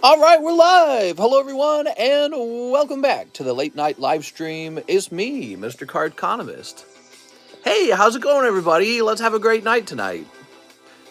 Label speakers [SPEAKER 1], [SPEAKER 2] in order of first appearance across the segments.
[SPEAKER 1] All right, we're live. Hello, everyone, and welcome back to the late night live stream. It's me, Mr. Cardconomist. Hey, how's it going, everybody? Let's have a great night tonight.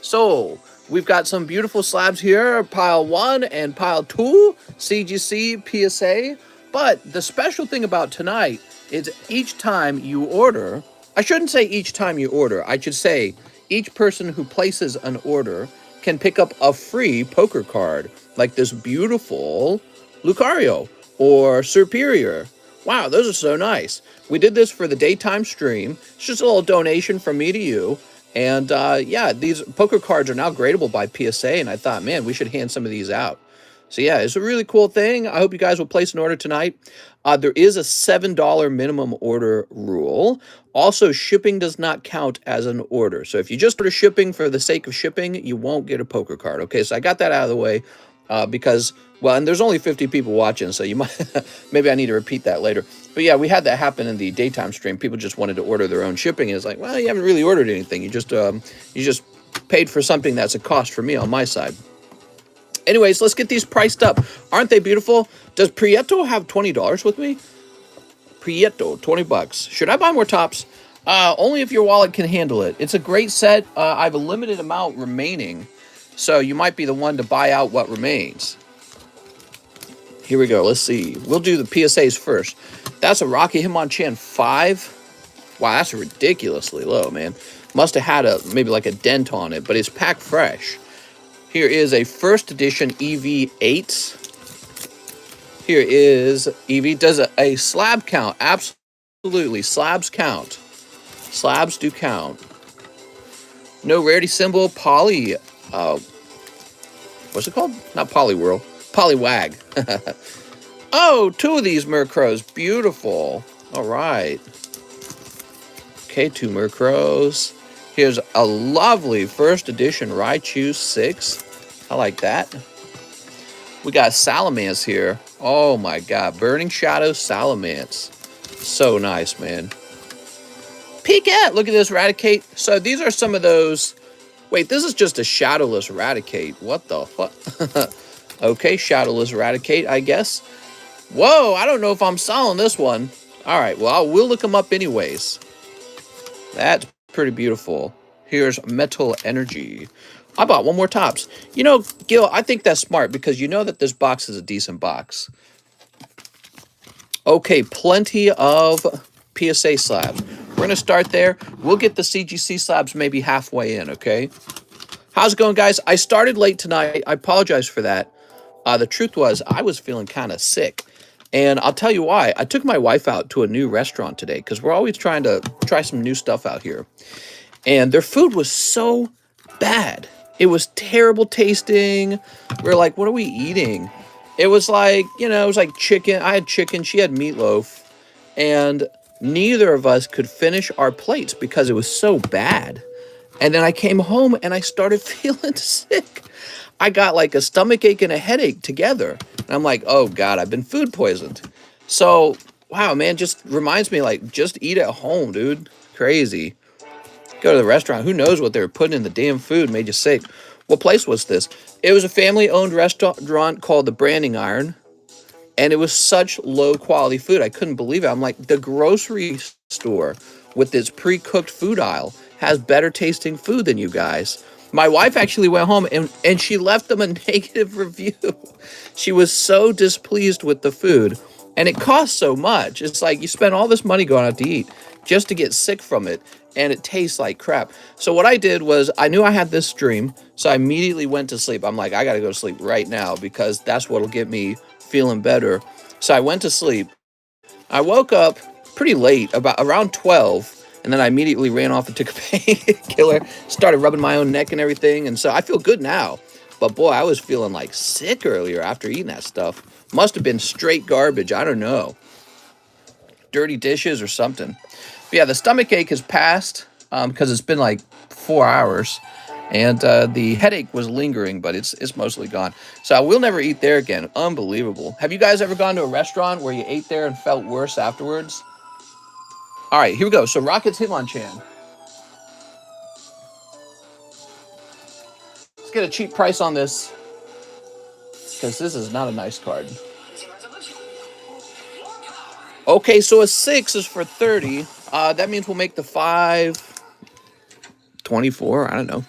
[SPEAKER 1] So, we've got some beautiful slabs here, pile 1 and pile 2, CGC, PSA. But the special thing about tonight is each time you order, I shouldn't say each time you order, I should say each person who places an order can pick up a free poker card, like this beautiful Lucario or Superior. Wow, those are so nice. We did this for the daytime stream. It's just a little donation from me to you. And yeah, these poker cards are now gradable by PSA, and I thought, man, we should hand some of these out. So yeah, it's a really cool thing. I hope you guys will place an order tonight. There is a $7 minimum order rule. Also, shipping does not count as an order. So if you just order shipping for the sake of shipping, you won't get a poker card. Okay, so I got that out of the way because, well, and there's only 50 people watching, so you might, maybe I need to repeat that later. But yeah, we had that happen in the daytime stream. People just wanted to order their own shipping, and it's like, well, you haven't really ordered anything. You just paid for something that's a cost for me on my side. Anyways, let's get these priced up. Aren't they beautiful? Does Prieto have $20 with me? Prieto, 20 bucks. Should I buy more tops? Only if your wallet can handle it. It's a great set. I have a limited amount remaining, so you might be the one to buy out what remains. Here we go. Let's see. We'll do the PSAs first. That's a Rocky Hitmonchan 5. Wow, that's ridiculously low, man. Must have had maybe like a dent on it, but it's packed fresh. Here is a first edition EV8. Here is EV. Does a slab count? Absolutely. Slabs count. Slabs do count. No rarity symbol. Poly. What's it called? Not Poliwhirl. Poliwag. Oh, 2 of these Murkrows. Beautiful. All right. Okay, 2 Murkrows. Here's a lovely first edition Raichu 6. I like that. We got Salamence here. Oh my god. Burning Shadow Salamence. So nice, man. Peekette! Look at this Raticate. So these are some of those... Wait, this is just a shadowless Raticate. What the fuck? Okay, shadowless Raticate, I guess. Whoa, I don't know if I'm selling this one. Alright, well, we'll look them up anyways. That's pretty beautiful. Here's Metal Energy. I bought 1 more tops. You know, Gil, I think that's smart because you know that this box is a decent box. Okay, plenty of PSA slabs. We're going to start there. We'll get the CGC slabs maybe halfway in, okay? How's it going, guys? I started late tonight. I apologize for that. The truth was I was feeling kind of sick. And I'll tell you why. I took my wife out to a new restaurant today because we're always trying to try some new stuff out here. And their food was so bad. It was terrible tasting. We were like, what are we eating? It was like, you know, it was like chicken. I had chicken. She had meatloaf. And neither of us could finish our plates because it was so bad. And then I came home and I started feeling sick. I got like a stomach ache and a headache together. And I'm like, oh God, I've been food poisoned. So, wow, man, just reminds me, like, just eat at home, dude. Crazy. Go to the restaurant. Who knows what they were putting in the damn food made you sick. What place was this? It was a family-owned restaurant called the Branding Iron. And it was such low-quality food. I couldn't believe it. I'm like, the grocery store with its pre-cooked food aisle has better tasting food than you guys. My wife actually went home and she left them a negative review. She was so displeased with the food. And it costs so much. It's like you spend all this money going out to eat just to get sick from it. And it tastes like crap. So what I did was I knew I had this stream. So I immediately went to sleep. I'm like, I got to go to sleep right now because that's what will get me feeling better. So I went to sleep. I woke up pretty late, about around 12. And then I immediately ran off and took a painkiller, started rubbing my own neck and everything. And so I feel good now. But boy, I was feeling like sick earlier after eating that stuff. Must have been straight garbage. I don't know. Dirty dishes or something. But yeah, the stomach ache has passed because it's been like 4 hours. And the headache was lingering, but it's mostly gone. So I will never eat there again. Unbelievable. Have you guys ever gone to a restaurant where you ate there and felt worse afterwards? All right, here we go. So Rocket's Hitmonchan. Let's get a cheap price on this. because this is not a nice card. Okay, so a 6 is for 30. That means we'll make the 5 24. I don't know.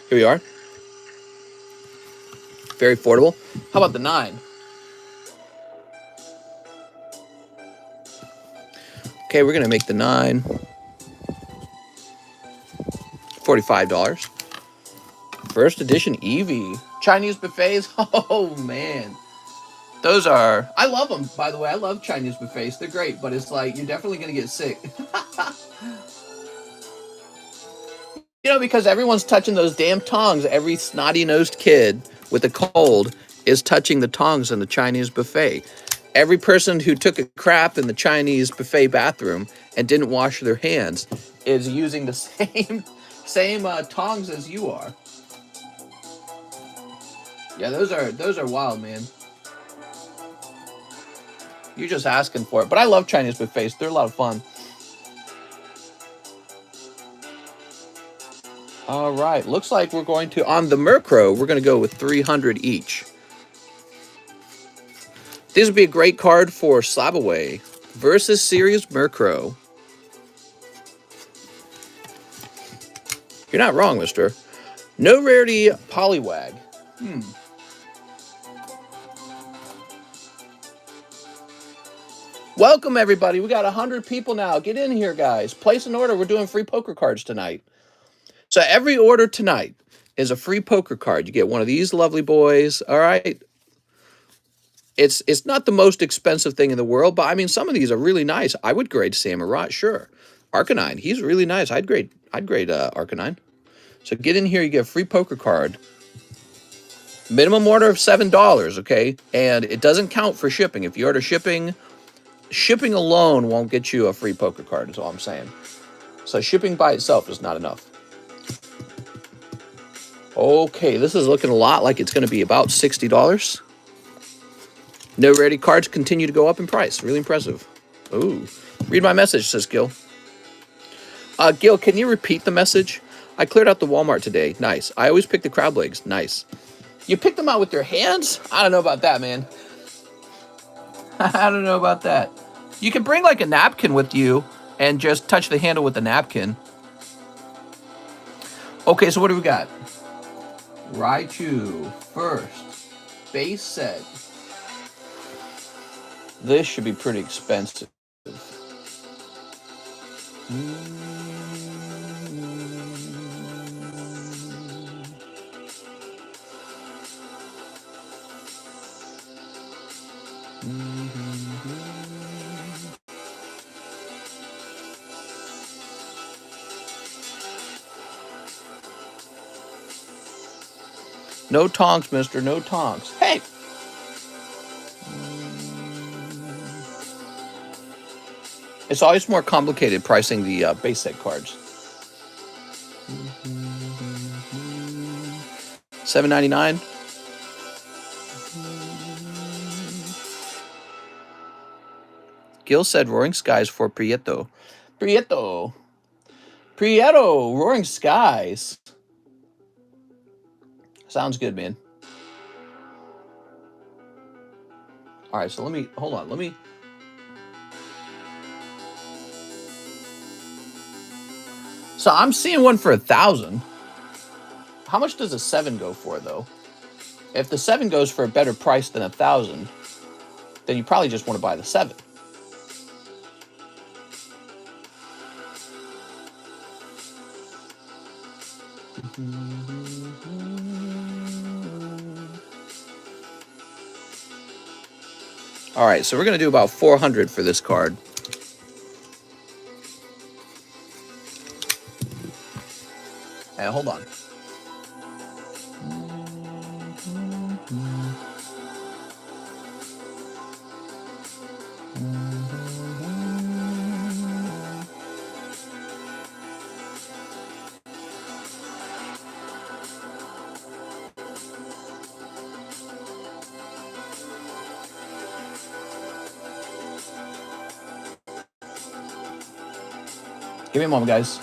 [SPEAKER 1] Here we are. Very affordable. How about the 9? Okay, we're going to make the 9 $45. First edition Eevee. Chinese buffets. Oh, man. Those are... I love them, by the way. I love Chinese buffets. They're great, but it's like, you're definitely going to get sick. You know, because everyone's touching those damn tongs. Every snotty-nosed kid with a cold is touching the tongs in the Chinese buffet. Every person who took a crap in the Chinese buffet bathroom and didn't wash their hands is using the same tongs as you are. Yeah, those are wild, man. You're just asking for it. But I love Chinese buffets. They're a lot of fun. All right. Looks like we're going to, on the Murkrow, we're going to go with 300 each. This would be a great card for Slabaway versus Series Murkrow. You're not wrong, mister. No rarity Poliwag. Welcome, everybody. We got 100 people now. Get in here, guys. Place an order. We're doing free poker cards tonight. So every order tonight is a free poker card. You get one of these lovely boys. All right. It's not the most expensive thing in the world, but I mean, some of these are really nice. I would grade Samurott, sure. Arcanine, he's really nice. I'd grade Arcanine. So get in here, you get a free poker card. Minimum order of $7, okay? And it doesn't count for shipping. If you order shipping alone won't get you a free poker card, is all I'm saying. So shipping by itself is not enough. Okay, this is looking a lot like it's going to be about $60. No rarity cards continue to go up in price. Really impressive. Ooh. Read my message, says Gil. Gil, can you repeat the message? I cleared out the Walmart today. Nice. I always pick the crab legs. Nice. You pick them out with your hands? I don't know about that, man. I don't know about that. You can bring like a napkin with you and just touch the handle with the napkin. Okay, so what do we got? Raichu first. Base set. This should be pretty expensive. No tonks, mister. No tonks. Hey! It's always more complicated pricing the base set cards. $7.99. Gil said Roaring Skies for Prieto. Prieto, Roaring Skies. Sounds good, man. All right, so hold on. So I'm seeing one for 1,000. How much does a 7 go for, though? If the 7 goes for a better price than 1,000, then you probably just want to buy the 7. All right, so we're going to do about 400 for this card. And hold on. Give me a moment, guys.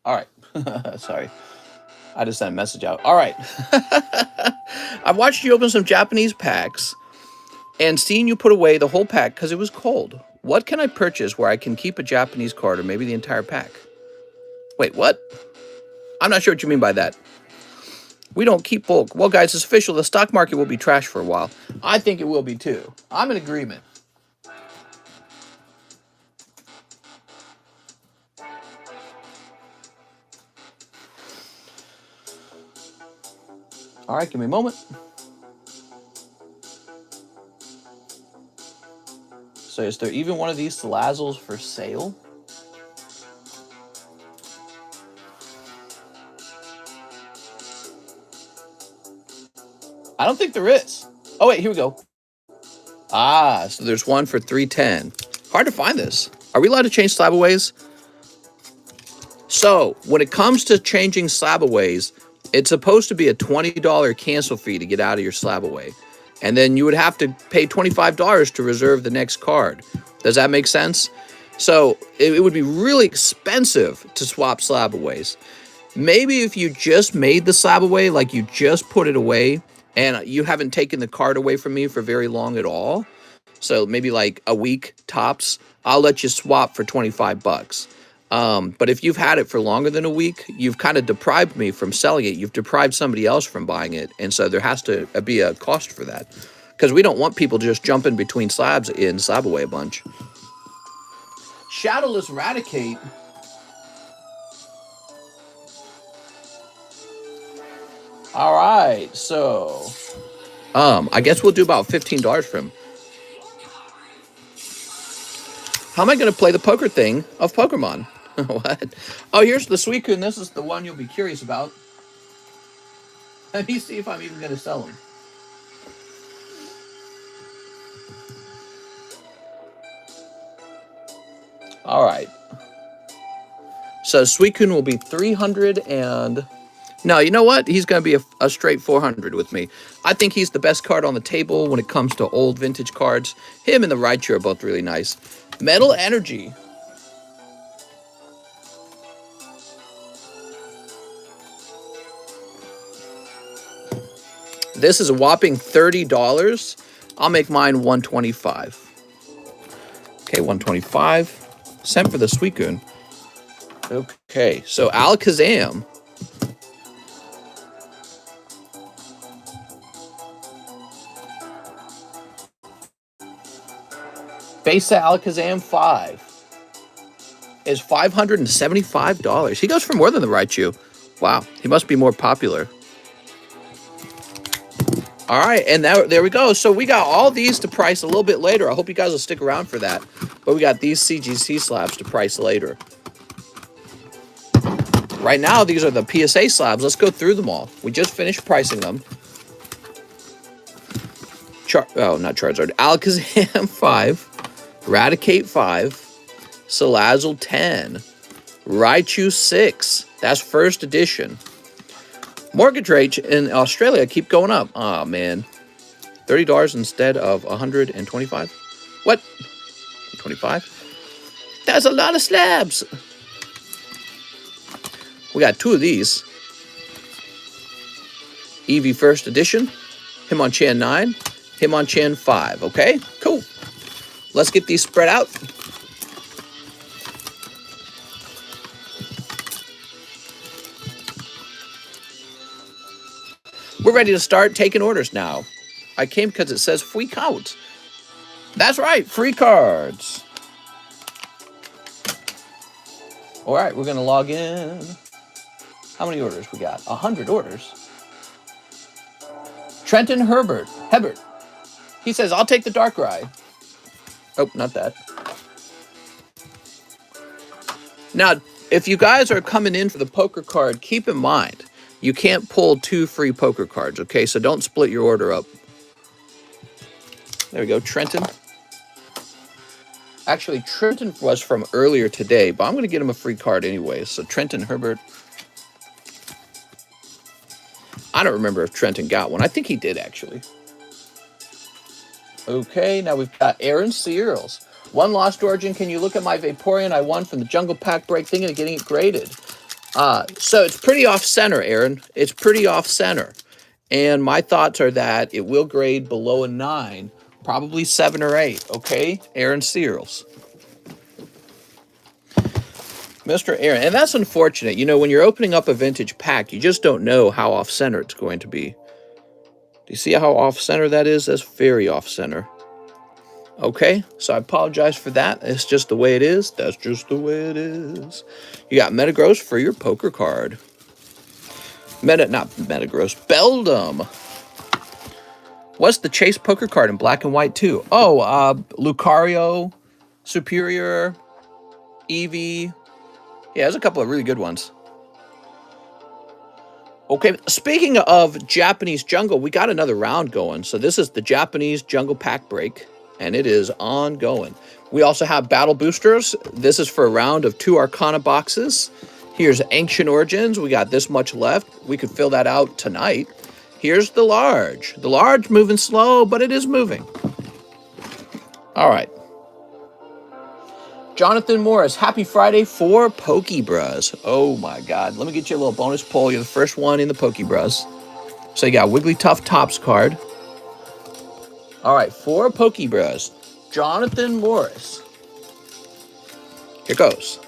[SPEAKER 1] All right. Sorry. I just sent a message out. All right. I've watched you open some Japanese packs and seen you put away the whole pack because it was cold. What can I purchase where I can keep a Japanese card or maybe the entire pack? Wait, what? I'm not sure what you mean by that. We don't keep bulk. Well, guys, it's official. The stock market will be trash for a while. I think it will be too. I'm in agreement. All right, give me a moment. So is there even one of these Slabs for sale? I don't think there is. Oh, wait, here we go. Ah, so there's one for $310. Hard to find this. Are we allowed to change Slabaways? So when it comes to changing Slabaways, it's supposed to be a $20 cancel fee to get out of your Slabaway. And then you would have to pay $25 to reserve the next card. Does that make sense? So it would be really expensive to swap Slabaways. Maybe if you just made the Slabaway, like you just put it away, and you haven't taken the card away from me for very long at all, so maybe like a week tops, I'll let you swap for 25 bucks. But if you've had it for longer than a week, you've kind of deprived me from selling it. You've deprived somebody else from buying it. And so there has to be a cost for that. Because we don't want people just jumping between slabs in Slabaway a bunch. Shadowless Eradicate. All right, so I guess we'll do about $15 for him. How am I going to play the poker thing of Pokemon? What? Oh, here's the Suicune. This is the one you'll be curious about. Let me see if I'm even going to sell him. All right. So Suicune will be 300 and... No, you know what? He's going to be a straight 400 with me. I think he's the best card on the table when it comes to old vintage cards. Him and the Raichu are both really nice. Metal Energy. This is a whopping $30. I'll make mine $125. Okay, $125. Sent for the Suicune. Okay, so Alakazam. Base Alakazam 5 is $575. He goes for more than the Raichu. Wow, he must be more popular. All right, and there we go. So we got all these to price a little bit later. I hope you guys will stick around for that. But we got these CGC slabs to price later. Right now, these are the PSA slabs. Let's go through them all. We just finished pricing them. Not Charizard. Alakazam 5. Eradicate 5. Salazzle 10. Raichu 6. That's first edition. Mortgage rates in Australia keep going up. Oh, man. $30 instead of $125. What? 25? That's a lot of slabs. We got 2 of these. Eevee first edition. Hitmonchan 9. Hitmonchan 5. Okay, cool. Let's get these spread out. We're ready to start taking orders now. I came because it says free count. That's right, free cards. All right, we're going to log in. How many orders we got? 100 orders. Trenton Hebert. He says, I'll take the Darkrai. Oh, not that. Now, if you guys are coming in for the poker card, keep in mind, you can't pull 2 free poker cards, okay? So don't split your order up. There we go, Trenton. Actually, Trenton was from earlier today, but I'm going to get him a free card anyway. So Trenton Hebert. I don't remember if Trenton got one. I think he did, actually. Okay, now we've got Aaron Searles. One Lost Origin. Can you look at my Vaporeon I won from the Jungle Pack break thing and getting it graded? So it's pretty off center, Aaron. It's pretty off center. And my thoughts are that it will grade below a 9, probably 7 or 8. Okay, Aaron Searles. Mr. Aaron, and that's unfortunate. You know, when you're opening up a vintage pack, you just don't know how off center it's going to be. Do you see how off center that is? That's very off center. Okay, so I apologize for that. It's just the way it is. That's just the way it is. You got Metagross for your poker card. Not Metagross, Beldum. What's the Chase poker card in black and white too? Oh, Lucario, Superior, Eevee. Yeah, there's a couple of really good ones. Okay, speaking of Japanese jungle, we got another round going. So this is the Japanese jungle pack break, and it is ongoing. We also have battle boosters. This is for a round of 2 Arcana boxes. Here's Ancient Origins. We got this much left. We could fill that out tonight. Here's the large. The large moving slow, but it is moving. All right. Jonathan Morris, happy Friday for Pokebras. Oh my God. Let me get you a little bonus poll. You're the first one in the Pokebras. So you got Wigglytuff Topps card. All right, for Pokebras, Jonathan Morris. Here goes.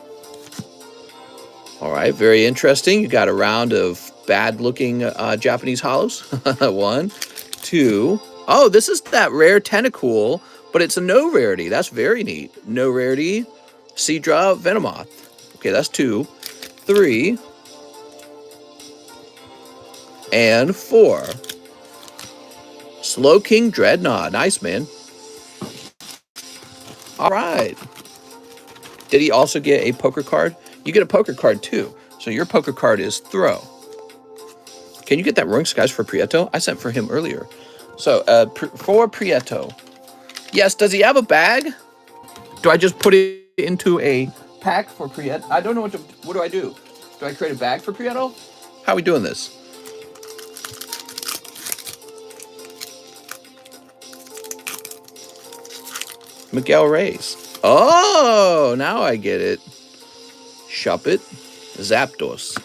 [SPEAKER 1] All right, very interesting. You got a round of bad-looking Japanese hollows. 1, 2. Oh, this is that rare Tentacool, but it's a no rarity. That's very neat. No rarity, Seadra Venomoth. Okay, that's 2. 3. And 4. Slowking Dreadnought. Nice, man. All right. Did he also get a poker card? You get a poker card too. So your poker card is Throw. Can you get that Roaring Skies for Prieto? I sent for him earlier. So for Prieto. Yes, does he have a bag? Do I just put it into a pack for Prieto? I don't know what do I do? Do I create a bag for Prieto? How are we doing this? Miguel Reyes. Oh, now I get it. Shuppet. Zapdos.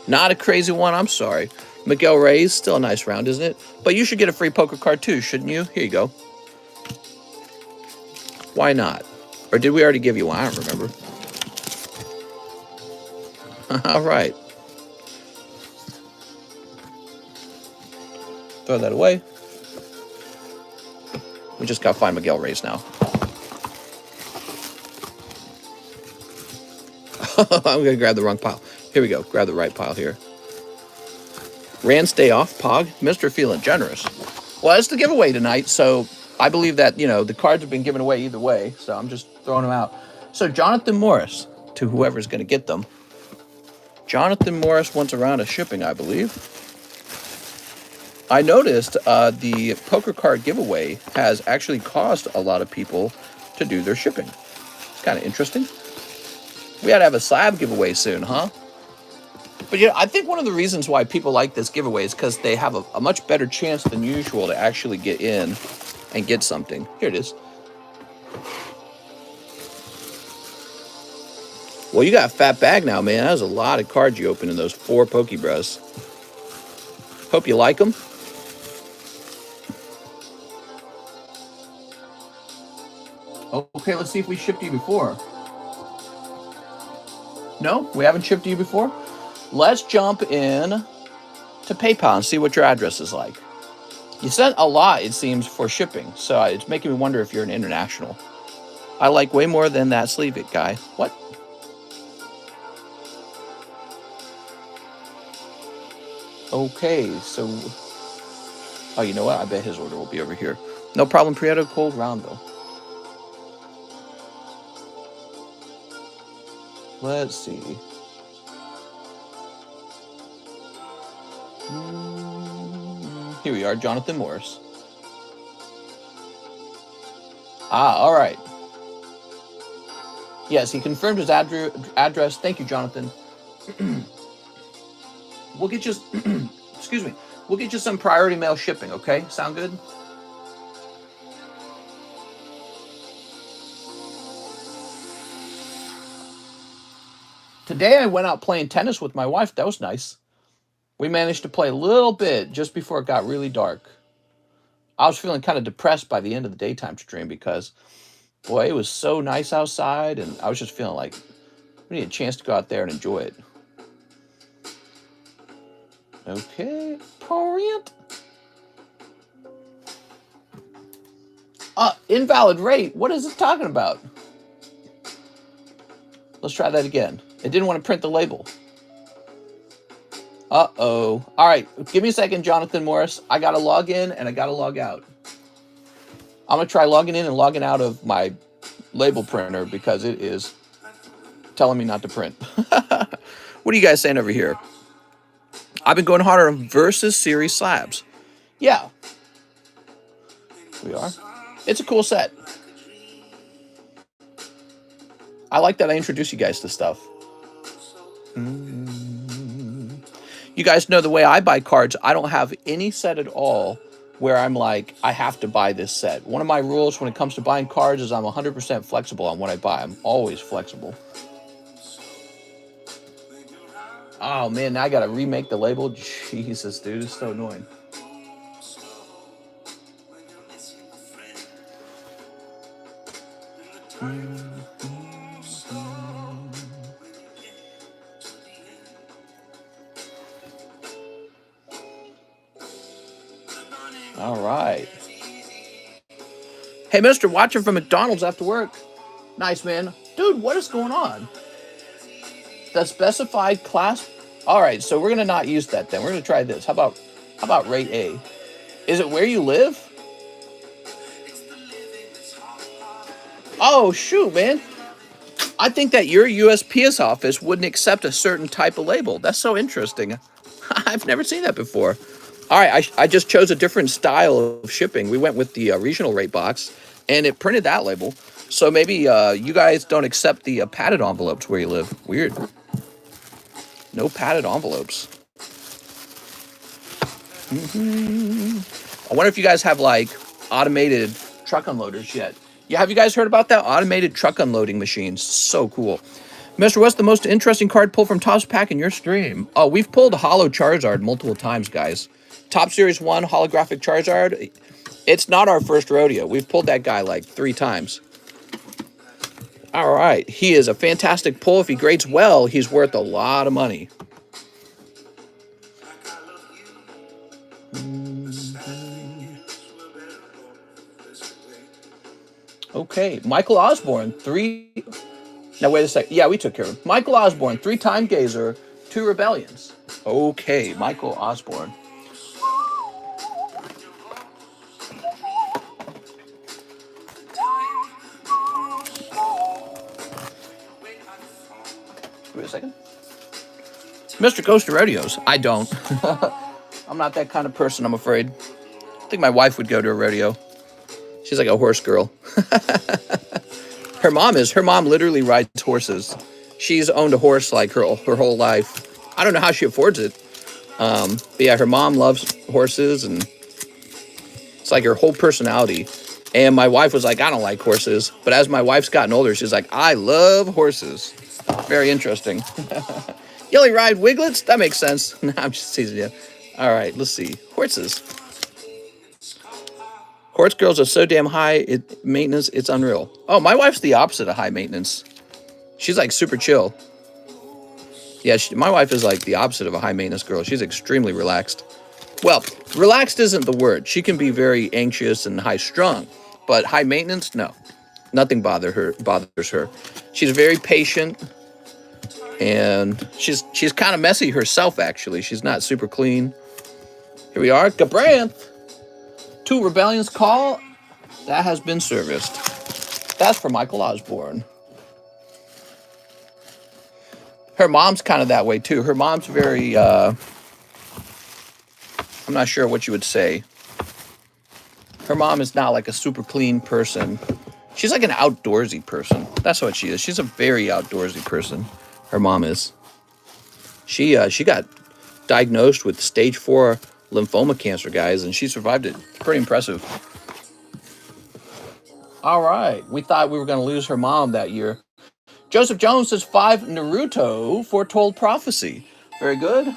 [SPEAKER 1] Not a crazy one, I'm sorry. Miguel Reyes, still a nice round, isn't it? But you should get a free poker card too, shouldn't you? Here you go. Why not? Or did we already give you one? I don't remember. All right. Throw that away. We just got to find Miguel Reyes now. I'm going to grab the wrong pile. Here we go. Grab the right pile here. Rand, stay off, Pog. Mr. Feeling Generous. Well, it's the giveaway tonight, so I believe that, you know, the cards have been given away either way, so I'm just throwing them out. So Jonathan Morris, to whoever's going to get them. Jonathan Morris wants a round of shipping, I believe. I noticed the poker card giveaway has actually caused a lot of people to do their shipping. It's kind of interesting. We ought to have a slab giveaway soon, huh? But yeah, I think one of the reasons why people like this giveaway is because they have a much better chance than usual to actually get in and get something. Here it is. Well, you got a fat bag now, man. That was a lot of cards you opened in those 4 Pokebras. Hope you like them. Okay, let's see if we shipped you before. No, we haven't shipped you before. Let's jump in to PayPal and see what your address is like. You sent a lot, it seems, for shipping, so it's making me wonder if you're an international. I like way more than that Sleeve It guy. What? Okay, so... Oh, you know what? I bet his order will be over here. No problem, Prieto. Cold round, though. Let's see. Here we are, Jonathan Morris. All right. Yes, he confirmed his address. Thank you, Jonathan. We'll get you... excuse me. We'll get you some priority mail shipping, okay? Sound good? Today I went out playing tennis with my wife. That was nice. We managed to play a little bit just before it got really dark. I was feeling kind of depressed by the end of the daytime stream because, boy, it was so nice outside, and I was just feeling like we need a chance to go out there and enjoy it. Okay, Porient. Invalid rate. What is it talking about? Let's try that again. It didn't want to print the label. Uh-oh. All right, give me a second, Jonathan Morris. I got to log in and I got to log out. I'm going to try logging in and logging out of my label printer because it is telling me not to print. What are you guys saying over here? I've been going harder on Versus Series slabs. Yeah. We are. It's a cool set. I like that I introduce you guys to stuff. You guys know the way I buy cards, I don't have any set at all where I'm like, I have to buy this set. One of my rules when it comes to buying cards is I'm 100% flexible on what I buy. I'm always flexible. Oh man, now I gotta remake the label. Jesus, dude, it's so annoying. All right. Hey, Mr. Watching from McDonald's after work. Nice, man. Dude, what is going on? The specified class. All right, so we're gonna not use that then. We're gonna try this. How about rate A? Is it where you live? Oh shoot, man. I think that your USPS office wouldn't accept a certain type of label. That's so interesting. I've never seen that before. All right, I just chose a different style of shipping. We went with the regional rate box, and it printed that label. So maybe you guys don't accept the padded envelopes where you live. Weird. No padded envelopes. I wonder if you guys have, like, automated truck unloaders yet. Yeah, have you guys heard about that? Automated truck unloading machines. So cool. Mr. What's the most interesting card pull from Topps Pack in your stream? Oh, we've pulled Holo Charizard multiple times, guys. Top Series 1 holographic Charizard. It's not our first rodeo. We've pulled that guy like 3 times. All right. He is a fantastic pull. If he grades well, he's worth a lot of money. Okay. Michael Osborne, 3... Now, wait a second. Yeah, we took care of him. Michael Osborne, 3-time gazer, 2 rebellions. Okay, Michael Osborne. Wait a second. Mr. Goes to Rodeos. I don't. I'm not that kind of person, I'm afraid. I think my wife would go to a rodeo. She's like a horse girl. Her mom is. Her mom literally rides horses. She's owned a horse like her whole life. I don't know how she affords it. But yeah, her mom loves horses, and it's like her whole personality. And my wife was like, I don't like horses. But as my wife's gotten older, she's like, I love horses. Very interesting. You only ride Wiglets? That makes sense. No, I'm just teasing you. All right, let's see. Horses. Horse girls are so damn high maintenance, it's unreal. Oh, my wife's the opposite of high maintenance. She's like super chill. Yeah, my wife is like the opposite of a high maintenance girl. She's extremely relaxed. Well, relaxed isn't the word. She can be very anxious and high strung, but high maintenance, no. Nothing bothers her. She's very patient, and she's kind of messy herself, actually. She's not super clean. Here we are, Gabranth. 2 rebellions call. That has been serviced. That's for Michael Osborne. Her mom's kind of that way, too. Her mom's very, I'm not sure what you would say. Her mom is not like a super clean person. She's like an outdoorsy person. That's what she is. She's a very outdoorsy person. Her mom is. She got diagnosed with stage 4 lymphoma cancer, guys, and she survived it. Pretty impressive. All right. We thought we were going to lose her mom that year. Joseph Jones says 5 Naruto foretold prophecy. Very good.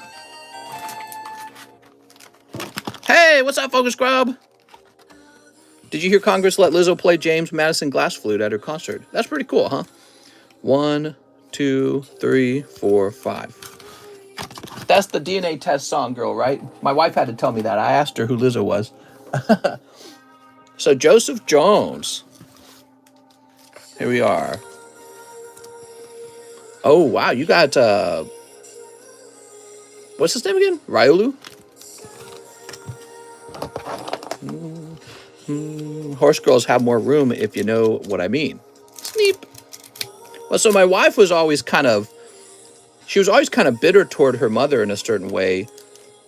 [SPEAKER 1] Hey, what's up, Focus Scrub? Did you hear Congress let Lizzo play James Madison Glass Flute at her concert? That's pretty cool, huh? 1, 2, 3, 4, 5. That's the DNA test song, girl, right? My wife had to tell me that. I asked her who Lizzo was. So Joseph Jones. Here we are. Oh, wow. You got, what's his name again? Ryolu? Horse girls have more room if you know what I mean. Sneep. Well, so my wife was always she was always kind of bitter toward her mother in a certain way.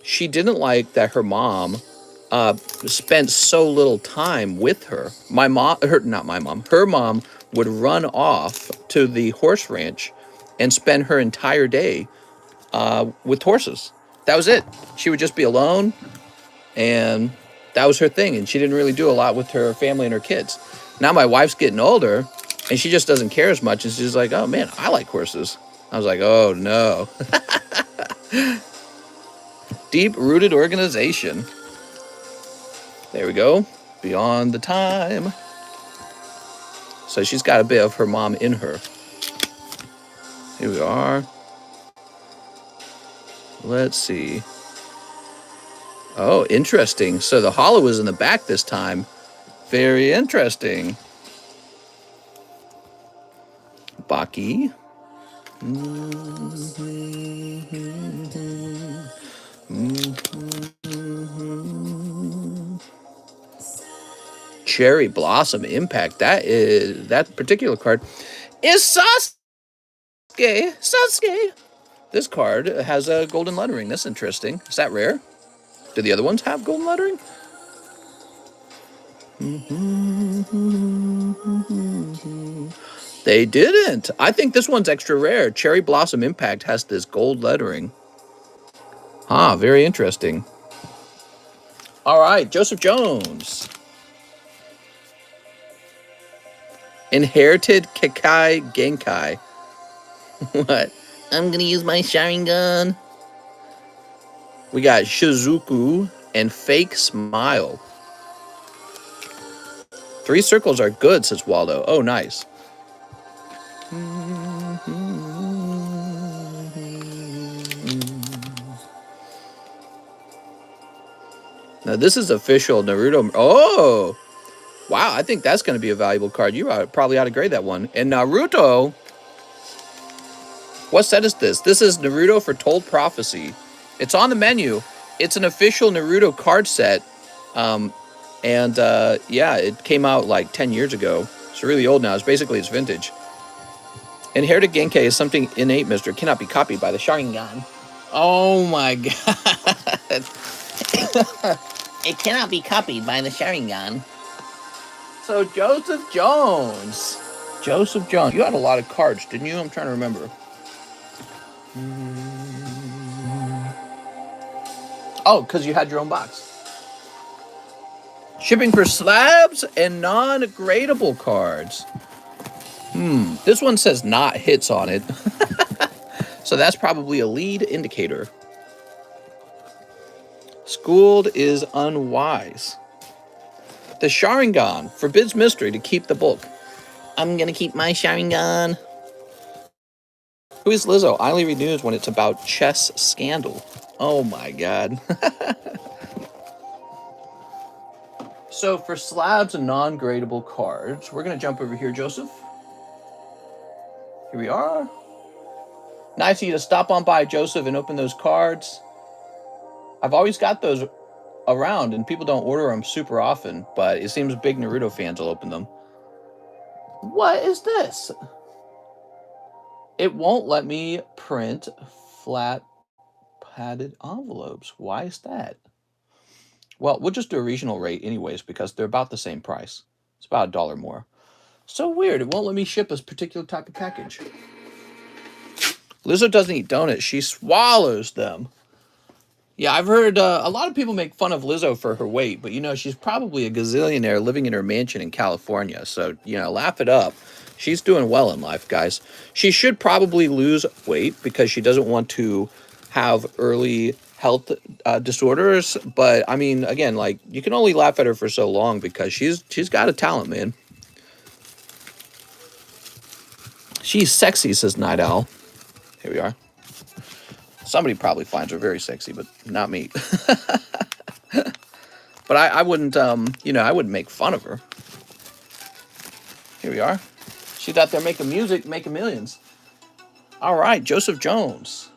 [SPEAKER 1] She didn't like that her mom spent so little time with her. Her mom would run off to the horse ranch and spend her entire day with horses. That was it. She would just be alone, and that was her thing. And she didn't really do a lot with her family and her kids. Now my wife's getting older, and she just doesn't care as much. And she's like, oh, man, I like horses. I was like, oh, no. Deep-rooted organization. There we go. Beyond the time. So she's got a bit of her mom in her. Here we are. Let's see. Oh, interesting. So the hollow is in the back this time. Very interesting. Baki. Cherry Blossom Impact. That particular card is Sasuke. This card has a golden lettering. That's interesting. Is that rare? Do the other ones have golden lettering? They didn't. I think this one's extra rare. Cherry Blossom Impact has this gold lettering. Ah, very interesting. All right, Joseph Jones. Inherited Kekai Genkai. What? I'm gonna use my Sharingan. We got Shizuku and Fake Smile. 3 circles are good, says Waldo. Oh, nice. Now, this is official Naruto. Oh! Wow, I think that's going to be a valuable card. You probably ought to grade that one. And Naruto... What set is this? This is Naruto Foretold Prophecy. It's on the menu. It's an official Naruto card set. Yeah, it came out like 10 years ago. It's really old now. It's vintage. Inherited Genkai is something innate, mister. It cannot be copied by the Sharingan. Oh my god. It cannot be copied by the Sharingan. So, Joseph Jones. Joseph Jones. You had a lot of cards, didn't you? I'm trying to remember. Oh, because you had your own box. Shipping for slabs and non-gradable cards. This one says not hits on it. So that's probably a lead indicator. Schooled is unwise. The Sharingan forbids mystery to keep the book. I'm going to keep my Sharingan. Who is Lizzo? I only read news when it's about chess scandal. Oh my god. So for slabs and non-gradable cards, we're going to jump over here, Joseph. Here we are. Nice of you to stop on by, Joseph, and open those cards. I've always got those around, and people don't order them super often, but it seems big Naruto fans will open them. What is this? It won't let me print flat padded envelopes. Why is that? Well, we'll just do a regional rate anyways, because they're about the same price. It's about $1 more. So weird. It won't let me ship a particular type of package. Lizzo doesn't eat donuts. She swallows them. Yeah, I've heard a lot of people make fun of Lizzo for her weight, but, you know, she's probably a gazillionaire living in her mansion in California. So, you know, laugh it up. She's doing well in life, guys. She should probably lose weight because she doesn't want to have early health disorders. But I mean, again, like you can only laugh at her for so long because she's got a talent, man. She's sexy, says Night Owl. Here we are. Somebody probably finds her very sexy, but not me. But I wouldn't, I wouldn't make fun of her. Here we are. She's out there making music, making millions. All right, Joseph Jones.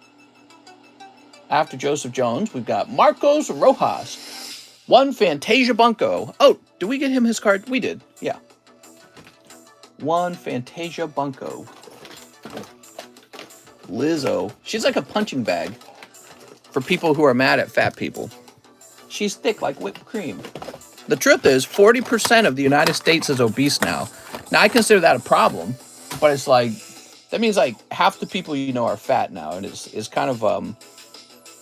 [SPEAKER 1] After Joseph Jones, we've got Marcos Rojas. One Fantasia Bunko. Oh, did we get him his card? We did, yeah. One Fantasia Bunko. Lizzo. She's like a punching bag for people who are mad at fat people. She's thick like whipped cream. The truth is, 40% of the United States is obese now. Now, I consider that a problem, but it's like, that means like half the people you know are fat now, and it's kind of,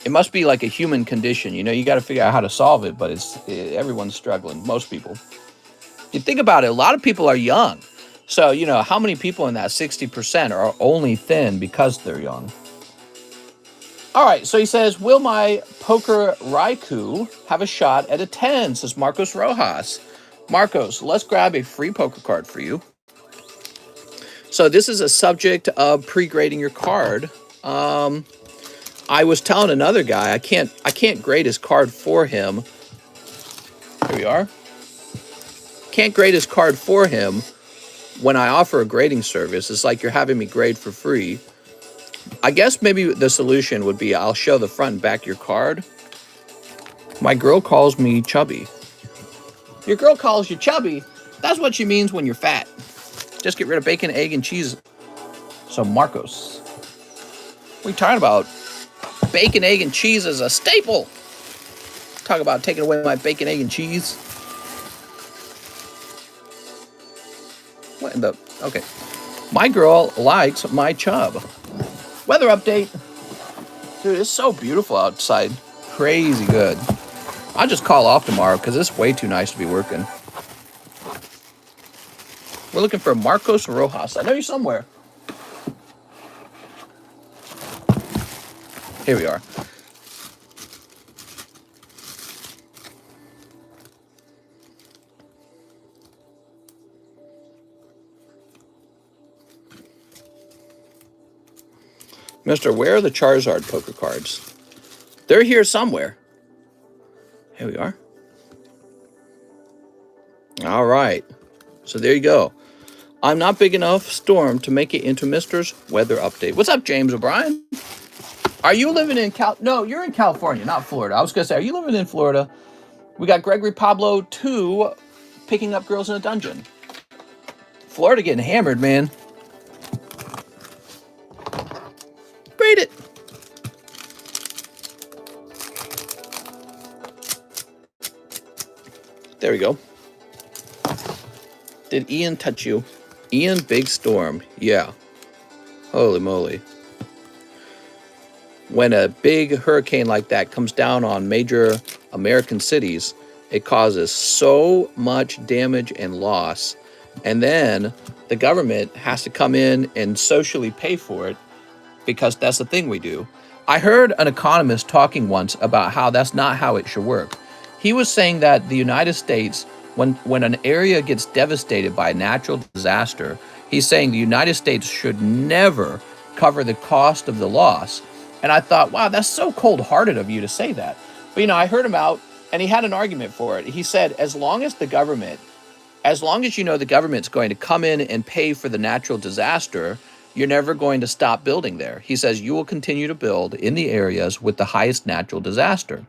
[SPEAKER 1] it must be like a human condition. You know, you got to figure out how to solve it, but everyone's struggling, most people. If you think about it, a lot of people are young. So, you know, how many people in that 60% are only thin because they're young? All right, so he says, will my poker Raikou have a shot at a 10, says Marcos Rojas. Marcos, let's grab a free poker card for you. So this is a subject of pre-grading your card. I was telling another guy, I can't grade his card for him. Here we are. Can't grade his card for him when I offer a grading service. It's like you're having me grade for free. I guess maybe the solution would be I'll show the front and back of your card. My girl calls me chubby. Your girl calls you chubby? That's what she means when you're fat. Just get rid of bacon, egg, and cheese. So Marcos, what are you talking about? Bacon, egg, and cheese is a staple. Talk about taking away my bacon, egg, and cheese. What in the... Okay. My girl likes my chub. Weather update. Dude, it's so beautiful outside. Crazy good. I'll just call off tomorrow because it's way too nice to be working. We're looking for Marcos Rojas. I know you're somewhere. Here we are. Mister, where are the Charizard poker cards? They're here somewhere. Here we are. All right. So there you go. I'm not big enough storm to make it into Mister's weather update. What's up, James O'Brien? Are you living in No, you're in California, not Florida. I was going to say, are you living in Florida? We got Gregory Pablo 2 picking up girls in a dungeon. Florida getting hammered, man. Grade it. There we go. Did Ian touch you? Ian, big storm. Yeah. Holy moly. When a big hurricane like that comes down on major American cities, it causes so much damage and loss. And then the government has to come in and socially pay for it because that's the thing we do. I heard an economist talking once about how that's not how it should work. He was saying that the United States, when an area gets devastated by a natural disaster, he's saying the United States should never cover the cost of the loss. And I thought, wow, that's so cold-hearted of you to say that. But, you know, I heard him out, and he had an argument for it. He said, as long as you know the government's going to come in and pay for the natural disaster, you're never going to stop building there. He says you will continue to build in the areas with the highest natural disaster.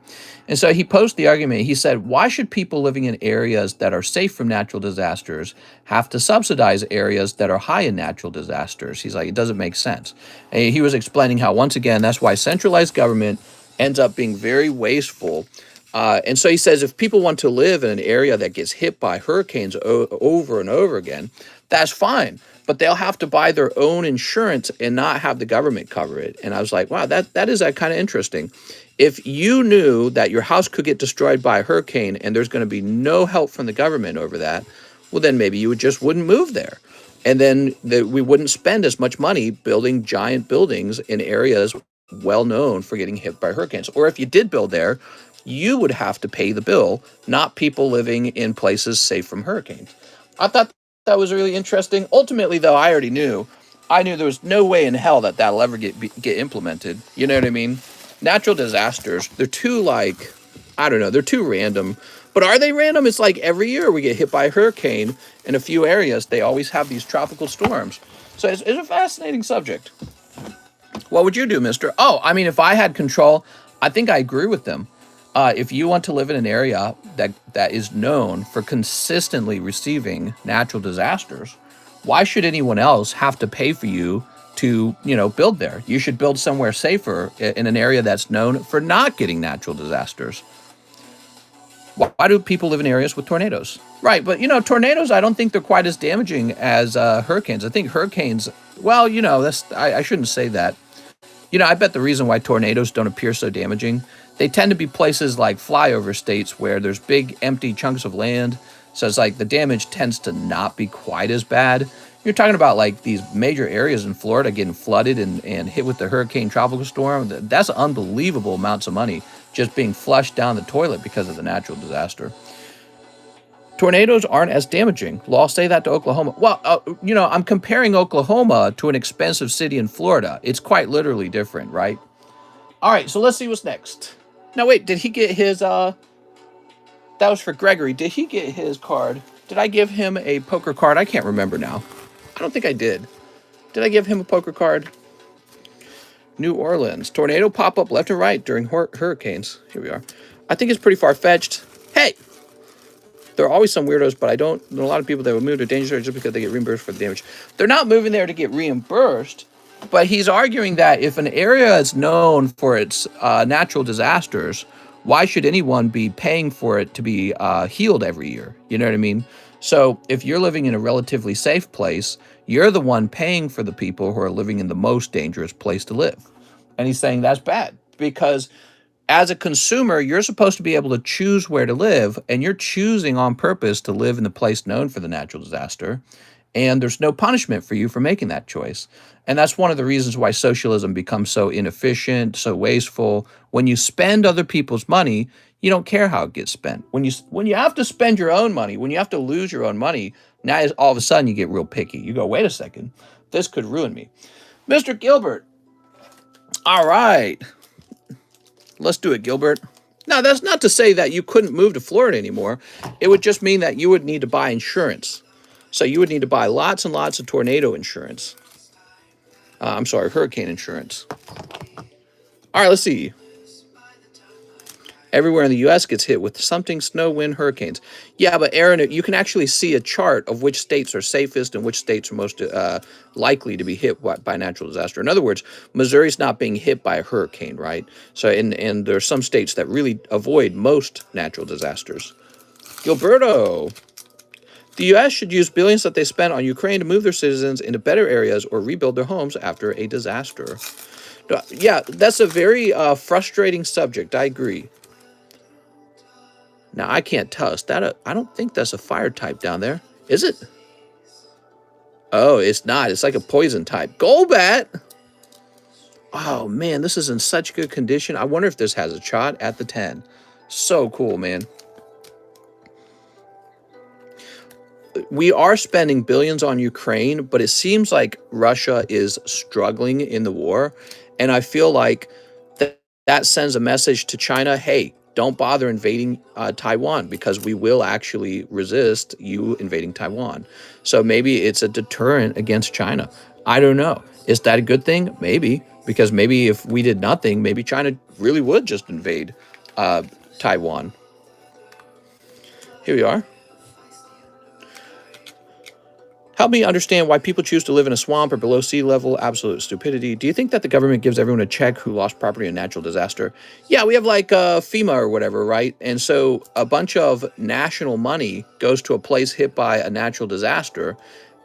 [SPEAKER 1] And so he posed the argument. He said, why should people living in areas that are safe from natural disasters have to subsidize areas that are high in natural disasters? He's like, it doesn't make sense. And he was explaining how, once again, that's why centralized government ends up being very wasteful. And so he says if people want to live in an area that gets hit by hurricanes over and over again, that's fine. But they'll have to buy their own insurance and not have the government cover it. And I was like, wow, that is kind of interesting. If you knew that your house could get destroyed by a hurricane and there's going to be no help from the government over that, well, then maybe you just wouldn't move there. And then we wouldn't spend as much money building giant buildings in areas well known for getting hit by hurricanes. Or if you did build there, you would have to pay the bill, not people living in places safe from hurricanes. I thought that was really interesting. Ultimately, though, I knew there was no way in hell that that'll ever get implemented. You know what I mean? Natural disasters, they're too like, I don't know, they're too random. But are they random? It's like every year we get hit by a hurricane in a few areas. They always have these tropical storms. So it's a fascinating subject. What would you do, mister? Oh, I mean, if I had control, I think I agree with them. If you want to live in an area that is known for consistently receiving natural disasters, why should anyone else have to pay for you to, build there? You should build somewhere safer in an area that's known for not getting natural disasters. Why do people live in areas with tornadoes? Right, but tornadoes, I don't think they're quite as damaging as hurricanes. I think hurricanes, well, I shouldn't say that. I bet the reason why tornadoes don't appear so damaging, they tend to be places like flyover states where there's big empty chunks of land. So it's like the damage tends to not be quite as bad. You're talking about like these major areas in Florida getting flooded and hit with the hurricane tropical storm. That's unbelievable amounts of money just being flushed down the toilet because of the natural disaster. Tornadoes aren't as damaging. Well, I'll say that to Oklahoma. Well, I'm comparing Oklahoma to an expensive city in Florida. It's quite literally different, right? All right, so let's see what's next. Now, wait, did he get his, that was for Gregory. Did he get his card? Did I give him a poker card? I can't remember now. I don't think I did. Did I give him a poker card? New Orleans. Tornado pop up left and right during hurricanes. Here we are. I think it's pretty far-fetched. Hey! There are always some weirdos, but I don't know a lot of people that would move to danger areas just because they get reimbursed for the damage. They're not moving there to get reimbursed, but he's arguing that if an area is known for its natural disasters, why should anyone be paying for it to be healed every year? You know what I mean? So if you're living in a relatively safe place, you're the one paying for the people who are living in the most dangerous place to live. And he's saying that's bad because as a consumer, you're supposed to be able to choose where to live, and you're choosing on purpose to live in the place known for the natural disaster, and there's no punishment for you for making that choice. And that's one of the reasons why socialism becomes so inefficient, so wasteful. When you spend other people's money, you don't care how it gets spent. When you have to spend your own money, when you have to lose your own money, now all of a sudden you get real picky. You go, wait a second, this could ruin me. Mr. Gilbert. All right. Let's do it, Gilbert. Now, that's not to say that you couldn't move to Florida anymore. It would just mean that you would need to buy insurance. So you would need to buy lots and lots of tornado insurance. Hurricane insurance. All right, let's see. Everywhere in the U.S. gets hit with something, snow, wind, hurricanes. Yeah, but Aaron, you can actually see a chart of which states are safest and which states are most likely to be hit by natural disaster. In other words, Missouri's not being hit by a hurricane, right? So, and there are some states that really avoid most natural disasters. Gilberto. The U.S. should use billions that they spent on Ukraine to move their citizens into better areas or rebuild their homes after a disaster. Yeah, that's a very frustrating subject. I agree. Now, I can't tell. I don't think that's a fire type down there. Is it? Oh, it's not. It's like a poison type. Golbat! Oh, man, this is in such good condition. I wonder if this has a shot at the 10. So cool, man. We are spending billions on Ukraine, but it seems like Russia is struggling in the war. And I feel like that sends a message to China, hey, don't bother invading Taiwan because we will actually resist you invading Taiwan. So maybe it's a deterrent against China. I don't know. Is that a good thing? Maybe. Because maybe if we did nothing, maybe China really would just invade Taiwan. Here we are. Help me understand why people choose to live in a swamp or below sea level. Absolute stupidity. Do you think that the government gives everyone a check who lost property in a natural disaster? Yeah, we have like FEMA or whatever, right? And so a bunch of national money goes to a place hit by a natural disaster,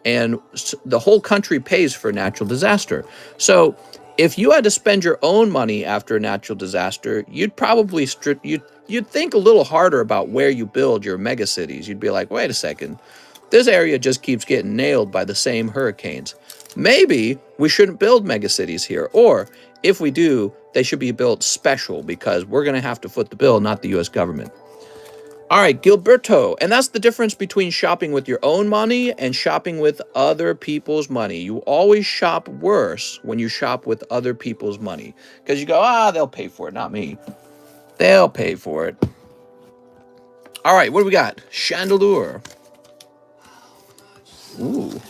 [SPEAKER 1] and the whole country pays for a natural disaster. So if you had to spend your own money after a natural disaster, you'd probably you'd think a little harder about where you build your mega cities. You'd be like, wait a second. This area just keeps getting nailed by the same hurricanes. Maybe we shouldn't build megacities here, or if we do, they should be built special because we're going to have to foot the bill, not the U.S. government. All right, Gilberto, and that's the difference between shopping with your own money and shopping with other people's money. You always shop worse when you shop with other people's money because you go, they'll pay for it, not me. They'll pay for it. All right, what do we got? Chandelure. Ooh.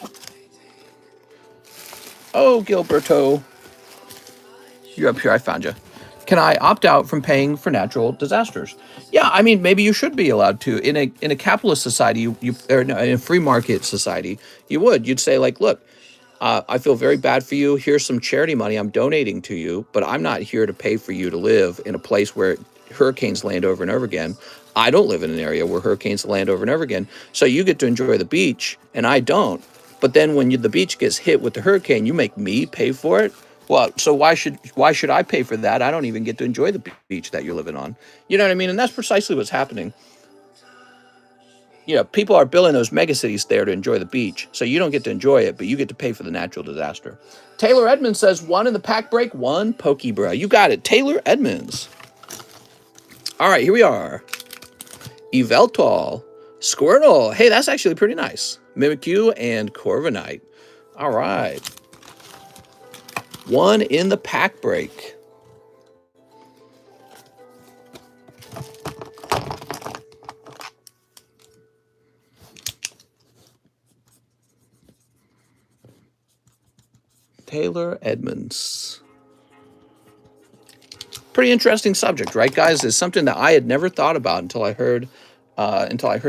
[SPEAKER 1] Oh, Gilberto. You're up here. I found you. Can I opt out from paying for natural disasters? Yeah, I mean, maybe you should be allowed to. In a capitalist society, in a free market society, you'd say like, look, I feel very bad for you. Here's some charity money I'm donating to you, but I'm not here to pay for you to live in a place where hurricanes land over and over again. I don't live in an area where hurricanes land over and over again. So you get to enjoy the beach and I don't. But then when the beach gets hit with the hurricane, you make me pay for it. Well, so why should I pay for that? I don't even get to enjoy the beach that you're living on. You know what I mean? And that's precisely what's happening. You know, people are building those megacities there to enjoy the beach. So you don't get to enjoy it, but you get to pay for the natural disaster. Taylor Edmonds says, 1 in the pack break, 1 Pokebra. You got it. Taylor Edmonds. All right, here we are. Yveltal. Squirtle. Hey, that's actually pretty nice. Mimikyu and Corviknight. All right. 1 in the pack break. Taylor Edmonds. Pretty interesting subject, right, guys? It's something that I had never thought about until I heard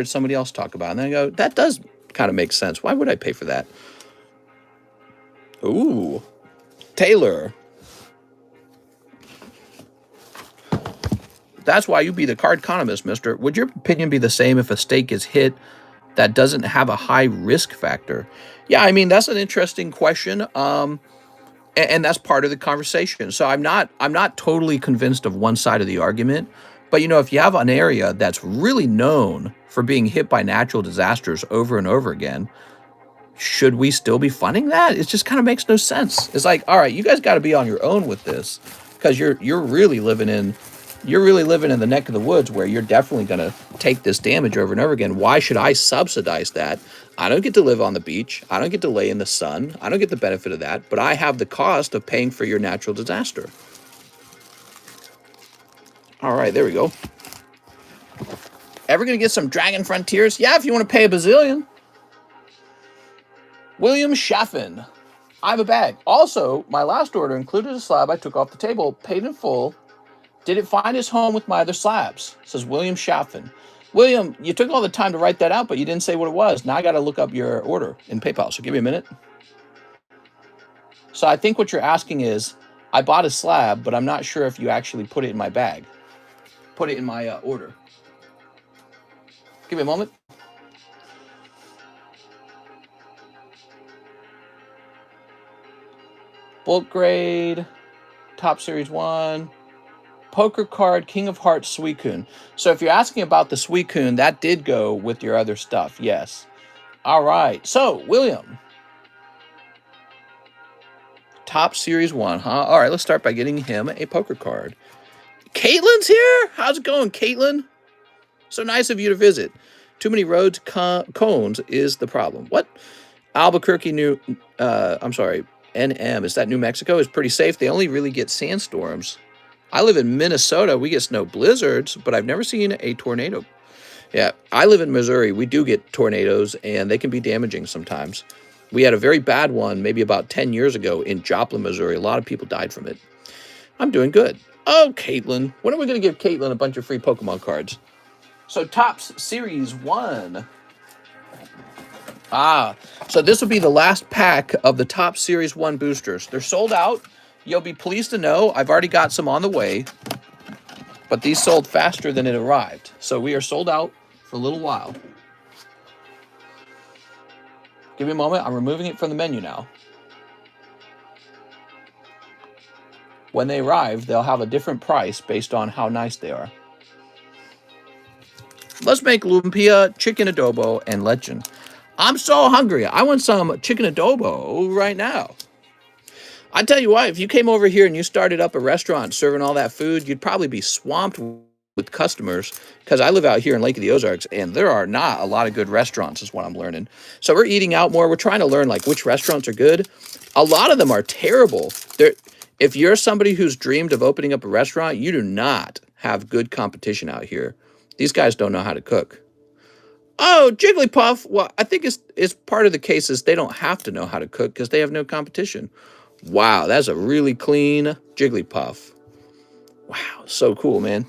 [SPEAKER 1] somebody else talk about it. And then I go, that does kind of make sense. Why would I pay for that? Ooh. Taylor. That's why you be the cardconomist, mister. Would your opinion be the same if a state gets hit that doesn't have a high risk factor? Yeah, I mean, that's an interesting question. And that's part of the conversation. So I'm not totally convinced of one side of the argument. But, you know, if you have an area that's really known for being hit by natural disasters over and over again, should we still be funding that? It just kind of makes no sense. It's like, all right, you guys got to be on your own with this because you're really living in the neck of the woods where you're definitely going to take this damage over and over again. Why should I subsidize that? I don't get to live on the beach. I don't get to lay in the sun. I don't get the benefit of that, but I have the cost of paying for your natural disaster. All right, there we go. Ever going to get some Dragon Frontiers? Yeah, if you want to pay a bazillion. William Chaffin. I have a bag. Also, my last order included a slab I took off the table, paid in full. Did it find its home with my other slabs? Says William Chaffin. William, you took all the time to write that out, but you didn't say what it was. Now I got to look up your order in PayPal, so give me a minute. So I think what you're asking is, I bought a slab, but I'm not sure if you actually put it in my bag. Put it in my order. Give me a moment. Bulk grade, top series 1. Poker card, King of Hearts, Suicune. So if you're asking about the Suicune, that did go with your other stuff, yes. All right, so William. Top Series 1, huh? All right, let's start by getting him a poker card. Caitlin's here? How's it going, Caitlin? So nice of you to visit. Too many roads, cones is the problem. What? Albuquerque, NM. Is that New Mexico? Is pretty safe. They only really get sandstorms. I live in Minnesota. We get snow blizzards, but I've never seen a tornado. Yeah, I live in Missouri. We do get tornadoes, and they can be damaging sometimes. We had a very bad one maybe about 10 years ago in Joplin, Missouri. A lot of people died from it. I'm doing good. Oh, Caitlin. When are we going to give Caitlin a bunch of free Pokemon cards? So, Topps Series 1. So this will be the last pack of the Topps Series 1 boosters. They're sold out. You'll be pleased to know I've already got some on the way, but these sold faster than it arrived. So we are sold out for a little while. Give me a moment. I'm removing it from the menu now. When they arrive, they'll have a different price based on how nice they are. Let's make lumpia, chicken adobo, and lechon. I'm so hungry. I want some chicken adobo right now. I tell you what, if you came over here and you started up a restaurant serving all that food, you'd probably be swamped with customers because I live out here in Lake of the Ozarks and there are not a lot of good restaurants is what I'm learning. So we're eating out more. We're trying to learn like which restaurants are good. A lot of them are terrible. If you're somebody who's dreamed of opening up a restaurant, you do not have good competition out here. These guys don't know how to cook. Oh, Jigglypuff. Well, I think it's part of the case is they don't have to know how to cook because they have no competition. Wow, that's a really clean Jigglypuff. Wow, so cool, man.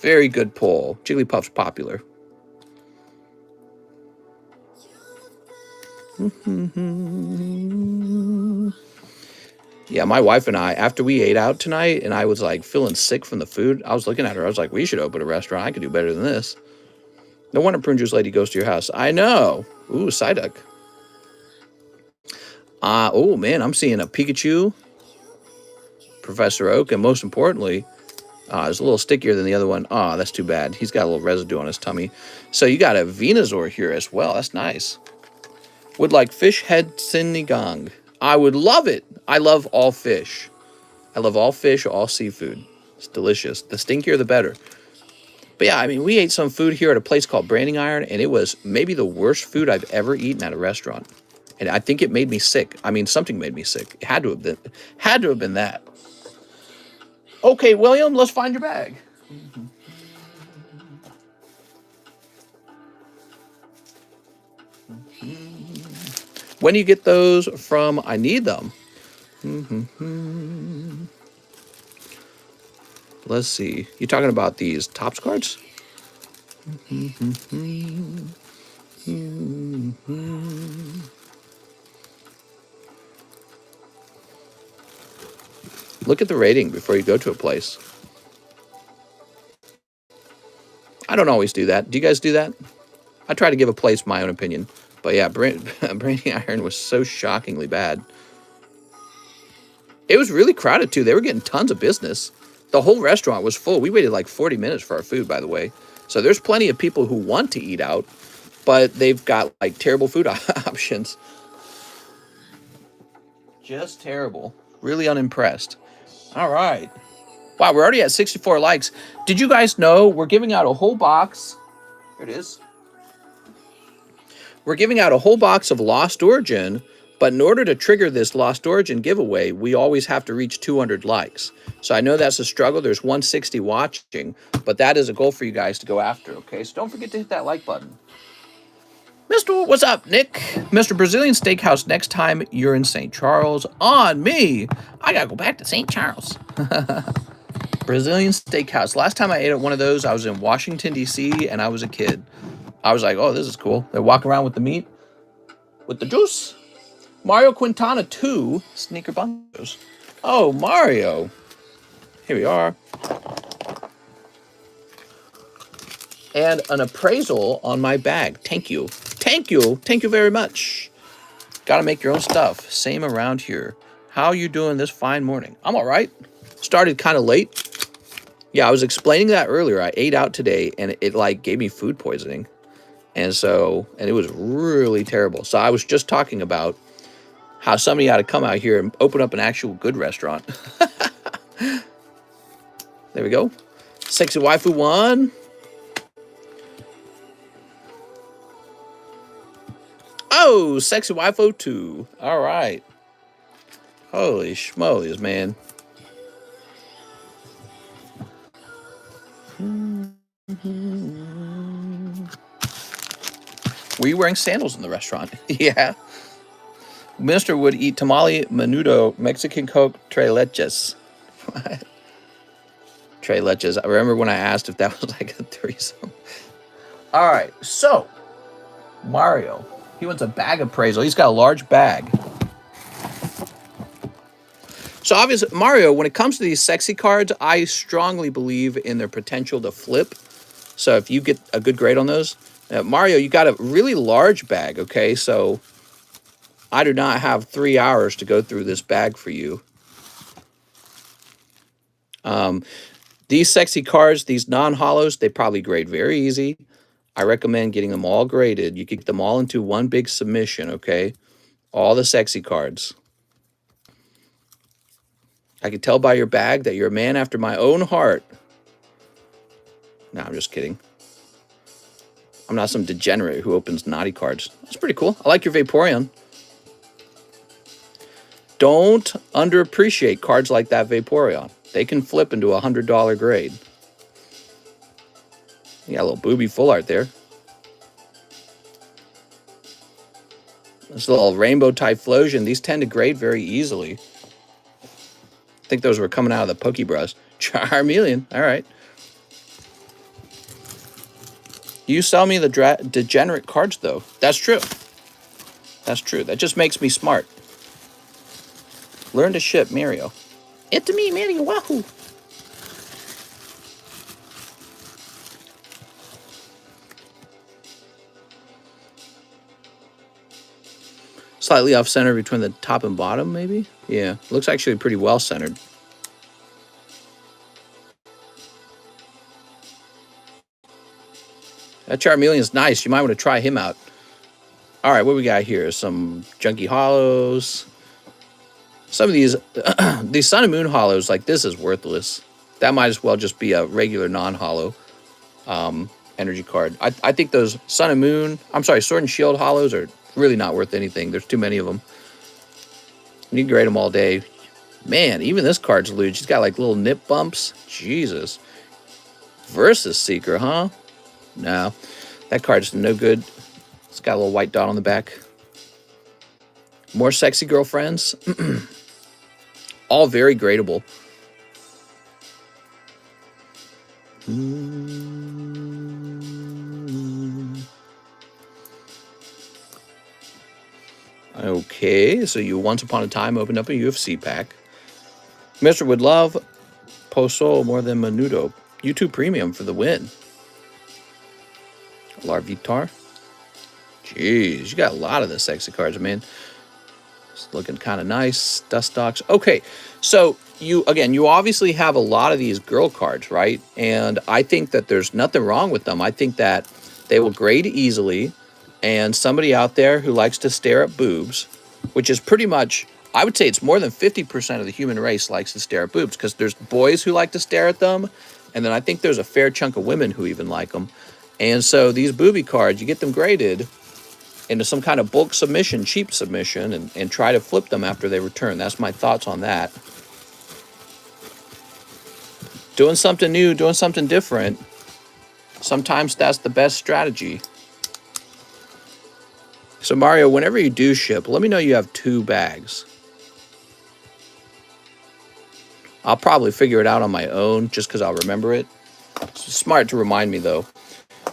[SPEAKER 1] Very good pull. Jigglypuff's popular. Yeah, my wife and I, after we ate out tonight and I was like feeling sick from the food, I was looking at her. I was like, we should open a restaurant. I could do better than this. No wonder Prune Juice Lady goes to your house. I know. Ooh, Psyduck. Oh, man, I'm seeing a Pikachu, Professor Oak, and most importantly, it's a little stickier than the other one. Oh, that's too bad. He's got a little residue on his tummy. So you got a Venusaur here as well. That's nice. Would like fish head sinigang. I would love it. I love all fish. I love all fish, all seafood. It's delicious. The stinkier, the better. But yeah, I mean, we ate some food here at a place called Branding Iron, and it was maybe the worst food I've ever eaten at a restaurant. And I think it made me sick. I mean, something made me sick. It had to have been that. Okay, William, let's find your bag. When do you get those from? I need them. Let's see. You talking about these Topps cards? Look at the rating before you go to a place. I don't always do that. Do you guys do that? I try to give a place my own opinion. But yeah, Branding Iron was so shockingly bad. It was really crowded too. They were getting tons of business. The whole restaurant was full. We waited like 40 minutes for our food, by the way. So there's plenty of people who want to eat out, but they've got like terrible food options. Just terrible. Really unimpressed. All right. Wow, we're already at 64 likes. Did you guys know we're giving out a whole box? Here it is. We're giving out a whole box of Lost Origin, but in order to trigger this Lost Origin giveaway, we always have to reach 200 likes. So I know that's a struggle. There's 160 watching, but that is a goal for you guys to go after, okay? So don't forget to hit that like button. What's up, Nick? Mr. Brazilian Steakhouse, next time you're in St. Charles, on me. I gotta go back to St. Charles. Brazilian Steakhouse. Last time I ate at one of those, I was in Washington, D.C., and I was a kid. I was like, oh, this is cool. They walk around with the meat, with the juice. Mario Quintana 2 sneaker bundles. Oh, Mario. Here we are. And an appraisal on my bag. Thank you. Thank you. Thank you very much. Got to make your own stuff. Same around here. How you doing this fine morning? I'm all right. Started kind of late. Yeah, I was explaining that earlier. I ate out today, and it like gave me food poisoning. And it was really terrible. So I was just talking about how somebody ought to come out here and open up an actual good restaurant. There we go. Sexy Waifu 1. Oh, Sexy Waifu 2. All right. Holy schmolies, man. Were you wearing sandals in the restaurant? Yeah. Minister would eat tamale, menudo, Mexican Coke, tres leches. Tres leches. I remember when I asked if that was like a threesome. All right, so Mario, he wants a bag appraisal. He's got a large bag. So obviously, Mario, when it comes to these sexy cards, I strongly believe in their potential to flip. So if you get a good grade on those, Mario, you got a really large bag, okay? So I do not have 3 hours to go through this bag for you. These sexy cards, these non-hollows, they probably grade very easy. I recommend getting them all graded. You can get them all into one big submission, okay? All the sexy cards. I can tell by your bag that you're a man after my own heart. No, I'm just kidding. I'm not some degenerate who opens naughty cards. That's pretty cool. I like your Vaporeon. Don't underappreciate cards like that Vaporeon. They can flip into a $100 grade. You got a little booby full art there. This little rainbow Typhlosion. These tend to grade very easily. I think those were coming out of the Pokebrush. Charmeleon. All right. You sell me the degenerate cards, though. That's true. That's true. That just makes me smart. Learn to ship, Mario. It's me, Mario. Wahoo! Slightly off center between the top and bottom, maybe? Yeah. Looks actually pretty well centered. That Charmeleon is nice. You might want to try him out. All right, what we got here? Some junky hollows. Some of these, these Sun and Moon hollows, like this is worthless. That might as well just be a regular non-hollow energy card. I think those Sun and Moon, I'm sorry, Sword and Shield hollows are really not worth anything. There's too many of them. You can grade them all day. Man, even this card's lewd. She's got like little nip bumps. Jesus. Versus Seeker, huh? No, that card's no good. It's got a little white dot on the back. More sexy girlfriends. All very gradable. Okay, so you once upon a time opened up a UFC pack. Mr. would love Poso more than Menudo. YouTube Premium for the win. Larvitar. Jeez, you got a lot of the sexy cards, man. It's looking kind of nice. Dustox. Okay, so you obviously have a lot of these girl cards, right? And I think that there's nothing wrong with them. I think that they will grade easily. And somebody out there who likes to stare at boobs, which is pretty much, I would say it's more than 50% of the human race likes to stare at boobs, because there's boys who like to stare at them. And then I think there's a fair chunk of women who even like them. And so these booby cards, you get them graded into some kind of bulk submission, cheap submission, and try to flip them after they return. That's my thoughts on that. Doing something new, doing something different, sometimes that's the best strategy. So Mario, whenever you do ship, let me know you have 2 bags. I'll probably figure it out on my own just because I'll remember it. It's smart to remind me, though.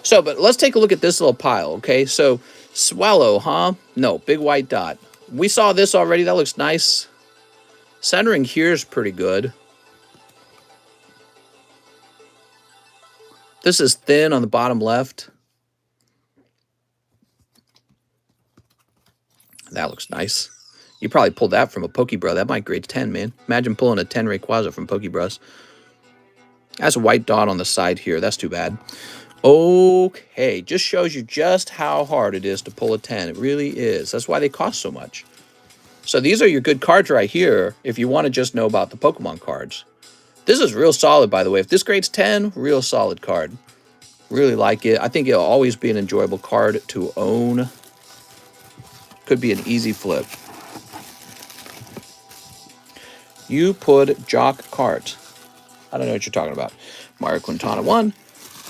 [SPEAKER 1] So, but let's take a look at this little pile, okay? So, Swallow, huh? No, big white dot. We saw this already. That looks nice. Centering here is pretty good. This is thin on the bottom left. That looks nice. You probably pulled that from a Pokebrush. That might grade 10, man. Imagine pulling a 10 Rayquaza from Pokebrush. That's a white dot on the side here. That's too bad. Okay, just shows you just how hard it is to pull a 10. It really is. That's why they cost so much. So these are your good cards right here if you want to just know about the Pokemon cards. This is real solid, by the way. If this grades 10, real solid card. Really like it. I think it'll always be an enjoyable card to own. Could be an easy flip. You put Jock Cart. I don't know what you're talking about. Mario Quintana 1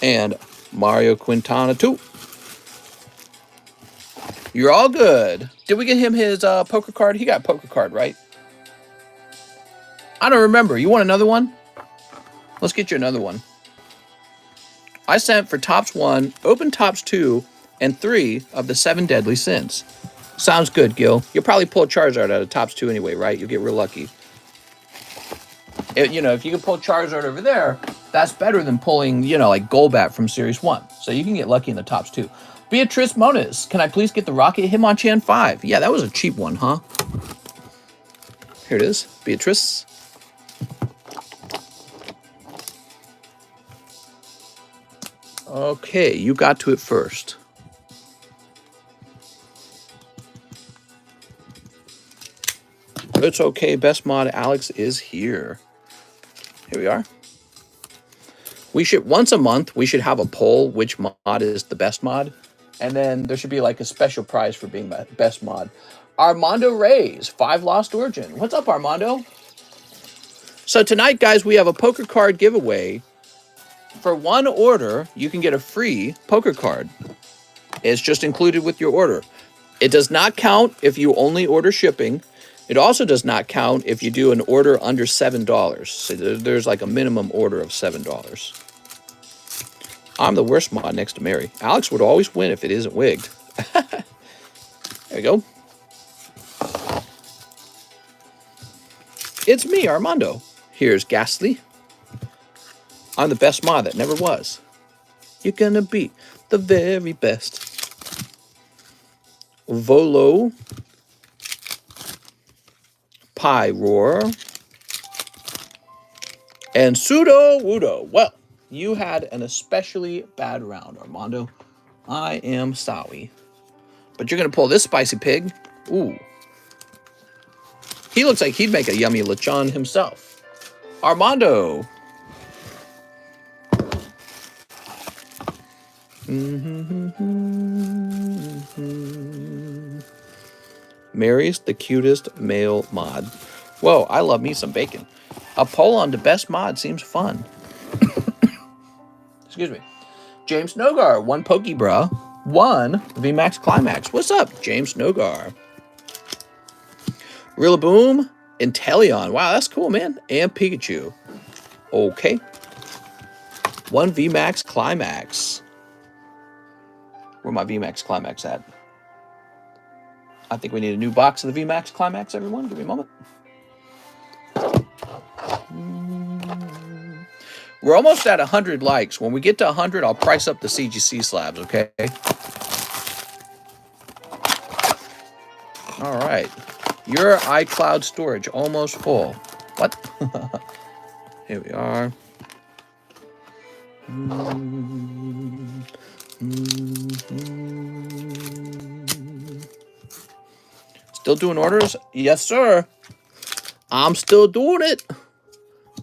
[SPEAKER 1] and Mario Quintana 2. You're all good. Did we get him his poker card? He got a poker card, right? I don't remember. You want another one? Let's get you another one. I sent for Tops 1, Open Tops 2, and 3 of the 7 Deadly Sins. Sounds good, Gil. You'll probably pull a Charizard out of Tops 2 anyway, right? You'll get real lucky. If you can pull Charizard over there, that's better than pulling, like Golbat from Series 1. So you can get lucky in the Tops 2. Beatrice Moniz, can I please get the Rocket Hitmonchan 5? Yeah, that was a cheap one, huh? Here it is, Beatrice. Okay, you got to it first. It's okay. Best mod Alex is here. Here we are. We should, once a month, we should have a poll which mod is the best mod. And then there should be like a special prize for being best mod. Armando Reyes, 5 Lost Origin. What's up, Armando? So tonight, guys, we have a poker card giveaway. For 1 order, you can get a free poker card. It's just included with your order. It does not count if you only order shipping. It also does not count if you do an order under $7. So there's like a minimum order of $7. I'm the worst mod next to Mary. Alex would always win if it isn't wigged. There we go. It's me, Armando. Here's Ghastly. I'm the best mod that never was. You're gonna be the very best. Volo. Pyroar. And Pseudo Wudo. Well, you had an especially bad round, Armando. I am sorry. But you're going to pull this spicy pig. Ooh. He looks like he'd make a yummy lechon himself. Armando. Mary's the cutest male mod. Whoa, I love me some bacon. A poll on the best mod seems fun. Excuse me. James Nogar, 1 Pokebra, 1 VMAX Climax. What's up, James Nogar? Rillaboom, Inteleon. Wow, that's cool, man. And Pikachu. Okay. 1 VMAX Climax. Where my VMAX Climax at? I think we need a new box of the VMAX Climax, everyone. Give me a moment. We're almost at 100 likes. When we get to 100, I'll price up the CGC slabs, okay? All right. Your iCloud storage almost full. What? Here we are. Still doing orders? Yes, sir. I'm still doing it.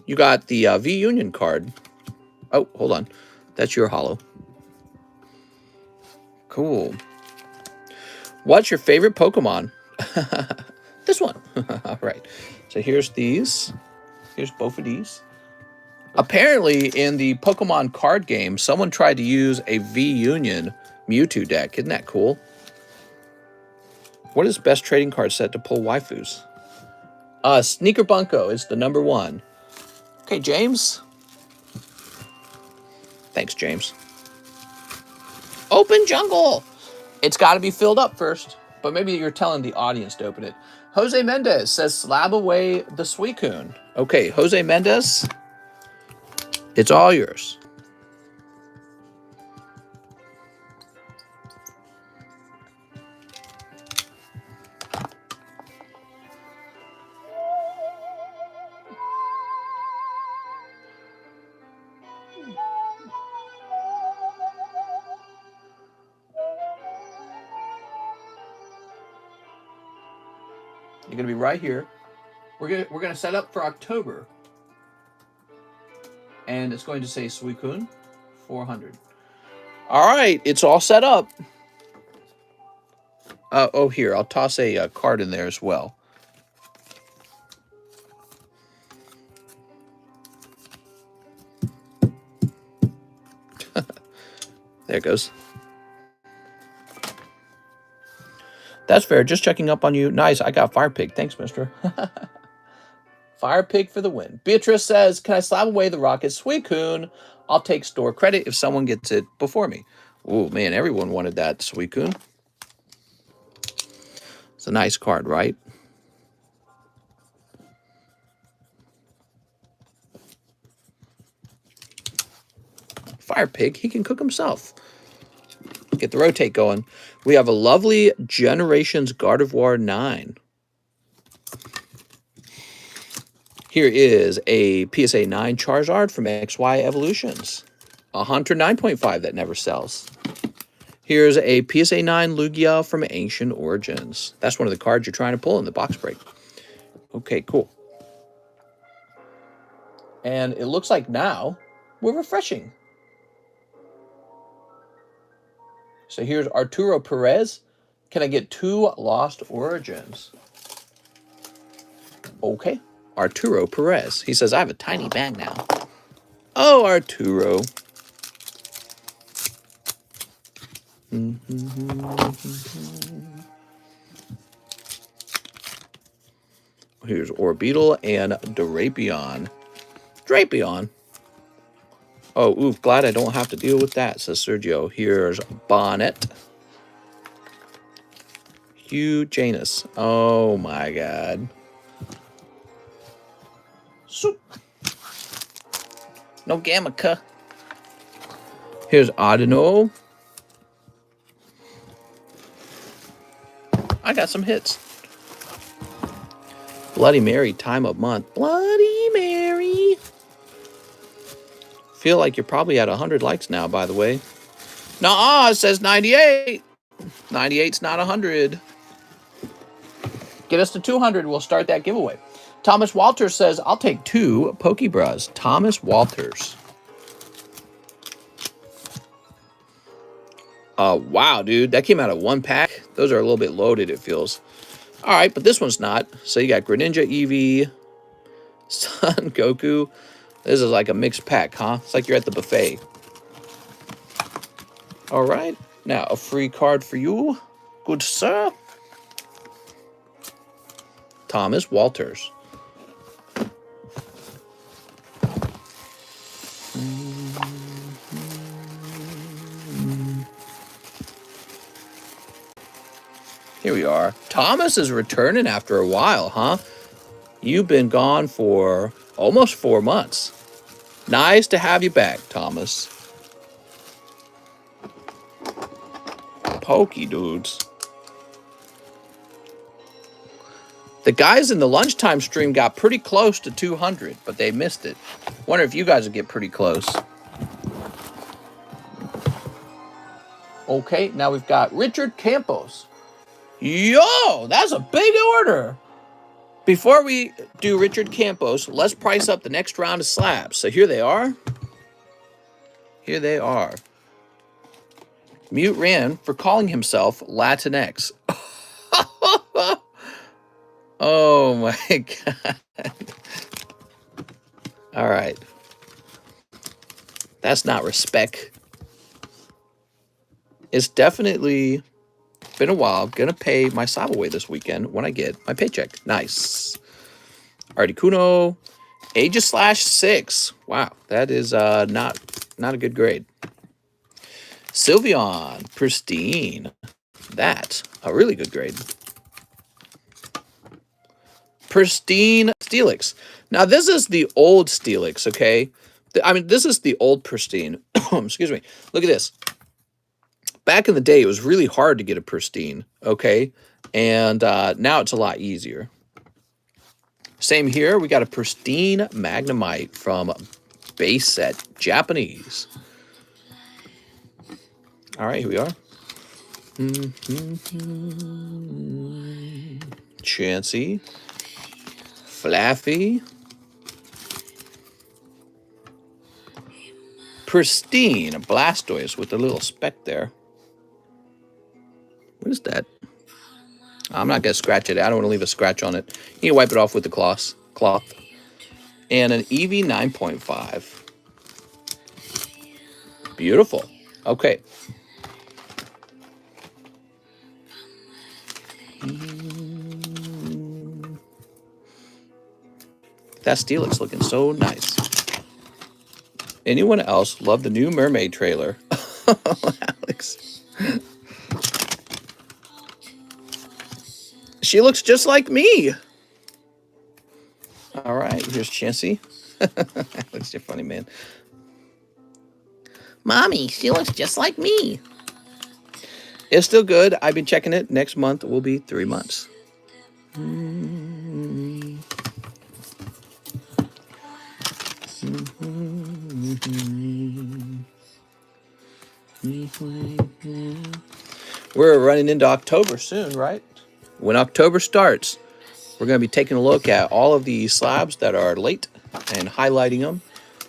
[SPEAKER 1] You got the V-Union card. Oh, hold on. That's your holo. Cool. What's your favorite Pokemon? This one. All right. So here's these. Here's both of these. Apparently, in the Pokemon card game, someone tried to use a V-Union Mewtwo deck. Isn't that cool? What is best trading card set to pull waifus? Sneaker Bunko is the #1. Okay, James. Thanks, James. Open jungle. It's got to be filled up first, but maybe you're telling the audience to open it. Jose Mendez says, Slabaway the Suicune. Okay, Jose Mendez, it's all yours. You're gonna be right here. We're gonna set up for October, and it's going to say Suicune 400. All right, it's all set up. Oh, here, I'll toss a card in there as well. There it goes. That's fair. Just checking up on you. Nice. I got Fire Pig. Thanks, mister. Fire Pig for the win. Beatrice says, can I slab away the rocket? Suicune. I'll take store credit if someone gets it before me. Oh, man. Everyone wanted that Suicune. It's a nice card, right? Fire Pig. He can cook himself. Get the rotate going. We have a lovely Generations Gardevoir 9. Here is a PSA 9 Charizard from XY Evolutions. A Hunter 9.5 that never sells. Here's a PSA 9 Lugia from Ancient Origins. That's one of the cards you're trying to pull in the box break. Okay, cool. And it looks like now we're refreshing. So here's Arturo Perez. Can I get 2 Lost Origins? Okay. Arturo Perez. He says, I have a tiny bag now. Oh, Arturo. Here's Orbeetle and Drapion. Drapion. Oh, oof, glad I don't have to deal with that, says Sergio. Here's Bonnet. Hugh Janus. Oh, my God. Soup. No Gamma. Here's Adeno. I got some hits. Bloody Mary, time of month. Bloody Mary. Feel like you're probably at 100 likes now, by the way. Nuh-uh, it says 98. 98's not 100. Get us to 200, we'll start that giveaway. Thomas Walters says, I'll take 2 Pokebras. Thomas Walters. Wow, dude. That came out of 1 pack. Those are a little bit loaded, it feels. All right, but this one's not. So you got Greninja Eevee, Son Goku. This is like a mixed pack, huh? It's like you're at the buffet. All right. Now, a free card for you, good sir. Thomas Walters. Here we are. Thomas is returning after a while, huh? You've been gone for almost 4 months. Nice to have you back, Thomas. Pokey dudes. The guys in the lunchtime stream got pretty close to 200, but they missed it. Wonder if you guys will get pretty close. Okay, now we've got Richard Campos. Yo, that's a big order. Before we do Richard Campos, let's price up the next round of slabs. So here they are. Here they are. Mute ran for calling himself Latinx. Oh my God. All right. That's not respect. It's definitely been a while. I'm going to pay my Slabaway this weekend when I get my paycheck. Nice. Articuno. Aegis/6. Wow. That is not a good grade. Sylveon. Pristine. That's a really good grade. Pristine Steelix. Now, this is the old Steelix, okay? I mean, this is the old Pristine. Excuse me. Look at this. Back in the day, it was really hard to get a Pristine, okay? And now it's a lot easier. Same here. We got a Pristine Magnemite from base set Japanese. All right, here we are. Chansey. Flaffy. Pristine Blastoise with a little speck there. What is that? I'm not going to scratch it. I don't want to leave a scratch on it. You can wipe it off with the cloth. And an Eevee 9.5. Beautiful. Okay. That Steelix looking so nice. Anyone else love the new Mermaid trailer? Alex. She looks just like me. All right, here's Chansey. Alex, you're funny, man. Mommy, she looks just like me. It's still good. I've been checking it. Next month will be 3 months. We're running into October soon, right? When October starts, we're going to be taking a look at all of the slabs that are late and highlighting them.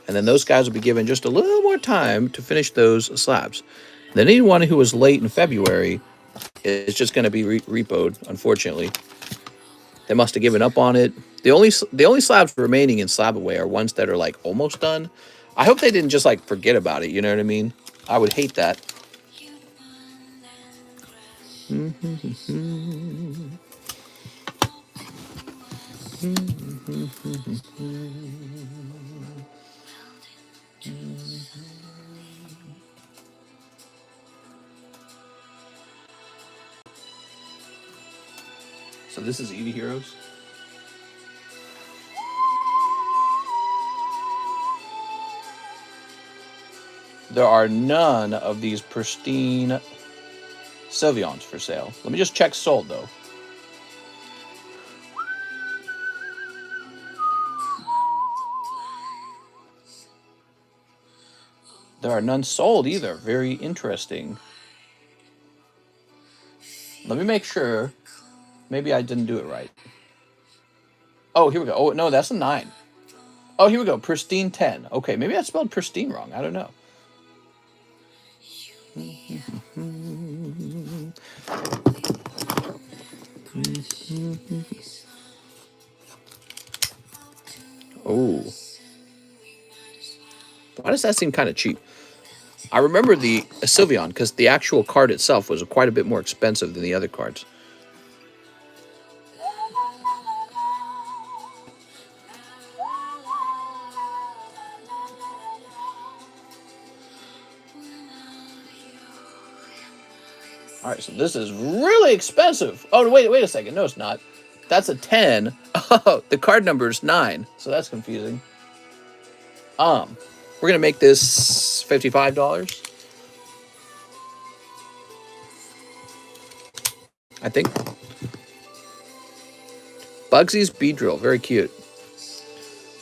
[SPEAKER 1] And then those guys will be given just a little more time to finish those slabs. Then anyone who was late in February is just going to be repoed, unfortunately. They must have given up on it. The only slabs remaining in Slabaway are ones that are like almost done. I hope they didn't just like forget about it, you know what I mean? I would hate that. So this is Eevee Heroes. There are none of these pristine Sylveons for sale. Let me just check sold, though. There are none sold either. Very interesting. Let me make sure. Maybe I didn't do it right. Oh, here we go. Oh, no, that's a 9. Oh, here we go. Pristine 10. Okay, maybe I spelled pristine wrong. I don't know. Oh. Why does that seem kind of cheap? I remember the Sylveon because the actual card itself was quite a bit more expensive than the other cards. All right, so this is really expensive. Oh, wait a second. No, it's not. That's a 10. Oh, the card number is 9, so that's confusing. We're gonna make this $55. I think. Bugsy's Beedrill, very cute.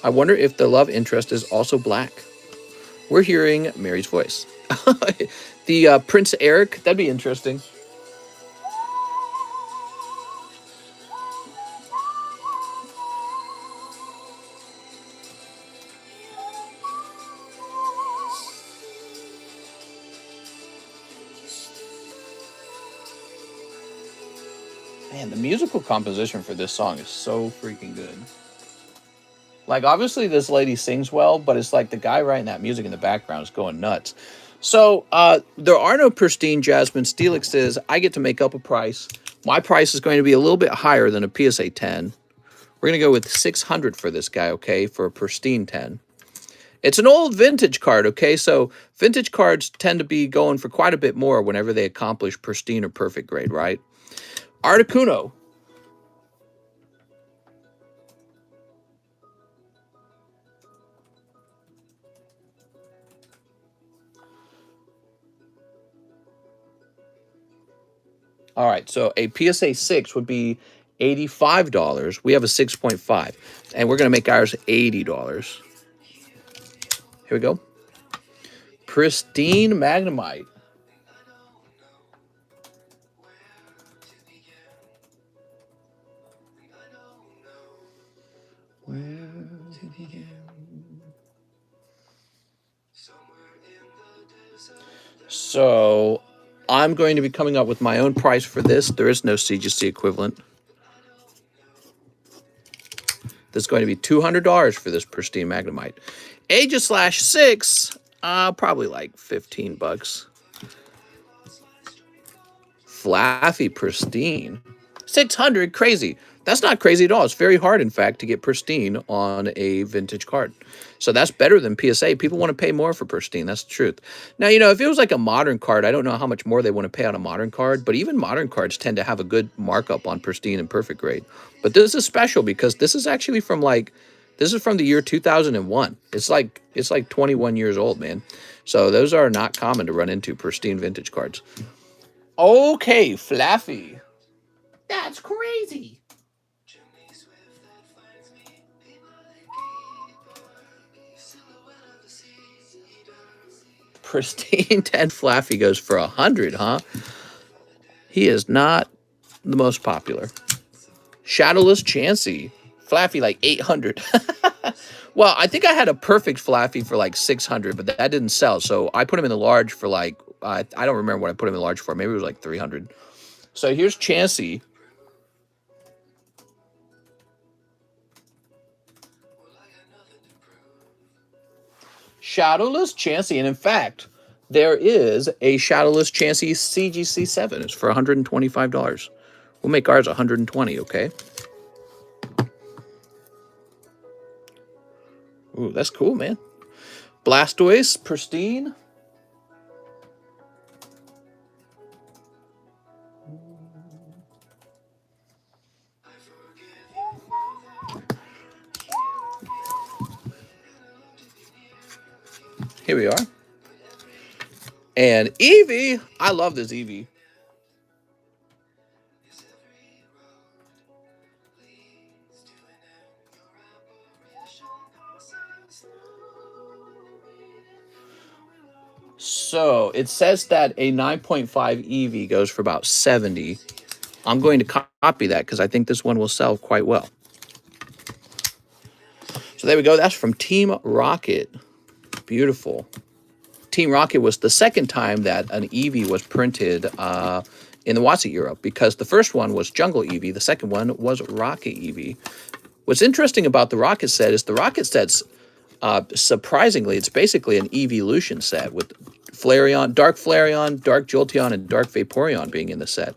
[SPEAKER 1] I wonder if the love interest is also black. We're hearing Mary's voice. The Prince Eric, that'd be interesting. Man, the musical composition for this song is so freaking good. Like, obviously, this lady sings well, but it's like the guy writing that music in the background is going nuts. So, there are no pristine Jasmine Steelixes. I get to make up a price. My price is going to be a little bit higher than a PSA 10. We're going to go with 600 for this guy, okay, for a pristine 10. It's an old vintage card, okay? So vintage cards tend to be going for quite a bit more whenever they accomplish pristine or perfect grade, right? Articuno. All right, so a PSA 6 would be $85. We have a 6.5, and we're going to make ours $80. Here we go. Pristine Magnemite. So I'm going to be coming up with my own price for this. There is no CGC equivalent. There's going to be $200 for this pristine Magnemite. Aegis/6, probably like 15 bucks. Flaffy pristine, 600, crazy. That's not crazy at all. It's very hard, in fact, to get pristine on a vintage card. So that's better than PSA. People want to pay more for pristine. That's the truth. Now, you know, if it was like a modern card, I don't know how much more they want to pay on a modern card, but even modern cards tend to have a good markup on pristine and perfect grade. But this is special because this is actually from like, this is from the year 2001. It's like 21 years old, man. So those are not common to run into, pristine vintage cards. Okay, Flaffy. That's crazy. Pristine 10 Flaffy goes for 100, huh? He is not the most popular. Shadowless Chansey. Flaffy like 800. Well, I think I had a perfect Flaffy for like 600, but that didn't sell. So I put him in the large for like, I don't remember what I put him in the large for. Maybe it was like 300. So here's Chansey. Shadowless Chansey. And in fact, there is a Shadowless Chansey CGC7. It's for $125. We'll make ours 120, okay? Ooh, that's cool, man. Blastoise, Pristine. Here we are. And Eevee. I love this Eevee. So it says that a 9.5 Eevee goes for about 70. I'm going to copy that because I think this one will sell quite well. So there we go. That's from Team Rocket. Beautiful. Team Rocket was the second time that an Eevee was printed in the WotC era, because the first one was Jungle Eevee. The second one was Rocket Eevee. What's interesting about the Rocket set is the Rocket set's surprisingly, it's basically an evolution set with Flareon, Dark Jolteon, and Dark Vaporeon being in the set.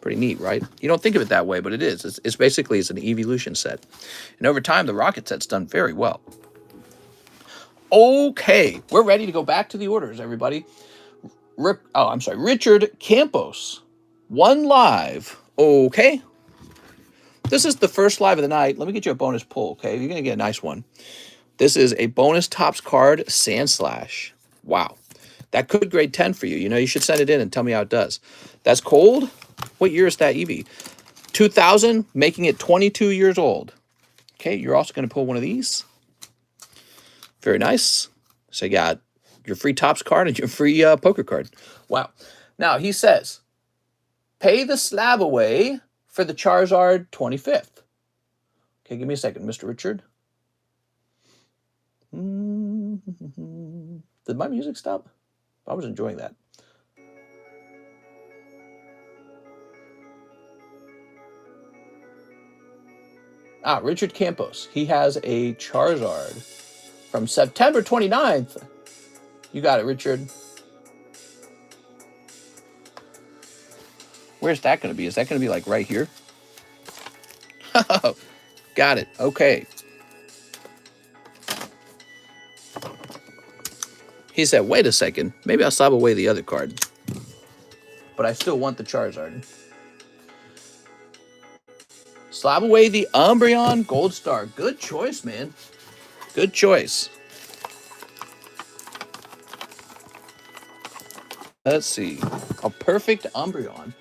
[SPEAKER 1] Pretty neat, right? You don't think of it that way, but it is. It's basically an evolution set. And over time, the Rocket set's done very well. Okay, we're ready to go back to the orders, everybody. Richard Campos. 1 live. Okay. This is the first live of the night. Let me get you a bonus pull, okay? You're going to get a nice one. This is a bonus tops card, Sandslash. Wow. That could grade 10 for you. You know, you should send it in and tell me how it does. That's cold. What year is that Eevee? 2000, making it 22 years old. Okay, you're also going to pull one of these. Very nice. So you got your free tops card and your free poker card. Wow. Now, he says, pay the Slabaway for the Charizard 25th. Okay, give me a second, Mr. Richard. Did my music stop? I was enjoying that. Richard Campos. He has a Charizard from September 29th. You got it, Richard. Where's that going to be? Is that going to be like right here? Got it. Okay. He said, wait a second. Maybe I'll slab away the other card. But I still want the Charizard. Slab away the Umbreon Gold Star. Good choice, man. Good choice. Let's see. A perfect Umbreon.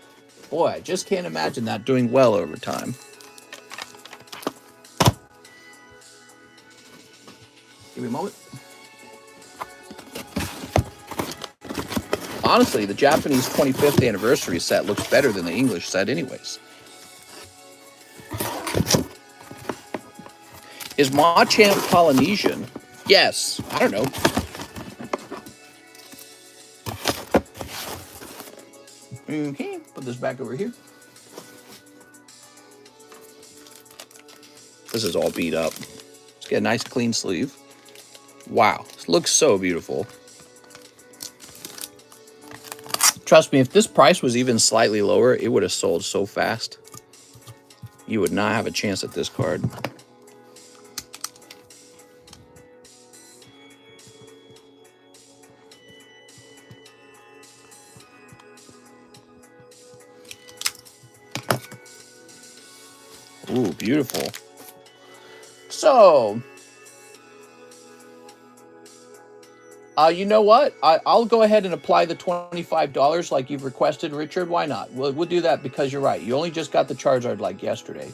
[SPEAKER 1] Boy, I just can't imagine that doing well over time. Give me a moment. Honestly, the Japanese 25th anniversary set looks better than the English set anyways. Is Machamp Polynesian? Yes. I don't know. Okay, put this back over here. This is all beat up. Let's get a nice clean sleeve. Wow, this looks so beautiful. Trust me, if this price was even slightly lower, it would have sold so fast. You would not have a chance at this card. Ooh, beautiful. So, you know what? I'll go ahead and apply the $25 like you've requested, Richard. Why not? We'll do that because you're right. You only just got the Charizard like yesterday.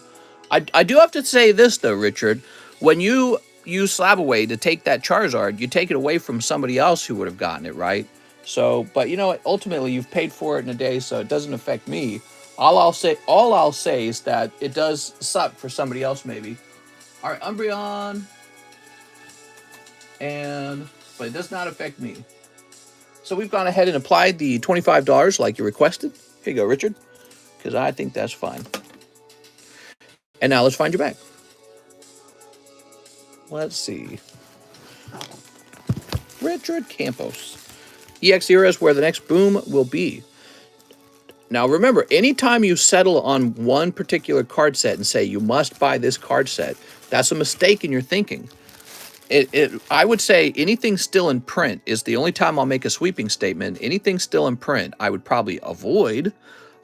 [SPEAKER 1] I do have to say this, though, Richard. When you use Slabaway to take that Charizard, you take it away from somebody else who would have gotten it, right? So, but you know what? Ultimately, you've paid for it in a day, so it doesn't affect me. All I'll say is that it does suck for somebody else, maybe. All right, Umbreon, but it does not affect me. So we've gone ahead and applied the $25 like you requested. Here you go, Richard, because I think that's fine. And now let's find your bag. Let's see. Richard Campos. EX0 is where the next boom will be. Now remember, anytime you settle on one particular card set and say you must buy this card set, that's a mistake in your thinking. I would say anything still in print is the only time I'll make a sweeping statement. Anything still in print, I would probably avoid,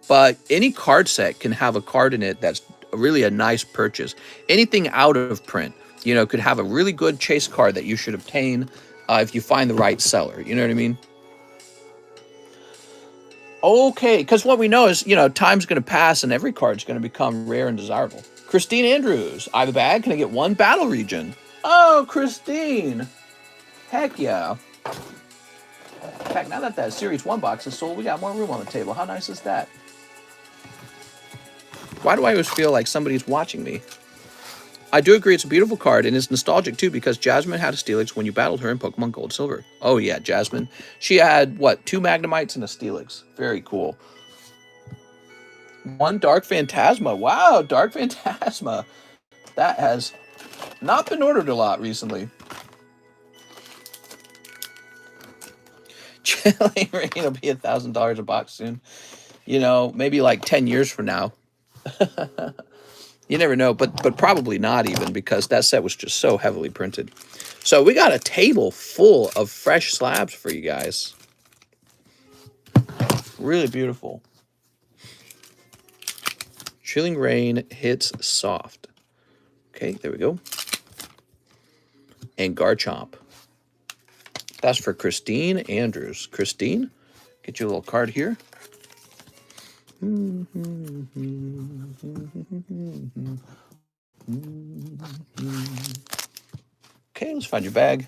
[SPEAKER 1] but any card set can have a card in it that's really a nice purchase. Anything out of print, you know, could have a really good chase card that you should obtain if you find the right seller. You know what I mean? Okay, because what we know is, you know, time's going to pass and every card's going to become rare and desirable. Christine Andrews, I have a bag. Can I get one battle region? Oh, Christine. Heck yeah. In fact, now that Series 1 box is sold, we got more room on the table. How nice is that? Why do I always feel like somebody's watching me? I do agree it's a beautiful card, and it's nostalgic too because Jasmine had a Steelix when you battled her in Pokemon Gold Silver. Oh yeah, Jasmine. She had, what, 2 Magnemites and a Steelix. Very cool. 1 Dark Phantasma. Wow, Dark Phantasma. That has not been ordered a lot recently. Chilling Rain will be $1,000 a box soon. You know, maybe like 10 years from now. You never know, but probably not even because that set was just so heavily printed. So we got a table full of fresh slabs for you guys. Really beautiful. Chilling Rain hits soft. Okay, there we go. And Garchomp. That's for Christine Andrews. Christine, get you a little card here. Okay, let's find your bag.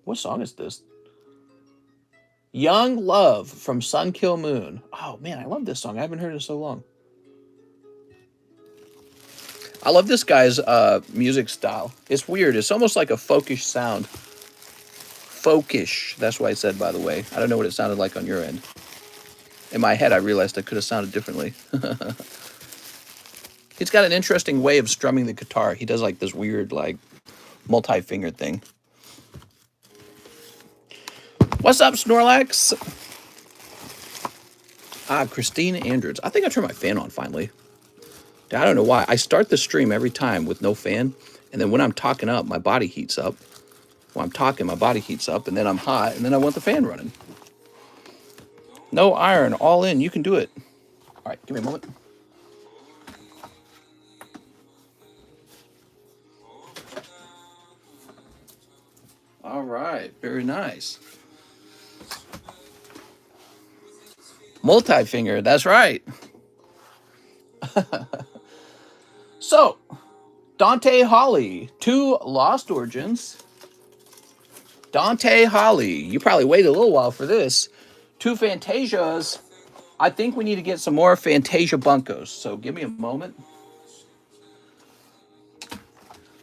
[SPEAKER 1] What song is this? Young Love from Sun Kill Moon. Oh man, I love this song. I haven't heard it in so long. I love this guy's music style. It's weird. It's almost like a folkish sound. Folkish. That's what I said, by the way. I don't know what it sounded like on your end. In my head, I realized it could have sounded differently. He's got an interesting way of strumming the guitar. He does like this weird, like, multi-finger thing. What's up, Snorlax? Christine Andrews. I think I turned my fan on finally. I don't know why. I start the stream every time with no fan, and then when I'm talking up, my body heats up. When I'm talking, my body heats up, and then I'm hot, and then I want the fan running. No iron, all in. You can do it. All right, give me a moment. All right, very nice. Multi-finger, that's right. So, Dante Holly, 2 Lost Origins. Dante Holly, you probably waited a little while for this. 2 Fantasias. I think we need to get some more Fantasia Bunkos, so give me a moment.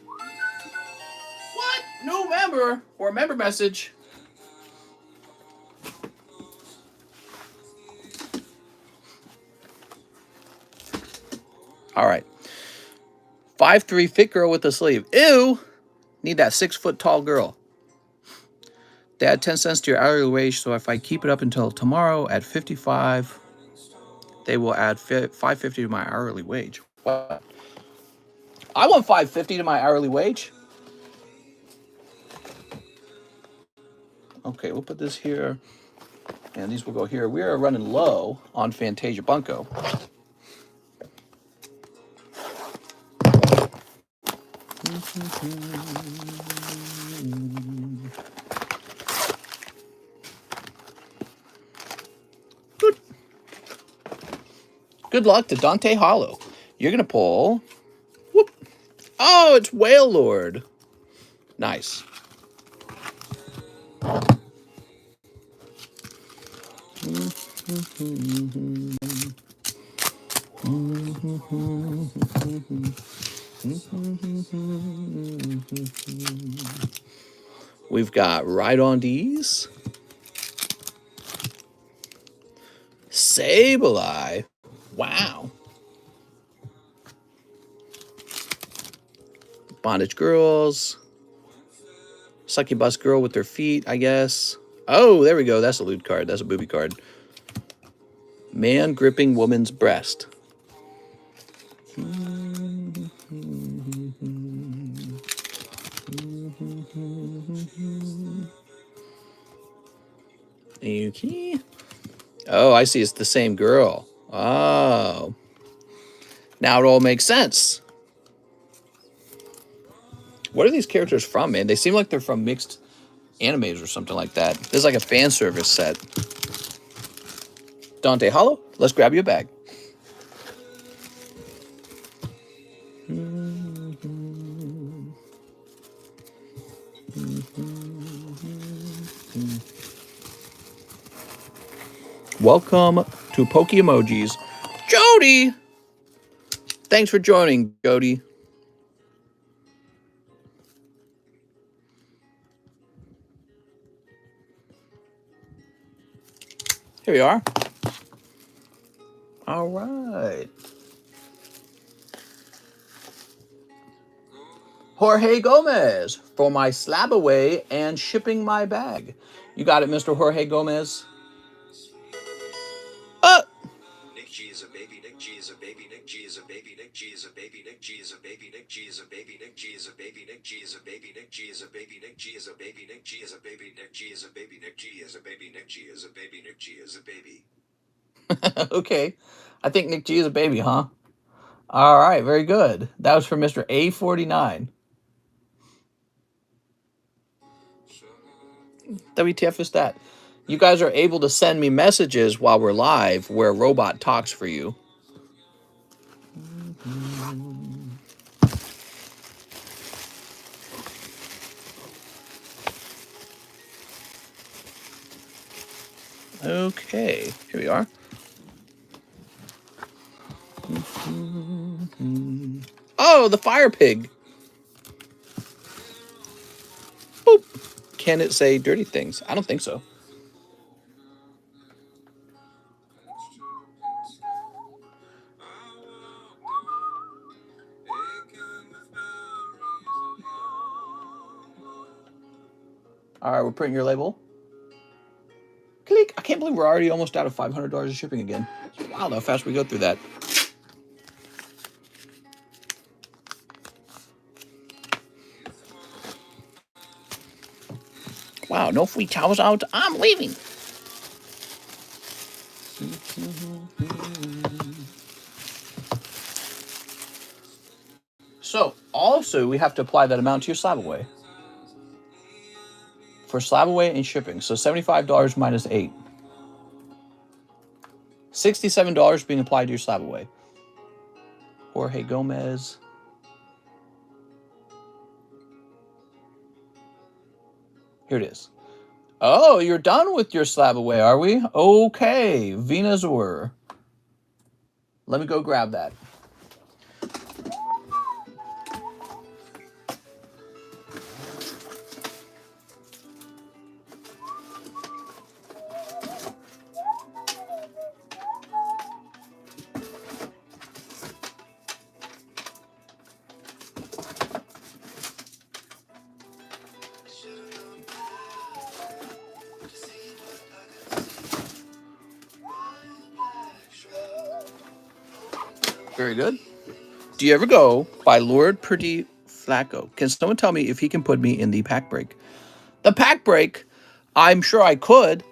[SPEAKER 1] What? New member or member message? All right. 5'3" fit girl with a sleeve. Ew! Need that 6-foot tall girl. They add 10 cents to your hourly wage, so if I keep it up until tomorrow at 55, they will add $5.50 to my hourly wage. What? I want $5.50 to my hourly wage. Okay, we'll put this here, and these will go here. We are running low on Fantasia Bunko. Good luck to Dante Hollow. You're going to pull... Whoop. Oh, it's Whale Lord. Nice. We've got Right on D's. Slabaway. Wow. Bondage Girls. Succubus Girl with their feet, I guess. Oh, there we go. That's a lewd card. That's a booby card. Man gripping woman's breast. Okay. Oh, I see. It's the same girl. Oh. Now it all makes sense. What are these characters from, man? They seem like they're from mixed animes or something like that. This is like a fan service set. Dante Hollow, let's grab you a bag. Welcome to Poke Emojis. Jody! Thanks for joining, Jody. Here we are. All right. Jorge Gomez for my Slabaway and shipping my bag. You got it, Mr. Jorge Gomez.
[SPEAKER 2] Nick G is a baby, Nick G is a baby, Nick G is a baby, Nick G is a baby, Nick G is a baby, Nick G is a baby, Nick G is a baby, Nick G is a baby, Nick G is a baby, Nick G is a baby, Nick G is a baby, Nick G is a baby, Nick G is a baby, Nick G is a baby, Nick G is a baby.
[SPEAKER 1] Okay. I think Nick G is a baby, huh? All right, very good. That was for Mr. A49. WTF is that? You guys are able to send me messages while we're live where a robot talks for you. Okay, here we are. Oh, the fire pig. Boop. Can it say dirty things? I don't think so. All right, we're printing your label. Click. I can't believe we're already almost out of $500 of shipping again. Wow, how fast we go through that. Wow, no free towels out. I'm leaving. So, also, we have to apply that amount to your Slabaway. For Slabaway and shipping. So, $75 minus 8. $67 being applied to your Slabaway. Jorge Gomez. Here it is. Oh, you're done with your Slabaway, are we? Okay, Venazor. Let me go grab that. Very good. Do you ever go by Lord Pretty Flacco? Can someone tell me if he can put me in the pack break? The pack break? I'm sure I could.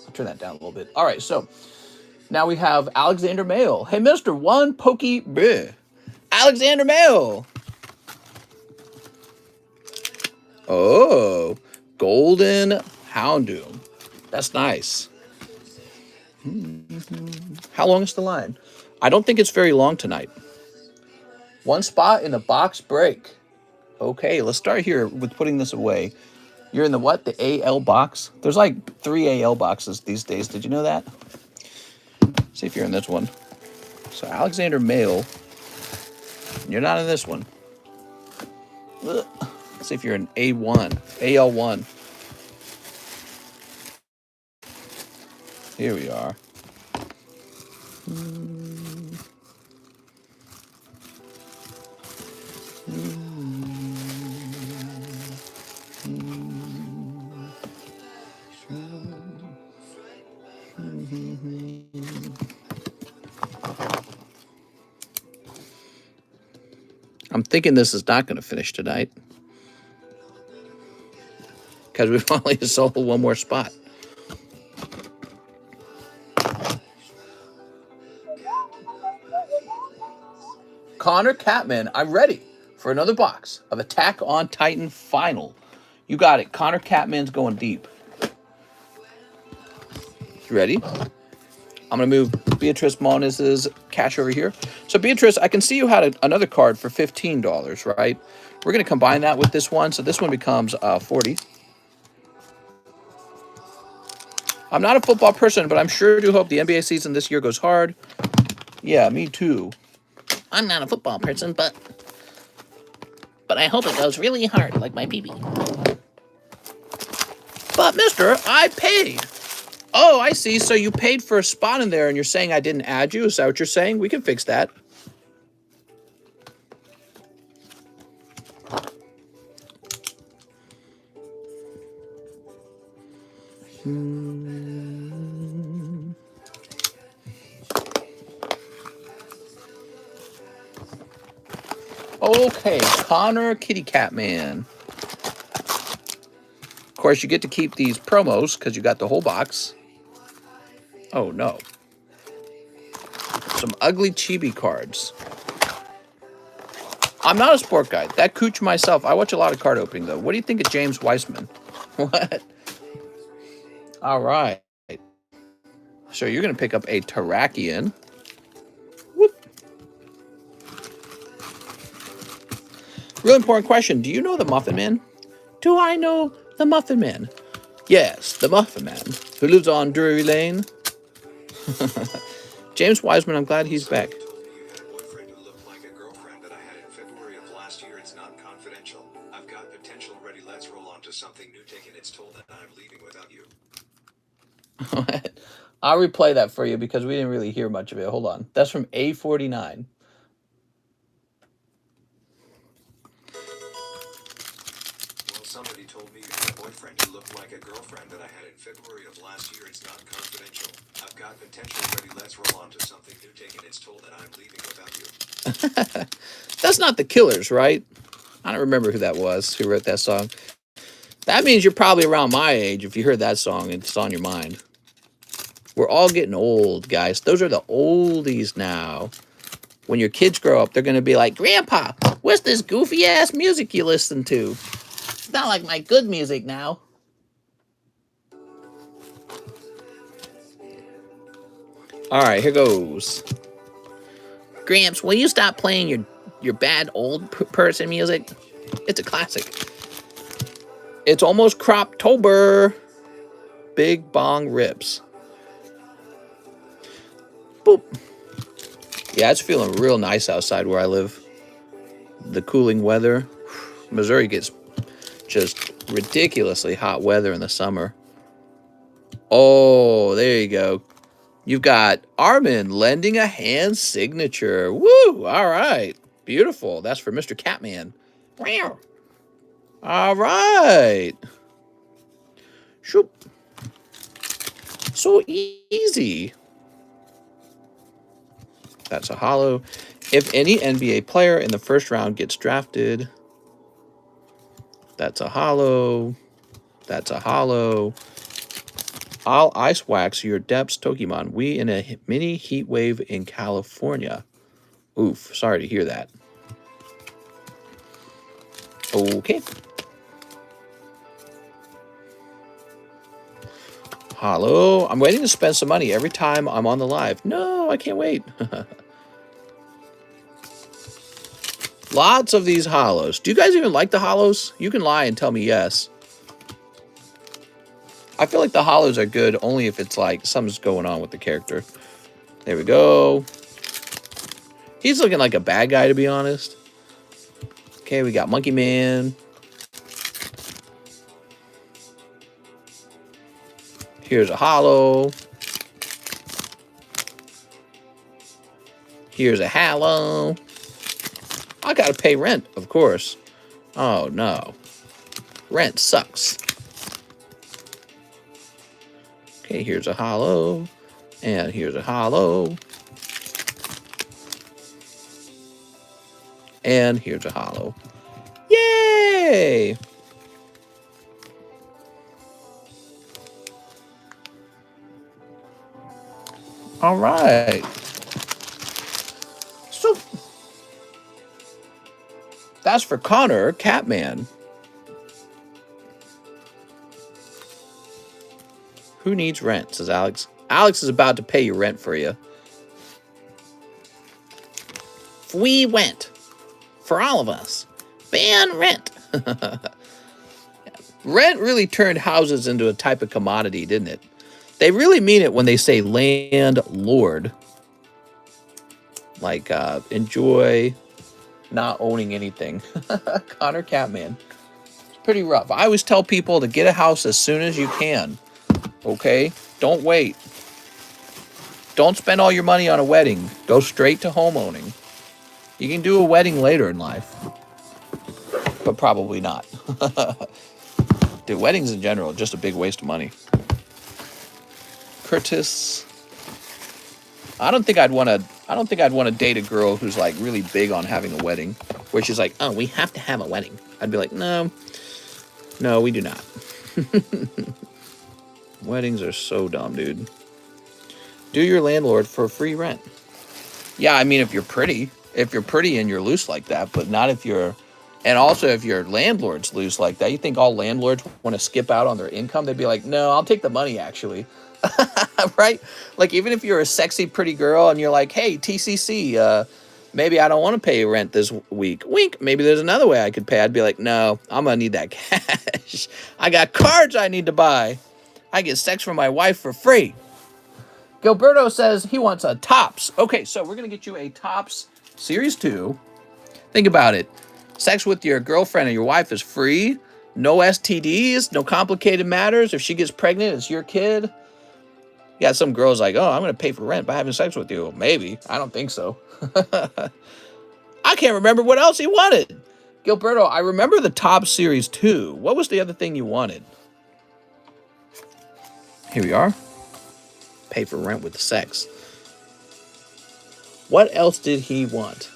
[SPEAKER 1] I'll turn that down a little bit. All right, so now we have Alexander Mail. Hey, Mr. One Pokey Bleh. Alexander Mail. Oh, Golden Houndoom. That's nice. How long is the line? I don't think it's very long tonight. One spot in the box break. Okay, let's start here with putting this away. You're in the what? The AL box? There's like 3 AL boxes these days. Did you know that? See if you're in this one. So Alexander Mail. You're not in this one. Ugh. Let's see if you're in A1. AL1. Here we are. I'm thinking this is not going to finish tonight because we've only sold one more spot. Connor Catman, I'm ready for another box of Attack on Titan Final. You got it. Connor Catman's going deep. You ready? I'm going to move Beatrice Moniz' cash over here. So, Beatrice, I can see you had another card for $15, right? We're going to combine that with this one. So, this one becomes 40. I'm not a football person, but I'm sure do hope the NBA season this year goes hard. Yeah, me too. I'm not a football person, but I hope it goes really hard, like my pee-pee. But, mister, I paid. Oh, I see. So you paid for a spot in there, and you're saying I didn't add you? Is that what you're saying? We can fix that. Okay, Connor Kitty Cat Man. Of course, you get to keep these promos because you got the whole box. Oh, no. Some ugly chibi cards. I'm not a sport guy. That cooch myself. I watch a lot of card opening, though. What do you think of James Weissman? What? All right. So you're going to pick up a Terrakion. Whoop. Real important question. Do you know the Muffin Man? Do I know the Muffin Man? Yes, the Muffin Man, who lives on Drury Lane. James Wiseman, I'm glad he's back.
[SPEAKER 2] Told me you had a boyfriend who looked like a girlfriend that I had in February of last year. It's not confidential. I've got potential ready. Let's roll on to something new. Taking its toll that I'm leaving without you.
[SPEAKER 1] I'll replay that for you because we didn't really hear much of it. Hold on. That's from A49.
[SPEAKER 2] Well, somebody told me you had a boyfriend who looked like a girlfriend that I had in February of last year. It's not confidential. I've got potential ready. Let's roll on to something new. Taking its toll that I'm leaving without you.
[SPEAKER 1] That's not the Killers, right? I don't remember who that was, who wrote that song. That means you're probably around my age if you heard that song and it's on your mind. We're all getting old, guys. Those are the oldies now. When your kids grow up, they're going to be like, Grandpa, what's this goofy-ass music you listen to? It's not like my good music now. All right, here goes. Gramps, will you stop playing your bad old person music? It's a classic. It's almost Croptober. Big bong rips. Boop. Yeah, it's feeling real nice outside where I live. The cooling weather. Missouri gets just ridiculously hot weather in the summer. Oh, there you go. You've got Armin lending a hand signature. Woo! All right. Beautiful. That's for Mr. Catman. All right. Shoop. So easy. That's a hollow. If any NBA player in the first round gets drafted, that's a hollow. That's a hollow. I'll ice wax your depths, Pokemon. We in a mini heat wave in California. Oof, sorry to hear that. Okay. Hollow. I'm waiting to spend some money every time I'm on the live. No, I can't wait. Lots of these hollows. Do you guys even like the hollows? You can lie and tell me yes. I feel like the hollows are good only if it's like something's going on with the character. There we go. He's looking like a bad guy, to be honest. Okay, we got Monkey Man. Here's a hollow. Here's a hollow. I gotta pay rent, of course. Oh, no. Rent sucks. Okay, here's a hollow. And here's a hollow. And here's a hollow. Yay! All right. So that's for Connor, Catman. Who needs rent, says Alex. Alex is about to pay your rent for you. We went. For all of us. Ban rent. Rent really turned houses into a type of commodity, didn't it? They really mean it when they say landlord. Like, enjoy not owning anything. Connor Catman. It's pretty rough. I always tell people to get a house as soon as you can. Okay? Don't wait. Don't spend all your money on a wedding. Go straight to homeowning. You can do a wedding later in life. But probably not. Dude, weddings in general are just a big waste of money. Curtis. I don't think I'd want to date a girl who's like really big on having a wedding, where she's like, "Oh, we have to have a wedding." I'd be like, "No, we do not." Weddings are so dumb, dude. Do your landlord for free rent. Yeah, I mean, if you're pretty and you're loose like that, but not if you're, and also if your landlord's loose like that. You think all landlords want to skip out on their income? They'd be like, "No, I'll take the money, actually." Right? Like, even if you're a sexy, pretty girl and you're like, "Hey, TCC, maybe I don't want to pay rent this week. Wink. Maybe there's another way I could pay." I'd be like, "No, I'm going to need that cash. I got cards I need to buy. I get sex from my wife for free." Gilberto says he wants a Tops. Okay, so we're going to get you a Tops Series 2. Think about it. Sex with your girlfriend and your wife is free. No STDs, no complicated matters. If she gets pregnant, it's your kid. You got some girls like, "Oh, I'm going to pay for rent by having sex with you." Well, maybe. I don't think so. I can't remember what else he wanted. Gilberto, I remember the Tops Series 2. What was the other thing you wanted? Here we are. Pay for rent with sex. What else did he want?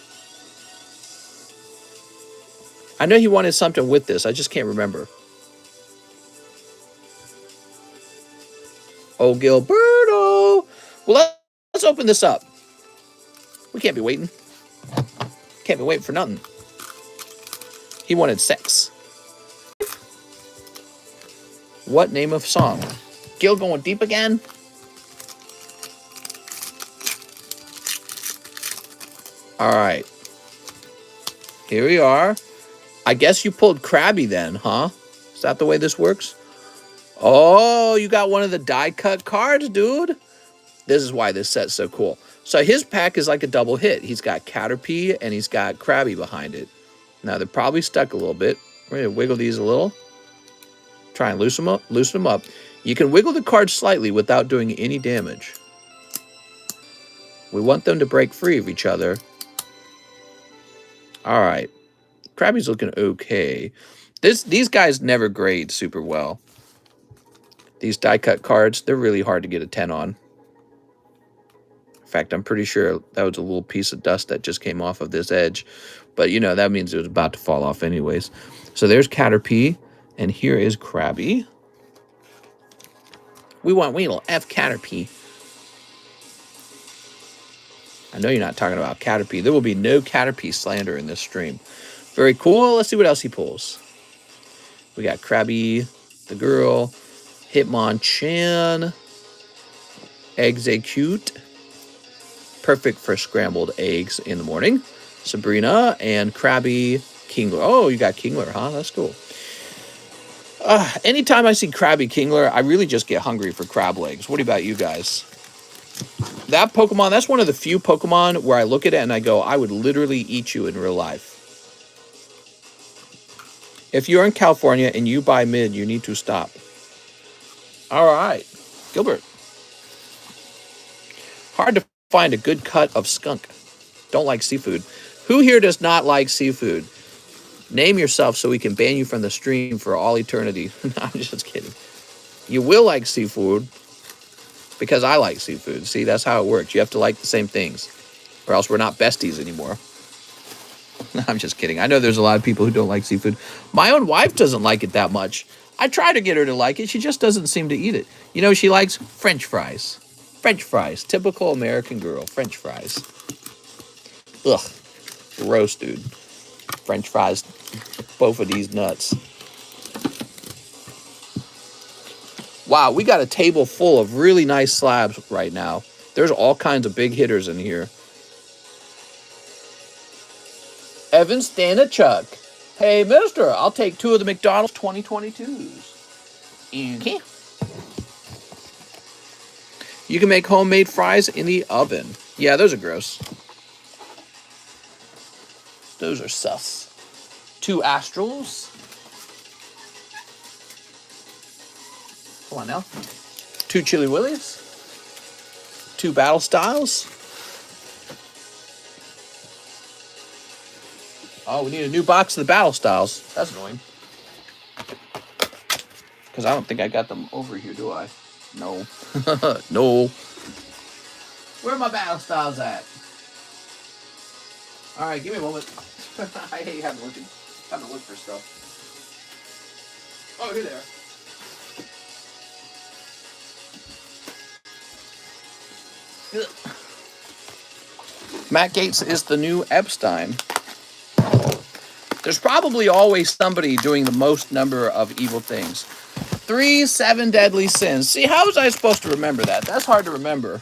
[SPEAKER 1] I know he wanted something with this. I just can't remember. Oh, Gilberto. Well, let's open this up. We can't be waiting. Can't be waiting for nothing. He wanted sex. What name of song? Gil going deep again? All right. Here we are. I guess you pulled Krabby then, huh? Is that the way this works? Oh, you got one of the die-cut cards, dude. This is why this set's so cool. So his pack is like a double hit. He's got Caterpie and he's got Krabby behind it. Now, they're probably stuck a little bit. We're going to wiggle these a little. Try and loosen them up. You can wiggle the cards slightly without doing any damage. We want them to break free of each other. All right. Krabby's looking okay. These guys never grade super well. These die-cut cards, they're really hard to get a 10 on. In fact, I'm pretty sure that was a little piece of dust that just came off of this edge. But, you know, that means it was about to fall off anyways. So there's Caterpie, and here is Krabby. We want Weedle, F Caterpie. I know you're not talking about Caterpie. There will be no Caterpie slander in this stream. Very cool. Let's see what else he pulls. We got Krabby, the girl, Hitmonchan, Execute. Perfect for scrambled eggs in the morning. Sabrina, and Krabby Kingler. Oh, you got Kingler, huh? That's cool. Anytime I see Krabby Kingler, I really just get hungry for crab legs. What about you guys? That Pokemon, that's one of the few Pokemon where I look at it and I go, I would literally eat you in real life. If you're in California and you buy mid, you need to stop. All right. Gilbert. Hard to find a good cut of skunk. Don't like seafood. Who here does not like seafood? Name yourself so we can ban you from the stream for all eternity. No, I'm just kidding. You will like seafood because I like seafood. See, that's how it works. You have to like the same things or else we're not besties anymore. I'm just kidding. I know there's a lot of people who don't like seafood. My own wife doesn't like it that much. I try to get her to like it. She just doesn't seem to eat it. You know, she likes French fries. French fries. Typical American girl. French fries. Ugh. Gross, dude. French fries. Both of these nuts. Wow, we got a table full of really nice slabs right now. There's all kinds of big hitters in here. Evan Stanachuk. Hey, mister, I'll take 2 of the McDonald's 2022s. Okay. You can make homemade fries in the oven. Yeah, those are gross. Those are sus. 2 Astrals. Come on now. 2 Chili Willies. 2 Battle Styles. Oh, we need a new box of the Battle Styles. That's annoying. Because I don't think I got them over here, do I? No. No. Where are my Battle Styles at? Alright, give me a moment. I hate having to look for stuff. Oh, here they are. Matt Gaetz is the new Epstein. There's probably always somebody doing the most number of evil things. 3 7 deadly sins. See, how was I supposed to remember that? That's hard to remember.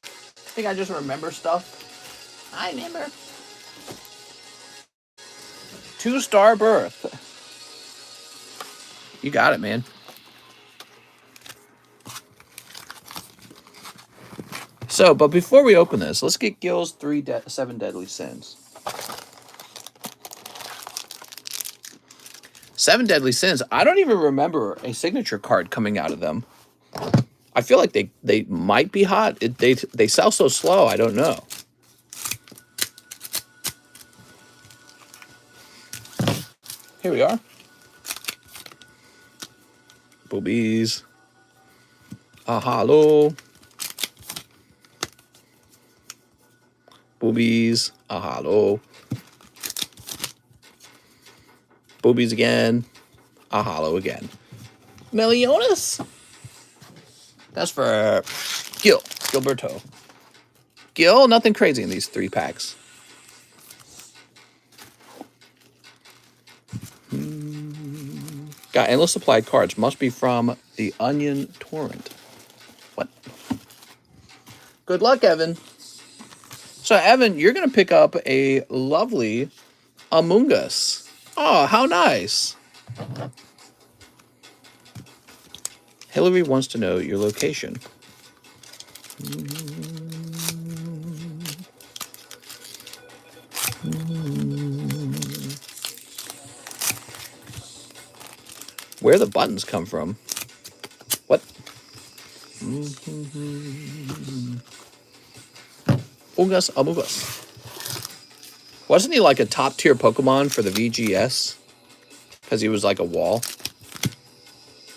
[SPEAKER 1] I think I just remember stuff. I remember. 2-star birth. You got it, man. So, but before we open this, let's get Gil's 7 deadly sins. 7 deadly sins. I don't even remember a signature card coming out of them. I feel like they might be hot. They sell so slow. I don't know. Here we are. Boobies. Ahalo. Boobies. Ahalo. Boobies again. Ahalo again. Meliodas. That's for Gilberto. Gil, nothing crazy in these 3 packs. Got endless supply cards. Must be from the Onion Torrent. What? Good luck, Evan. So, Evan, you're going to pick up a lovely Among Us. Oh, how nice. Hillary wants to know your location. Where the buttons come from? What? Among Us. Wasn't he like a top tier Pokemon for the VGS? Because he was like a wall.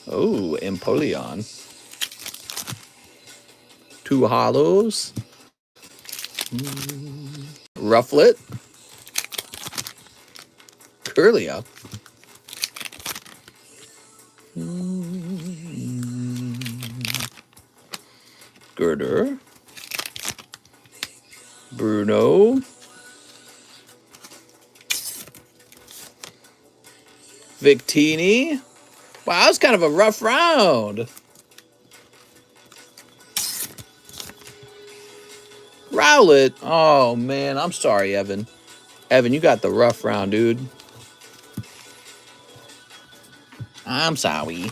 [SPEAKER 1] Oh, Empoleon. 2 hollows. Rufflet. Curlia. Girder. Bruno. Victini. Wow, that was kind of a rough round. Growlet. Oh, man. I'm sorry, Evan. Evan, you got the rough round, dude. I'm sorry.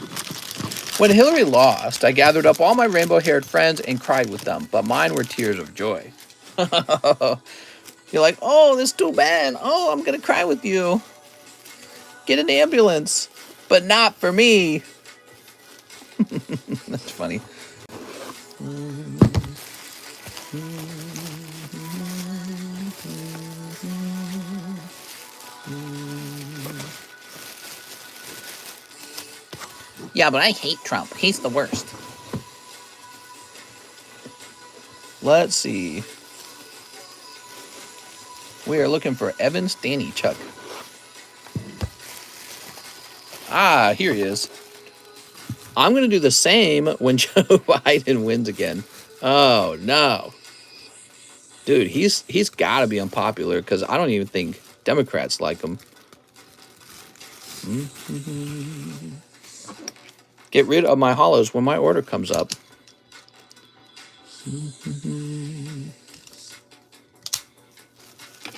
[SPEAKER 1] When Hillary lost, I gathered up all my rainbow-haired friends and cried with them, but mine were tears of joy. You're like, oh, this is too bad. Oh, I'm going to cry with you. Get an ambulance. But not for me. That's funny. Yeah, but I hate Trump. He's the worst. Let's see. We are looking for Evan Stanichuk. Ah, here he is. I'm going to do the same when Joe Biden wins again. Oh, no. Dude, he's got to be unpopular because I don't even think Democrats like him. Get rid of my hollows when my order comes up.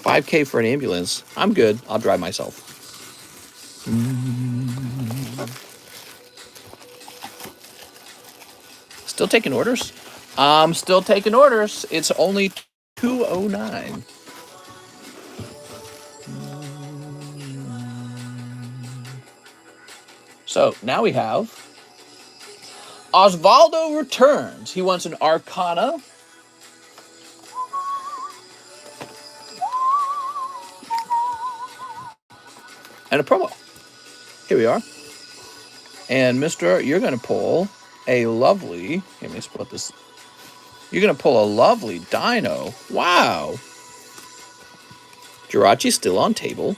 [SPEAKER 1] $5K for an ambulance. I'm good. I'll drive myself. Still taking orders? I'm still taking orders. It's only 2:09. So now we have Osvaldo returns. He wants an Arcana. And a promo. Here we are. And Mister, you're going to pull a lovely, let me split this. You're going to pull a lovely Dino. Wow. Jirachi's still on table.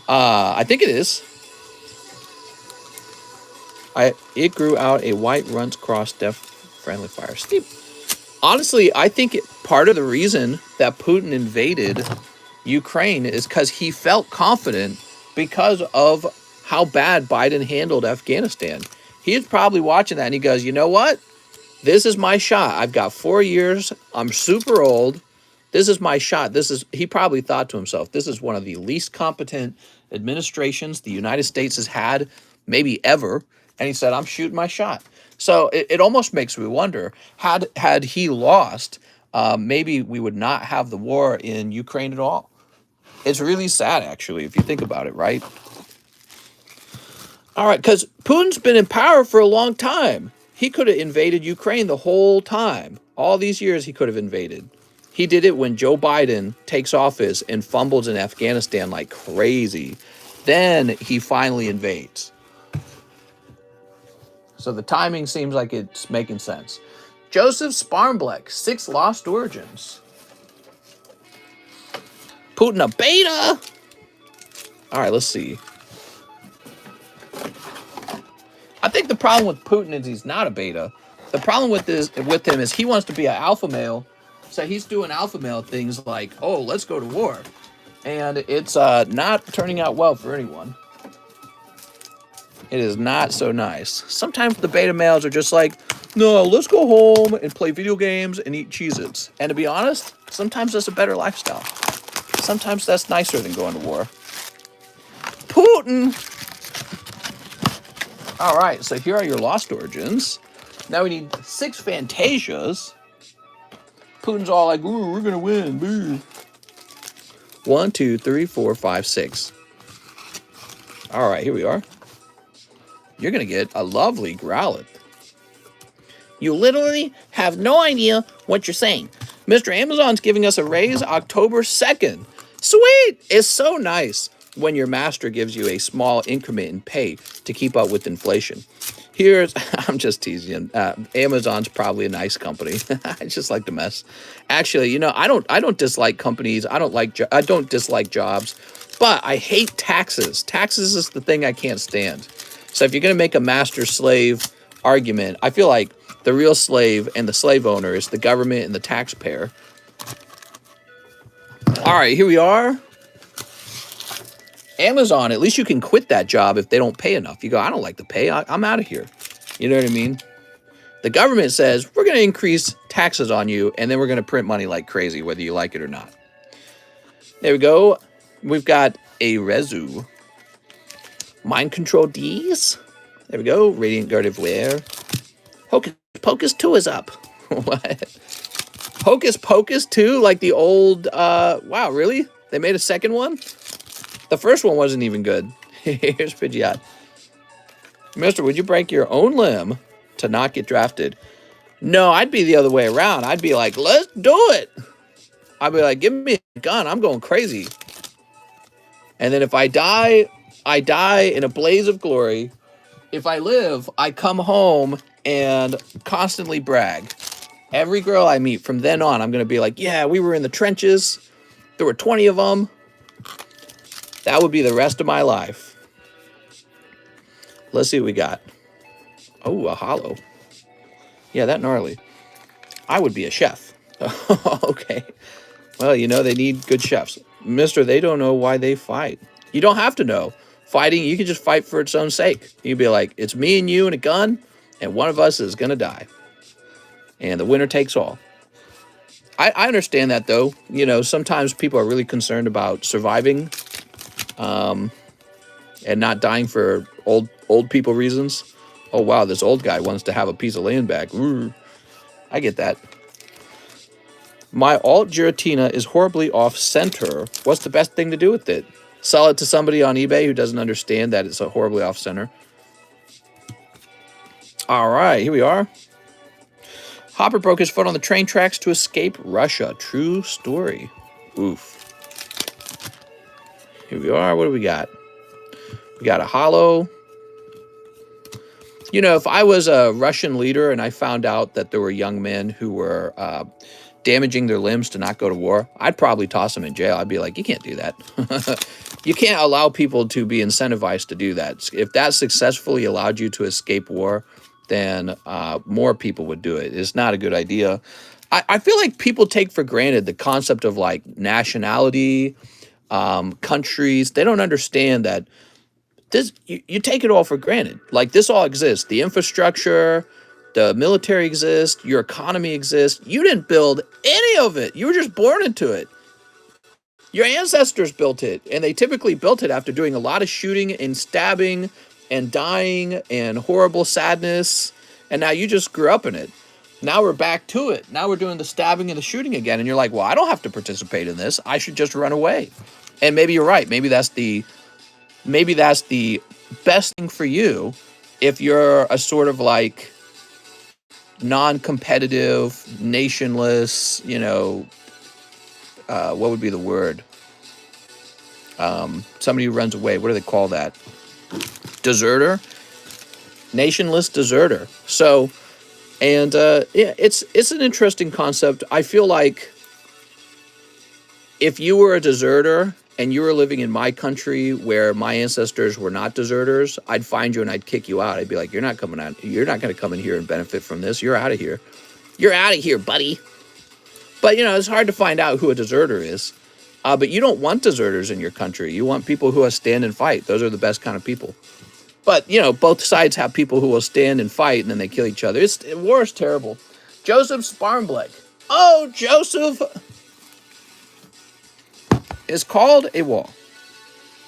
[SPEAKER 1] I think it is. It grew out a white runs cross deaf friendly fire. Steep. Honestly, I think part of the reason that Putin invaded Ukraine is because he felt confident because of how bad Biden handled Afghanistan. He is probably watching that and he goes, you know what? This is my shot. I've got 4 years. I'm super old. This is my shot. He probably thought to himself, this is one of the least competent administrations the United States has had, maybe ever. And he said, I'm shooting my shot. So it almost makes me wonder, had he lost, maybe we would not have the war in Ukraine at all. It's really sad, actually, if you think about it, right? All right, because Putin's been in power for a long time. He could have invaded Ukraine the whole time. All these years he could have invaded. He did it when Joe Biden takes office and fumbles in Afghanistan like crazy. Then he finally invades. So the timing seems like it's making sense. Joseph Sparmbleck, 6 lost origins. Putin a beta. All right, let's see. I think the problem with Putin is he's not a beta. The problem with him is he wants to be an alpha male. So he's doing alpha male things like, oh, let's go to war. And it's not turning out well for anyone. It is not so nice. Sometimes the beta males are just like, no, let's go home and play video games and eat Cheez-Its. And to be honest, sometimes that's a better lifestyle. Sometimes that's nicer than going to war. Putin! All right, so here are your lost origins. Now we need 6 Fantasias. Putin's all like, ooh, we're going to win. Boo. 1, 2, 3, 4, 5, 6. All right, here we are. You're going to get a lovely Growlithe. You literally have no idea what you're saying. Mr. Amazon's giving us a raise October 2nd. Sweet! It's so nice when your master gives you a small increment in pay to keep up with inflation. I'm just teasing. Amazon's probably a nice company. I just like to mess. Actually, you know, I don't dislike companies. I don't dislike jobs, but I hate taxes. Taxes is the thing I can't stand. So if you're going to make a master-slave argument, I feel like the real slave and the slave owner is the government and the taxpayer. All right, here we are. Amazon, at least you can quit that job if they don't pay enough. You go, I don't like the pay. I'm out of here. You know what I mean? The government says, we're going to increase taxes on you, and then we're going to print money like crazy, whether you like it or not. There we go. We've got a Rezu. Mind Control D's. There we go. Radiant Guard of Wear. Hocus Pocus 2 is up. What? Hocus Pocus 2? Like the old, wow, really? They made a second one? The first one wasn't even good. Here's Pidgeot. Mister, would you break your own limb to not get drafted? No, I'd be the other way around. I'd be like, let's do it. I'd be like, give me a gun. I'm going crazy. And then if I die, I die in a blaze of glory. If I live, I come home and constantly brag. Every girl I meet from then on, I'm going to be like, yeah, we were in the trenches. There were 20 of them. That would be the rest of my life. Let's see what we got. Oh, a hollow. Yeah, that gnarly. I would be a chef. Okay. Well, you know, they need good chefs. Mister, they don't know why they fight. You don't have to know. Fighting, you can just fight for its own sake. You can be like, it's me and you and a gun, and one of us is going to die. And the winner takes all. I understand that, though. You know, sometimes people are really concerned about surviving and not dying for old people reasons. Oh, wow, this old guy wants to have a piece of land back. Ooh, I get that. My alt Giratina is horribly off-center. What's the best thing to do with it? Sell it to somebody on eBay who doesn't understand that it's a horribly off-center. All right, here we are. Hopper broke his foot on the train tracks to escape Russia. True story. Oof. Here we are. What do we got? We got a hollow. You know, if I was a Russian leader and I found out that there were young men who were damaging their limbs to not go to war, I'd probably toss them in jail. I'd be like, you can't do that. You can't allow people to be incentivized to do that. If that successfully allowed you to escape war, then more people would do it. It's not a good idea. I feel like people take for granted the concept of like nationality, countries. They don't understand that this you take it all for granted. Like this all exists. The infrastructure, the military exists, your economy exists. You didn't build any of it. You were just born into it. Your ancestors built it, and they typically built it after doing a lot of shooting and stabbing and dying and horrible sadness, and now you just grew up in it. Now we're back to it. Now we're doing the stabbing and the shooting again, and you're like, well, I don't have to participate in this. I should just run away. And maybe you're right. Maybe that's the best thing for you if you're a sort of like non-competitive, nationless, you know, what would be the word? Somebody who runs away. What do they call that? Deserter? Nationless deserter. So, and yeah, it's an interesting concept. I feel like if you were a deserter and you were living in my country where my ancestors were not deserters, I'd find you and I'd kick you out. I'd be like, you're not coming out. You're not going to come in here and benefit from this. You're out of here. You're out of here, buddy. But, you know, it's hard to find out who a deserter is. But you don't want deserters in your country. You want people who will stand and fight. Those are the best kind of people. But, you know, both sides have people who will stand and fight, and then they kill each other. War is terrible. Joseph Sparmbleck. Oh, Joseph. It's called a wall.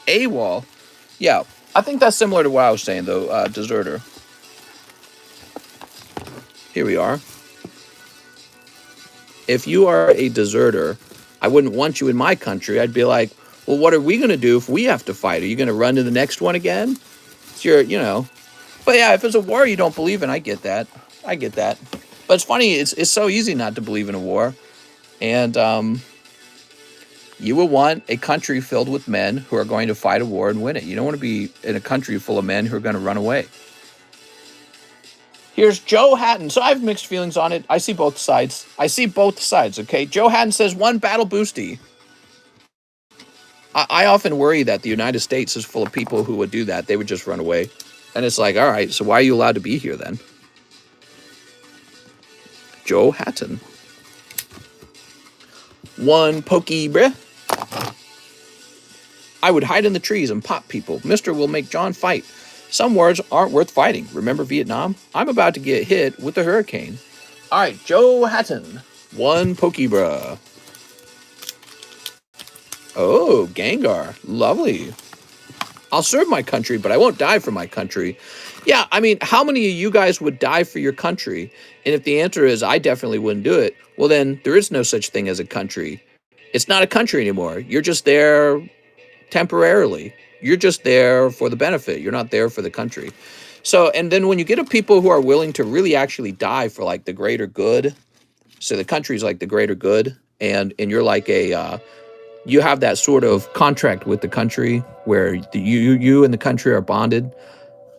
[SPEAKER 1] A wall. Yeah, I think that's similar to what I was saying, though, deserter. Here we are. If you are a deserter, I wouldn't want you in my country. I'd be like, well, what are we going to do if we have to fight? Are you going to run to the next one again? It's your, you know. But yeah, if it's a war you don't believe in, I get that. I get that. But it's funny, it's so easy not to believe in a war. And you will want a country filled with men who are going to fight a war and win it. You don't want to be in a country full of men who are going to run away. Here's Joe Hatton. So I have mixed feelings on it. I see both sides. Okay? Joe Hatton says, one battle boosty. I often worry that the United States is full of people who would do that. They would just run away. And it's like, all right, so why are you allowed to be here then? Joe Hatton. One pokey, bruh. I would hide in the trees and pop people. Mister will make John fight. Some wars aren't worth fighting. Remember Vietnam? I'm about to get hit with a hurricane. All right, Joe Hatton. One Pokebra. Oh, Gengar. Lovely. I'll serve my country, but I won't die for my country. Yeah, I mean, how many of you guys would die for your country? And if the answer is I definitely wouldn't do it, well, then there is no such thing as a country. It's not a country anymore. You're just there temporarily. You're just there for the benefit. You're not there for the country. So, and then when you get a people who are willing to really actually die for like the greater good, so the country's like the greater good, and you're like a you have that sort of contract with the country where you and the country are bonded.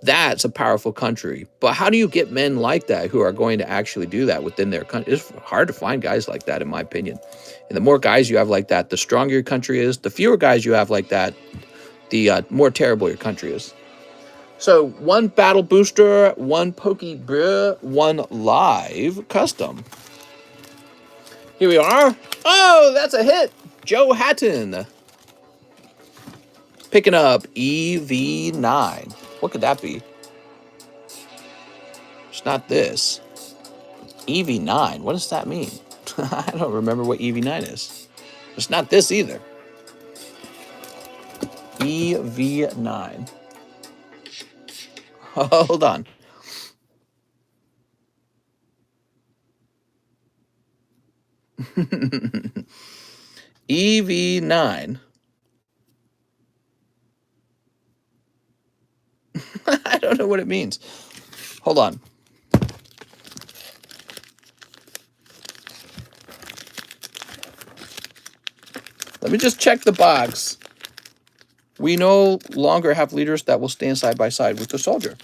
[SPEAKER 1] That's a powerful country. But how do you get men like that who are going to actually do that within their country? It's hard to find guys like that, in my opinion. And the more guys you have like that, the stronger your country is. The fewer guys you have like that, the more terrible your country is. So one battle booster, one Pokebra, one live custom. Here we are. Oh, that's a hit. Joe Hatton. Picking up EV9. What could that be? It's not this. EV9. What does that mean? I don't remember what EV9 is. It's not this either. EV9. Hold on. EV9. I don't know what it means. Hold on. Let me just check the box. We no longer have leaders that will stand side by side with the soldier.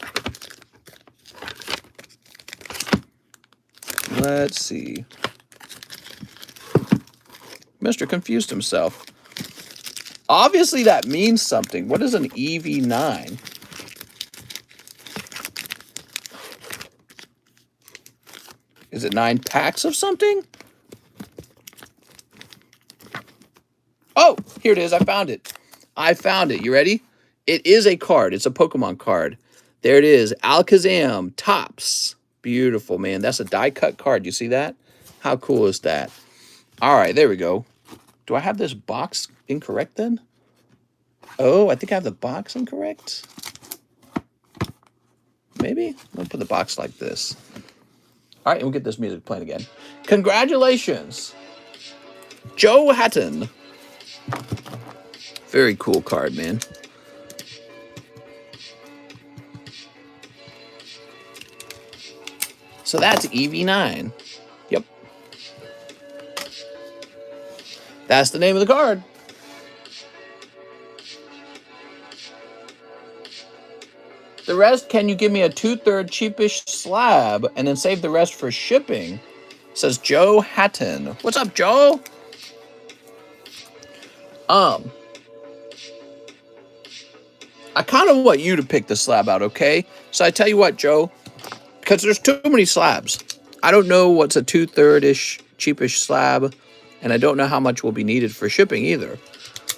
[SPEAKER 1] Let's see. Mr. confused himself. Obviously that means something. What is an EV9? Is it 9 packs of something? Oh, here it is. I found it. I found it. You ready? It is a card. It's a Pokemon card. There it is. Alakazam Tops. Beautiful, man. That's a die-cut card. You see that? How cool is that? All right, there we go. Do I have this box incorrect then? Oh, I think I have the box incorrect. Maybe? Let me put the box like this. All right, and we'll get this music playing again. Congratulations, Joe Hatton. Very cool card, man. So that's EV9. Yep. That's the name of the card. The rest, can you give me a 2/3 cheapish slab and then save the rest for shipping? Says Joe Hatton. What's up, Joe? I kind of want you to pick the slab out, okay? So I tell you what, Joe, because there's too many slabs. I don't know what's a 2/3-ish cheapish slab, and I don't know how much will be needed for shipping either.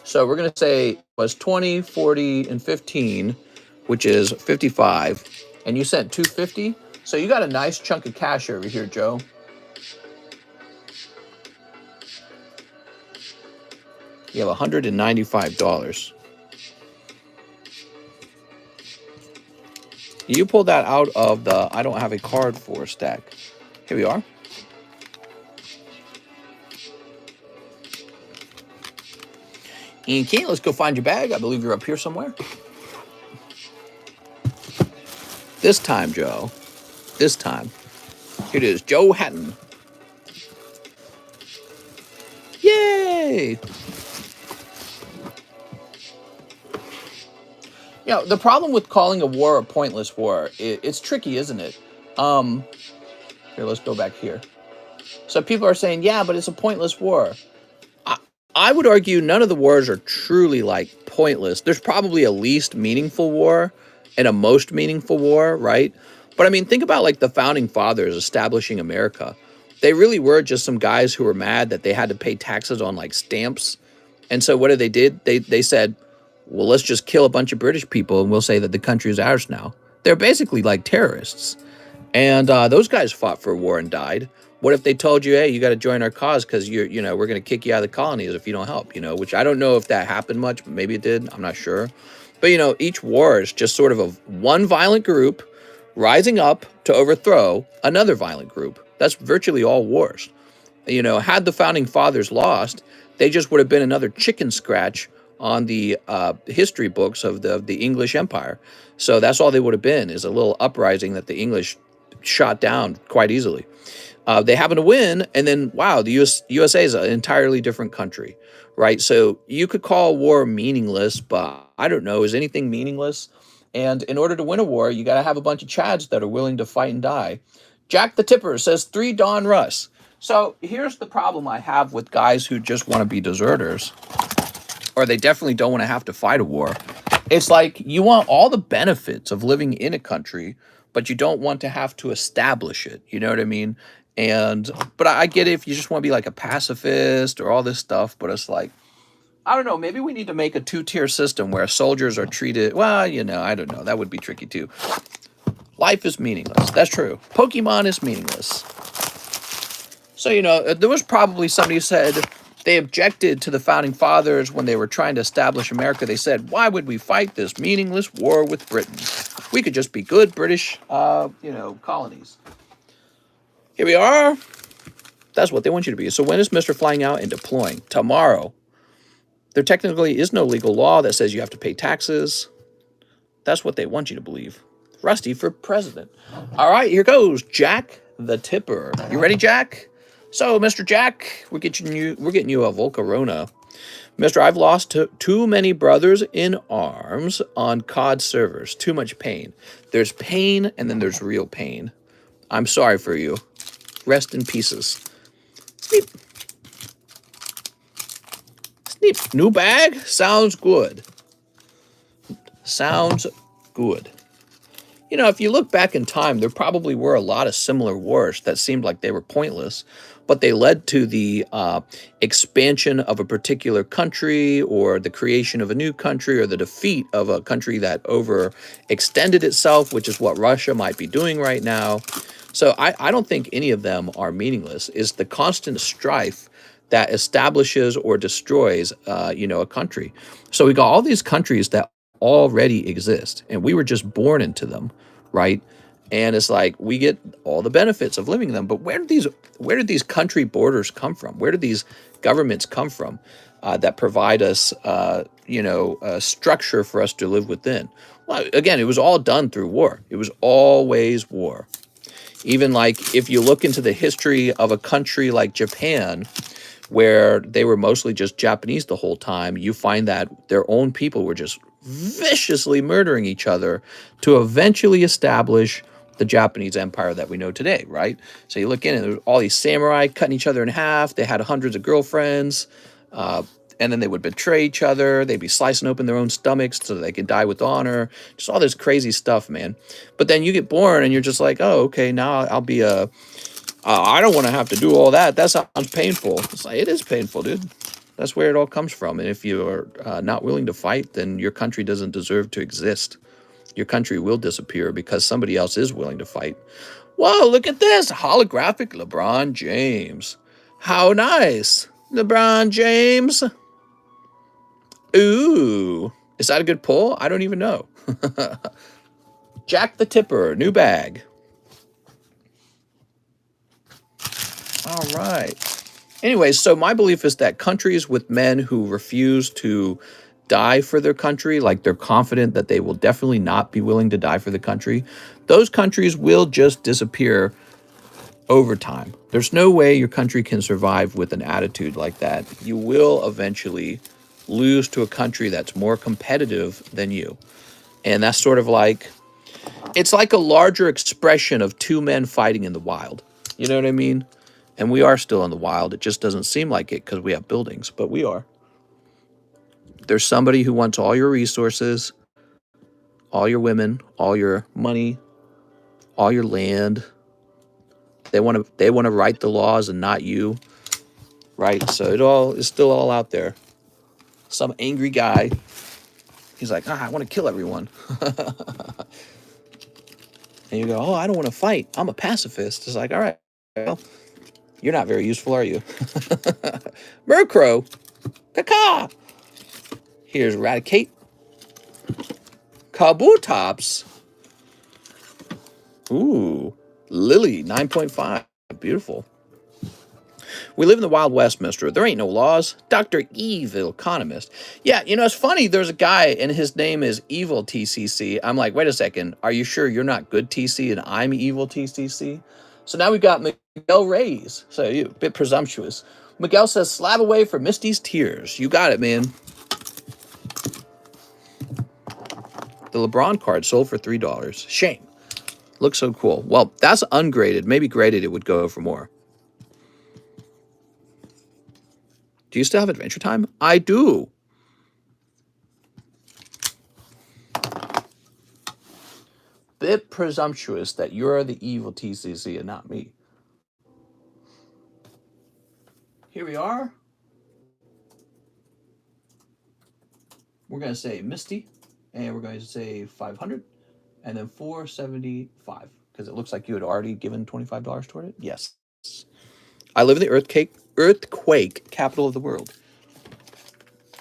[SPEAKER 1] So we're going to say it was 20, 40, and 15, which is 55, and you sent 250. So you got a nice chunk of cash over here, Joe. You have $195. You pulled that out of the I don't have a card for stack. Here we are. Okay, let's go find your bag. I believe you're up here somewhere. This time, Joe. This time. Here it is. Joe Hatton. Yay! You know, the problem with calling a war a pointless war, it's tricky, isn't it? Here, let's go back here. So people are saying, yeah, but it's a pointless war. I would argue none of the wars are truly, like, pointless. There's probably a least meaningful war and a most meaningful war, right? But, I mean, think about, like, the Founding Fathers establishing America. They really were just some guys who were mad that they had to pay taxes on, like, stamps. And so what did? They said, well, let's just kill a bunch of British people and we'll say that the country is ours now. They're basically like terrorists. And those guys fought for war and died. What if they told you, hey, you got to join our cause because we're going to kick you out of the colonies if you don't help, which I don't know if that happened much, but maybe it did. I'm not sure. But, each war is just sort of one violent group rising up to overthrow another violent group. That's virtually all wars. Had the founding fathers lost, they just would have been another chicken scratch on the history books of the English Empire. So that's all they would have been, is a little uprising that the English shot down quite easily. They happen to win, and then, wow, the USA is an entirely different country, right? So you could call war meaningless, but I don't know, is anything meaningless? And in order to win a war, you got to have a bunch of Chads that are willing to fight and die. Jack the Tipper says 3 Don Russ. So here's the problem I have with guys who just want to be deserters, or they definitely don't want to have to fight a war. It's like you want all the benefits of living in a country, but you don't want to have to establish it. You know what I mean? But I get it if you just want to be like a pacifist or all this stuff, but it's like, I don't know, maybe we need to make a 2-tier system where soldiers are treated, well, I don't know, that would be tricky too. Life is meaningless. That's true. Pokemon is meaningless. So, there was probably somebody who said they objected to the founding fathers when they were trying to establish America. They said, why would we fight this meaningless war with Britain? We could just be good British, colonies. Here we are. That's what they want you to be. So when is Mr. Flying Out and deploying? Tomorrow. There technically is no legal law that says you have to pay taxes. That's what they want you to believe. Rusty for president. All right, here goes Jack the Tipper. You ready, Jack? So, Mr. Jack, we're getting you a Volcarona. Mr. I've lost too many brothers in arms on COD servers. Too much pain. There's pain, and then there's real pain. I'm sorry for you. Rest in pieces. Sneep. Sneep. New bag? Sounds good. Sounds good. If you look back in time, there probably were a lot of similar wars that seemed like they were pointless, but they led to the expansion of a particular country, or the creation of a new country, or the defeat of a country that overextended itself, which is what Russia might be doing right now. So I don't think any of them are meaningless. It's the constant strife that establishes or destroys, a country. So we got all these countries that already exist, and we were just born into them, right? And it's like we get all the benefits of living in them, but where did these country borders come from? Where did these governments come from that provide us, a structure for us to live within? Well, again, it was all done through war. It was always war. Even like if you look into the history of a country like Japan, where they were mostly just Japanese the whole time, you find that their own people were just viciously murdering each other to eventually establish the Japanese empire that we know today, right? So you look in and there's all these samurai cutting each other in half. They had hundreds of girlfriends, and then they would betray each other. They'd be slicing open their own stomachs so they could die with honor. Just all this crazy stuff, man. But then you get born and you're just like, oh, okay, now I'll be I don't want to have to do all that. That sounds painful. It's like, it is painful, dude. That's where it all comes from. And if you're not willing to fight, then your country doesn't deserve to exist. Your country will disappear because somebody else is willing to fight. Whoa, look at this. Holographic LeBron James. How nice. LeBron James. Ooh. Is that a good pull? I don't even know. Jack the Tipper. New bag. All right. Anyway, so my belief is that countries with men who refuse to die for their country, like they're confident that they will definitely not be willing to die for the country, those countries will just disappear over time. There's no way your country can survive with an attitude like that. You will eventually lose to a country that's more competitive than you. And that's sort of like, it's like a larger expression of two men fighting in the wild. You know what I mean? And we are still in the wild. It just doesn't seem like it because we have buildings, but we are. There's somebody who wants all your resources, all your women, all your money, all your land. They want to write the laws and not you, right? So it all is still all out there. Some angry guy He's like, I want to kill everyone. And you go, oh, I don't want to fight. I'm a pacifist. It's like, all right, well, you're not very useful, are you? Murkrow. Caca. Here's Eradicate. Kabutops. Ooh. Lily, 9.5. Beautiful. We live in the Wild West, mister. There ain't no laws. Dr. Evil Economist. Yeah, you know, it's funny. There's a guy, and his name is Evil TCC. I'm like, wait a second. Are you sure you're not good TC and I'm Evil TCC? So now we've got Miguel Reyes. So you a bit presumptuous. Miguel says, Slabaway for Misty's tears. You got it, man. The LeBron card sold for $3. Shame. Looks so cool. Well, that's ungraded. Maybe graded it would go for more. Do you still have Adventure Time? I do. Bit presumptuous that you're the evil TCC and not me. Here we are. We're going to say Misty, and we're going to say 500, and then 475, because it looks like you had already given $25 toward it. Yes. I live in the earthquake capital of the world.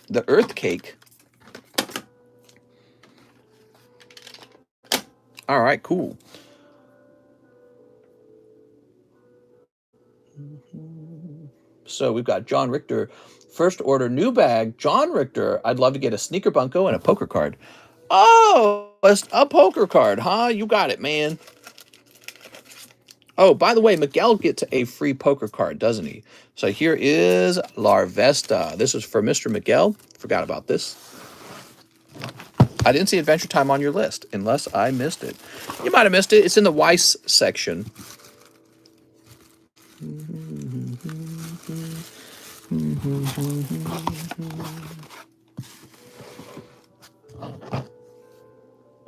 [SPEAKER 1] The earthquake. All right, cool. So we've got John Richter. First order, new bag. John Richter. I'd love to get a sneaker bunko and a poker card. Oh, a poker card, huh? You got it, man. Oh, by the way, Miguel gets a free poker card, doesn't he? So here is Larvesta. This is for Mr. Miguel. Forgot about this. I didn't see Adventure Time on your list, unless I missed it. You might have missed it. It's in the Weiss section.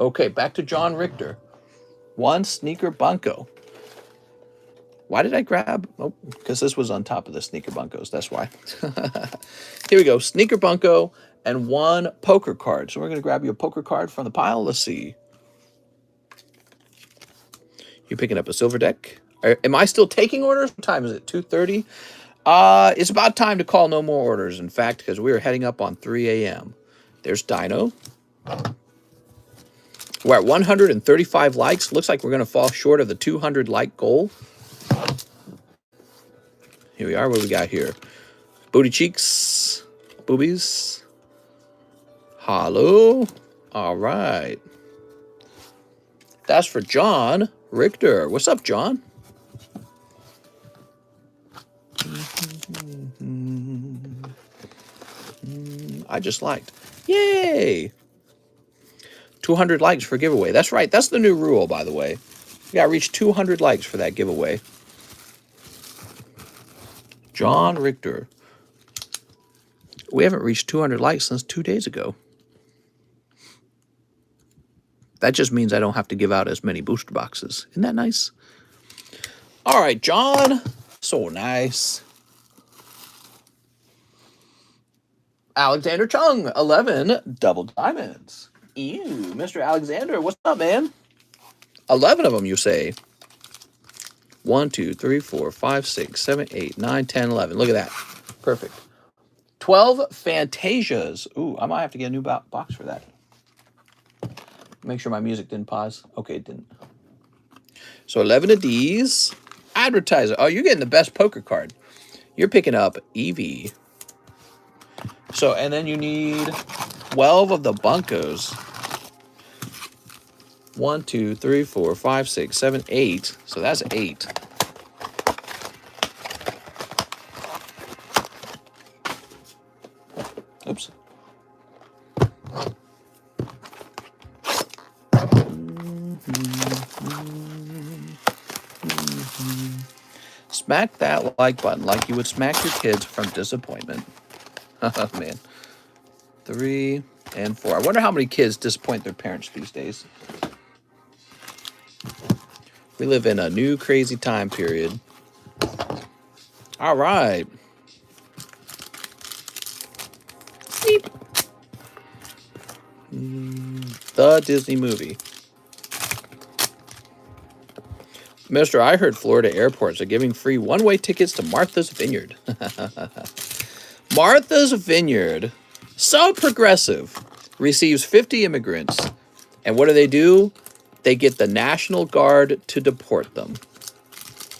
[SPEAKER 1] Okay, back to John Richter. One sneaker bunko. Why did I grab? Oh, because this was on top of the sneaker bunkos. That's why. Here we go. Sneaker bunko and one poker card. So we're going to grab you a poker card from the pile. Let's see. You're picking up a silver deck. Am I still taking orders? What time is it? 2:30? It's about time to call no more orders, in fact, because we are heading up on 3 a.m. There's Dino. We're at 135 likes. Looks like we're going to fall short of the 200 like goal. Here we are. What do we got here? Booty cheeks. Boobies. Hello. All right. That's for John Richter. What's up, John? I just liked. Yay! 200 likes for giveaway. That's right. That's the new rule, by the way. We got to reach 200 likes for that giveaway. John Richter. We haven't reached 200 likes since 2 days ago. That just means I don't have to give out as many booster boxes. Isn't that nice? All right, John. So nice. Alexander Chung, 11 double diamonds. Ew, Mr. Alexander, what's up, man? 11 of them, you say. 1, 2, 3, 4, 5, 6, 7, 8, 9, 10, 11. Look at that. Perfect. 12 Fantasias. Ooh, I might have to get a new box for that. Make sure my music didn't pause. Okay, it didn't. So 11 of these. Advertiser. Oh, you're getting the best poker card. You're picking up Eevee. So, and then you need 12 of the bunkos. 1, 2, 3, 4, 5, 6, 7, 8. So that's 8. Oops. Smack that like button like you would smack your kids from disappointment. Oh, man. 3 and 4. I wonder how many kids disappoint their parents these days. We live in a new crazy time period. All right. Beep. The Disney movie. Mister, I heard Florida airports are giving free one-way tickets to Martha's Vineyard. Martha's Vineyard, so progressive, receives 50 immigrants. And what do? They get the National Guard to deport them.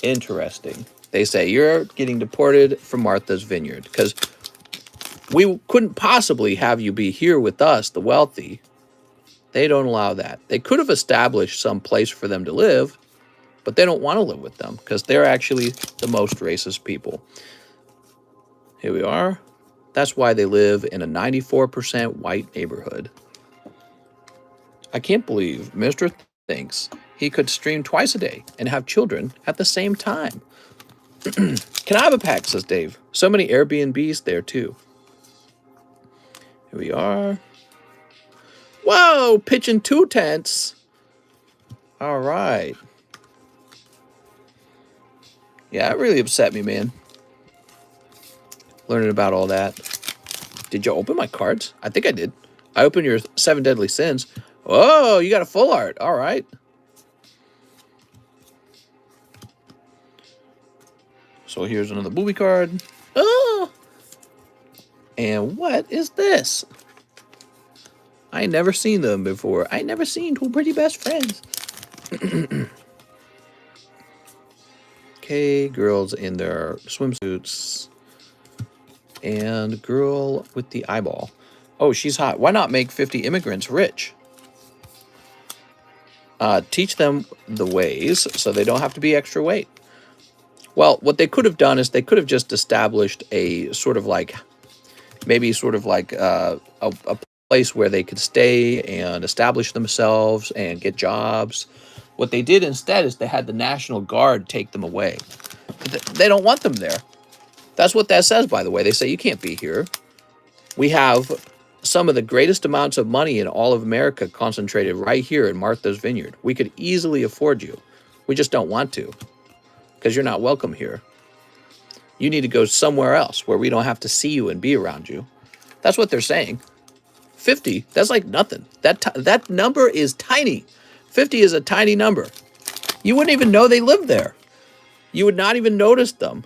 [SPEAKER 1] Interesting. They say, you're getting deported from Martha's Vineyard because we couldn't possibly have you be here with us, the wealthy. They don't allow that. They could have established some place for them to live, but they don't want to live with them because they're actually the most racist people. Here we are. That's why they live in a 94% white neighborhood. I can't believe Mr. thinks he could stream twice a day and have children at the same time. Can I have a pack, says Dave. So many Airbnbs there, too. Here we are. Whoa, pitching 2 tents. All right. Yeah, it really upset me, man. Learning about all that. Did you open my cards? I think I did. I opened your 7 Deadly Sins. Oh, you got a full art. All right. So here's another movie card. Oh. And what is this? I never seen them before. I never seen Two Pretty Best Friends. Okay, girls in their swimsuits. And girl with the eyeball. Oh, she's hot. Why not make 50 immigrants rich? Teach them the ways so they don't have to be extra weight. Well, what they could have done is they could have just established a sort of like, maybe sort of like a place where they could stay and establish themselves and get jobs. What they did instead is they had the National Guard take them away. They don't want them there. That's what that says, by the way. They say, you can't be here. We have some of the greatest amounts of money in all of America concentrated right here in Martha's Vineyard. We could easily afford you. We just don't want to because you're not welcome here. You need to go somewhere else where we don't have to see you and be around you. That's what they're saying. 50, that's like nothing. That number is tiny. 50 is a tiny number. You wouldn't even know they lived there. You would not even notice them.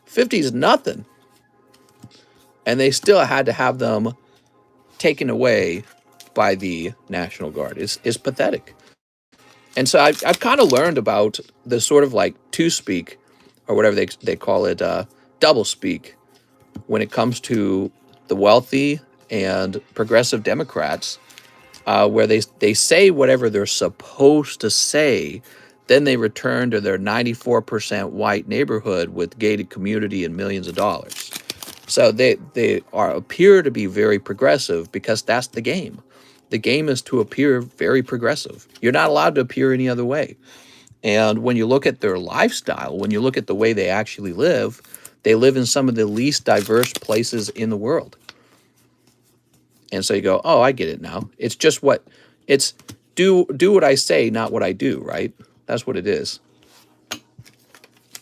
[SPEAKER 1] 50 is nothing. And they still had to have them taken away by the National Guard. It's pathetic. And so I've kind of learned about the sort of like two-speak, or whatever they call it, double speak, when it comes to the wealthy and progressive Democrats, where they say whatever they're supposed to say, then they return to their 94% white neighborhood with gated community and millions of dollars. So they appear to be very progressive because that's the game. The game is to appear very progressive. You're not allowed to appear any other way. And when you look at their lifestyle, when you look at the way they actually live, they live in some of the least diverse places in the world. And so you go, oh, I get it now. It's just it's do what I say, not what I do, right? That's what it is.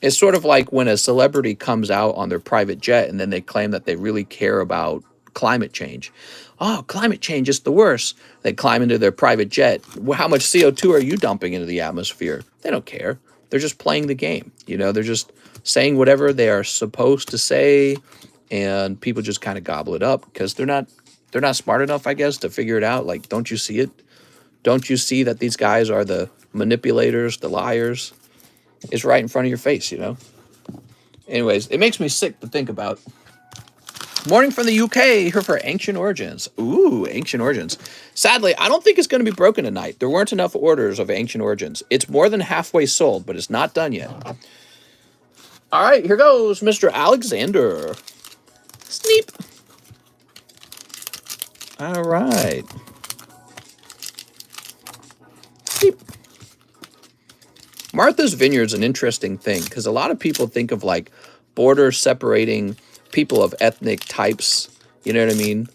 [SPEAKER 1] It's sort of like when a celebrity comes out on their private jet and then they claim that they really care about climate change. Oh, climate change is the worst. They climb into their private jet. Well, how much CO2 are you dumping into the atmosphere? They don't care. They're just playing the game. You know, they're just saying whatever they are supposed to say, and people just kind of gobble it up because they're not smart enough, I guess, to figure it out. Like, don't you see it? Don't you see that these guys are the manipulators, the liars? It's right in front of your face, you know? Anyways, it makes me sick to think about. Morning from the UK, here for Ancient Origins. Ooh, Ancient Origins. Sadly, I don't think it's going to be broken tonight. There weren't enough orders of Ancient Origins. It's more than halfway sold, but it's not done yet. All right, here goes Mr. Alexander. Sneep. All right. Sneep. Martha's Vineyard's an interesting thing because a lot of people think of like borders separating people of ethnic types, you know what I mean?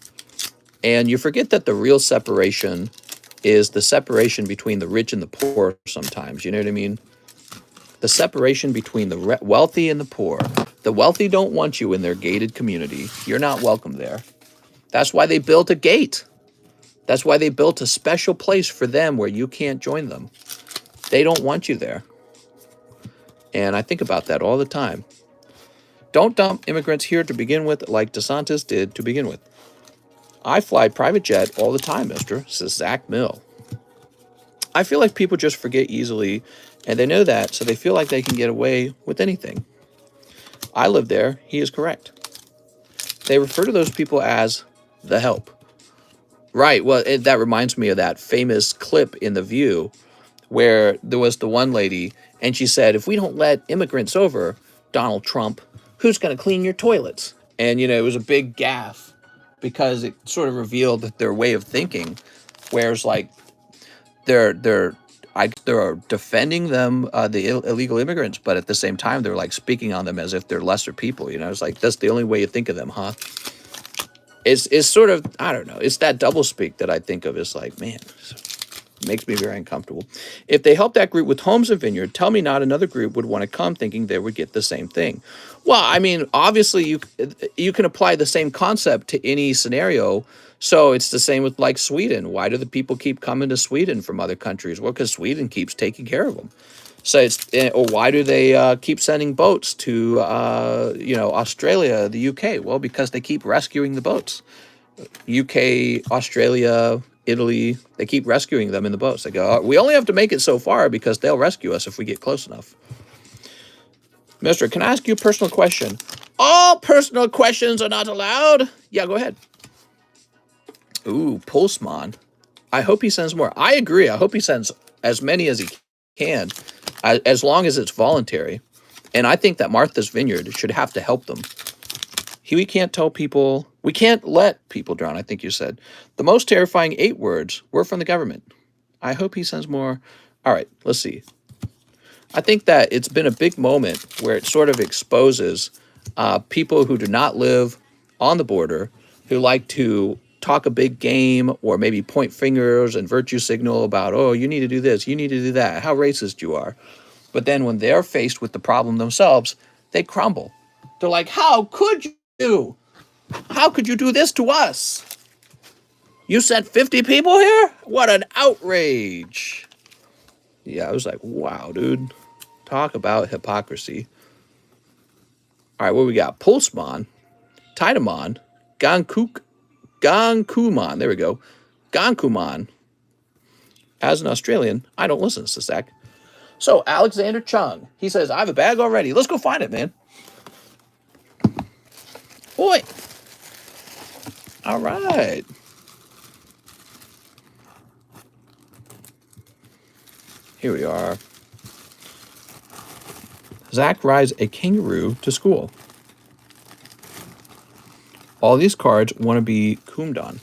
[SPEAKER 1] And you forget that the real separation is the separation between the rich and the poor sometimes, you know what I mean? The separation between the wealthy and the poor. The wealthy don't want you in their gated community. You're not welcome there. That's why they built a gate. That's why they built a special place for them where you can't join them. They don't want you there. And I think about that all the time. Don't dump immigrants here to begin with like DeSantis did to begin with. I fly private jet all the time, mister, says Zach Mill. I feel like people just forget easily, and they know that, so they feel like they can get away with anything. I live there. He is correct. They refer to those people as the help. Right. Well, that reminds me of that famous clip in The View where there was the one lady, and she said, if we don't let immigrants over, Donald Trump, who's going to clean your toilets? And, it was a big gaffe because it sort of revealed that their way of thinking, whereas like they're defending them, the illegal immigrants, but at the same time, they're like speaking on them as if they're lesser people. It's like, that's the only way you think of them, huh? It's sort of, I don't know. It's that doublespeak that I think of as like, man, it makes me very uncomfortable. If they help that group with homes and vineyard, tell me not another group would want to come thinking they would get the same thing. Well, I mean, obviously you can apply the same concept to any scenario. So it's the same with like Sweden. Why do the people keep coming to Sweden from other countries? Well, because Sweden keeps taking care of them. So or why do they keep sending boats to, Australia, the UK? Well, because they keep rescuing the boats. UK, Australia, Italy, they keep rescuing them in the boats. They go, we only have to make it so far because they'll rescue us if we get close enough. Mister, can I ask you a personal question? All personal questions are not allowed. Yeah, go ahead. Ooh, Pulsman. I hope he sends more. I agree. I hope he sends as many as he can, as long as it's voluntary. And I think that Martha's Vineyard should have to help them. We can't tell people, we can't let people drown, I think you said. The most terrifying 8 words were from the government. I hope he sends more. All right, let's see. I think that it's been a big moment where it sort of exposes people who do not live on the border, who like to talk a big game or maybe point fingers and virtue signal about, oh, you need to do this, you need to do that, how racist you are. But then when they're faced with the problem themselves, they crumble. They're like, how could you? How could you do this to us? You sent 50 people here? What an outrage. Yeah, I was like, wow, dude. Talk about hypocrisy. All right, what we got? Pulsman, Taitamon, Gankuman. There we go. Gankuman. As an Australian, I don't listen to Sasak. So, Alexander Chung, he says, I have a bag already. Let's go find it, man. Boy. All right. Here we are. Zach rides a kangaroo to school. All these cards want to be coomed on.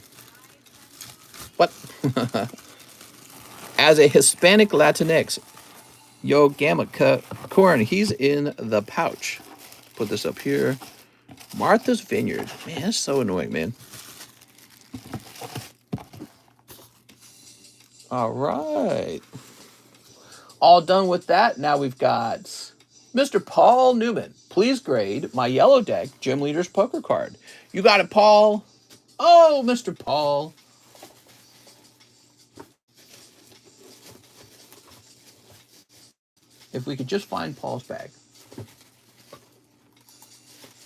[SPEAKER 1] What? As a Hispanic Latinx, Yo Gamma Corn, he's in the pouch. Put this up here. Martha's Vineyard. Man, that's so annoying, man. All right. All done with that. Now we've got Mr. Paul Newman. Please grade my yellow deck Gym Leaders poker card. You got it, Paul? Oh, Mr. Paul. If we could just find Paul's bag.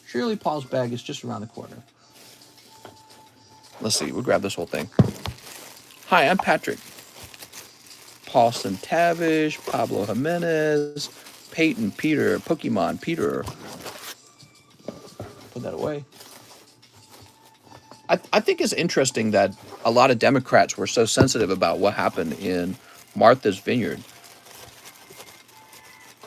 [SPEAKER 1] Surely Paul's bag is just around the corner. Let's see. We'll grab this whole thing. Hi, I'm Patrick. Paulson Tavish, Pablo Jimenez, Peyton Peter, Pokemon Peter. Put that away. I think it's interesting that a lot of Democrats were so sensitive about what happened in Martha's Vineyard.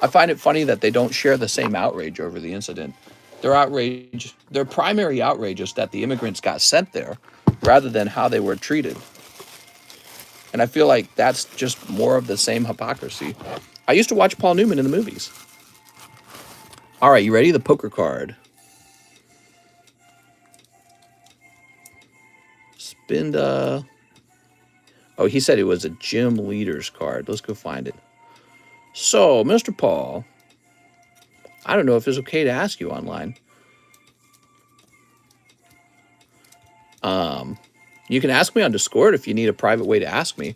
[SPEAKER 1] I find it funny that they don't share the same outrage over the incident. Their primary outrage is that the immigrants got sent there rather than how they were treated. And I feel like that's just more of the same hypocrisy. I used to watch Paul Newman in the movies. All right, you ready? The poker card. Spinda. Oh, he said it was a gym leaders card. Let's go find it. So, Mr. Paul, I don't know if it's okay to ask you online. You can ask me on Discord if you need a private way to ask me.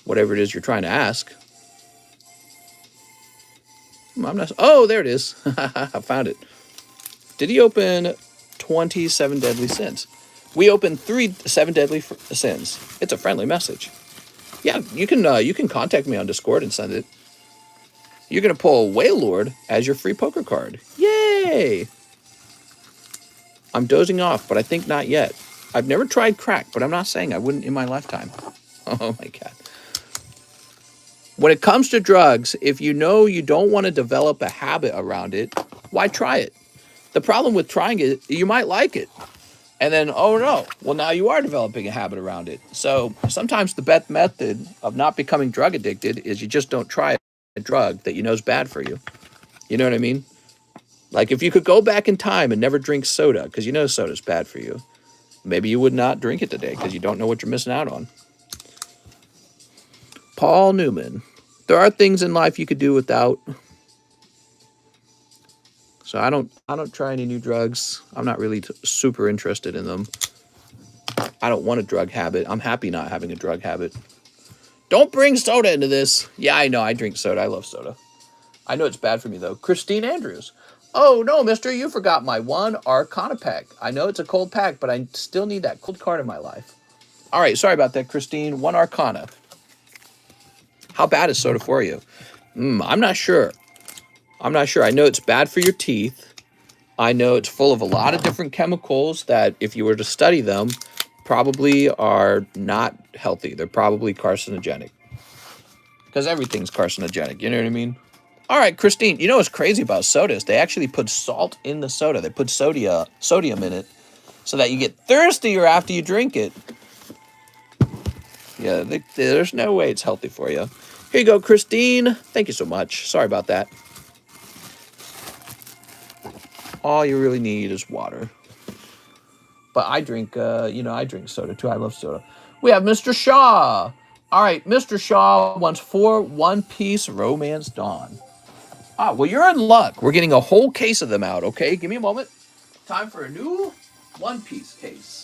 [SPEAKER 1] Whatever it is you're trying to ask. I'm not. Oh, there it is. I found it. Did he open 27 deadly sins? We opened 7 deadly sins. It's a friendly message. Yeah, you can contact me on Discord and send it. You're gonna pull Waylord as your free poker card. Yay! I'm dozing off, but I think not yet. I've never tried crack, but I'm not saying I wouldn't in my lifetime. Oh my God. When it comes to drugs, if you know you don't want to develop a habit around it, why try it? The problem with trying it, you might like it. And then, oh no, well now you are developing a habit around it. So sometimes the best method of not becoming drug addicted is you just don't try a drug that you know is bad for you. You know what I mean? Like if you could go back in time and never drink soda because you know soda's bad for you, maybe you would not drink it today because you don't know what you're missing out on. Paul Newman. There are things in life you could do without. So I don't try any new drugs. I'm not really super interested in them. I don't want a drug habit. I'm happy not having a drug habit. Don't bring soda into this. Yeah, I know. I drink soda. I love soda. I know it's bad for me, though. Christine Andrews. Oh, no, mister. You forgot my 1 Arcana pack. I know it's a cold pack, but I still need that cold card in my life. All right. Sorry about that, Christine. 1 Arcana. How bad is soda for you? I'm not sure. I know it's bad for your teeth. I know it's full of a lot of different chemicals that if you were to study them, probably are not healthy. They're probably carcinogenic. Because everything's carcinogenic, you know what I mean? All right, Christine, you know what's crazy about sodas? They actually put salt in the soda. They put sodium in it so that you get thirstier after you drink it. Yeah, there's no way it's healthy for you. Here you go, Christine. Thank you so much. Sorry about that. All you really need is water. But I drink, I drink soda too. I love soda. We have Mr. Shaw. All right, Mr. Shaw wants 4 One Piece Romance Dawn. Ah, well, you're in luck. We're getting a whole case of them out, okay? Give me a moment. Time for a new One Piece case.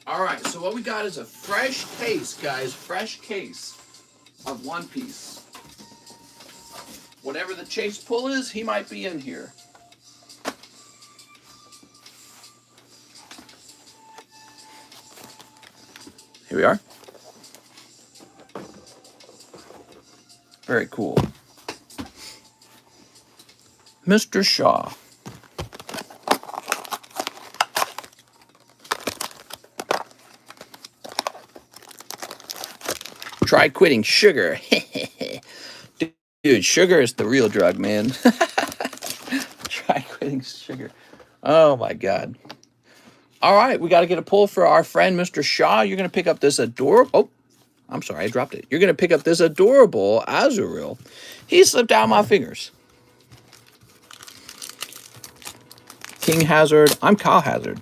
[SPEAKER 1] All right, so what we got is a fresh case, guys. Fresh case of One Piece. Whatever the chase pull is, he might be in here. Here we are. Very cool. Mr. Shaw. Try quitting sugar. Dude, sugar is the real drug, man. Try quitting sugar. Oh, my God. All right, we got to get a pull for our friend, Mr. Shaw. You're going to pick up this adorable... Oh, I'm sorry, I dropped it. You're going to pick up this adorable Azurill. He slipped out of my fingers. King Hazard. I'm Kyle Hazard.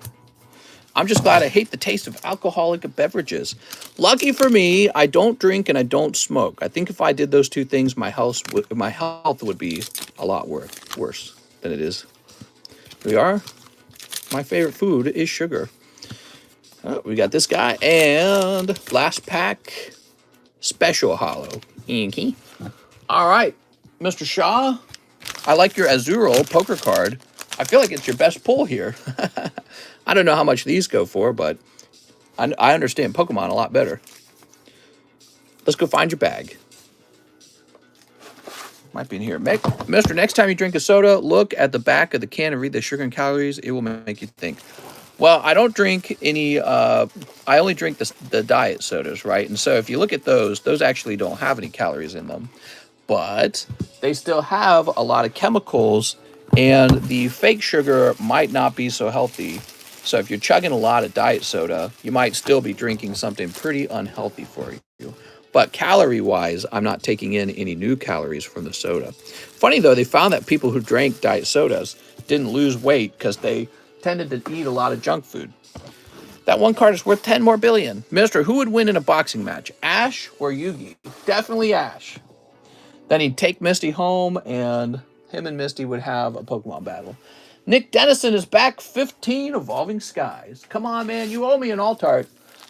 [SPEAKER 1] I'm just glad I hate the taste of alcoholic beverages. Lucky for me, I don't drink and I don't smoke. I think if I did those two things, my health would be a lot worse than it is. Here we are. My favorite food is sugar. Oh, we got this guy. And last pack, special hollow. Inky. All right, Mr. Shaw. I like your Azurill poker card. I feel like it's your best pull here. I don't know how much these go for, but I understand Pokemon a lot better. Let's go find your bag. Might be in here. Mister, next time you drink a soda, look at the back of the can and read the sugar and calories. It will make you think. Well, I don't drink any, I only drink the diet sodas, right? And so if you look at those actually don't have any calories in them. But they still have a lot of chemicals, and the fake sugar might not be so healthy. So if you're chugging a lot of diet soda, you might still be drinking something pretty unhealthy for you. But calorie-wise, I'm not taking in any new calories from the soda. Funny though, they found that people who drank diet sodas didn't lose weight because they tended to eat a lot of junk food. That one card is worth 10 more billion. Minister, who would win in a boxing match? Ash or Yugi? Definitely Ash. Then he'd take Misty home, and him and Misty would have a Pokemon battle. Nick Dennison is back, 15 Evolving Skies. Come on, man, you owe me an Altart.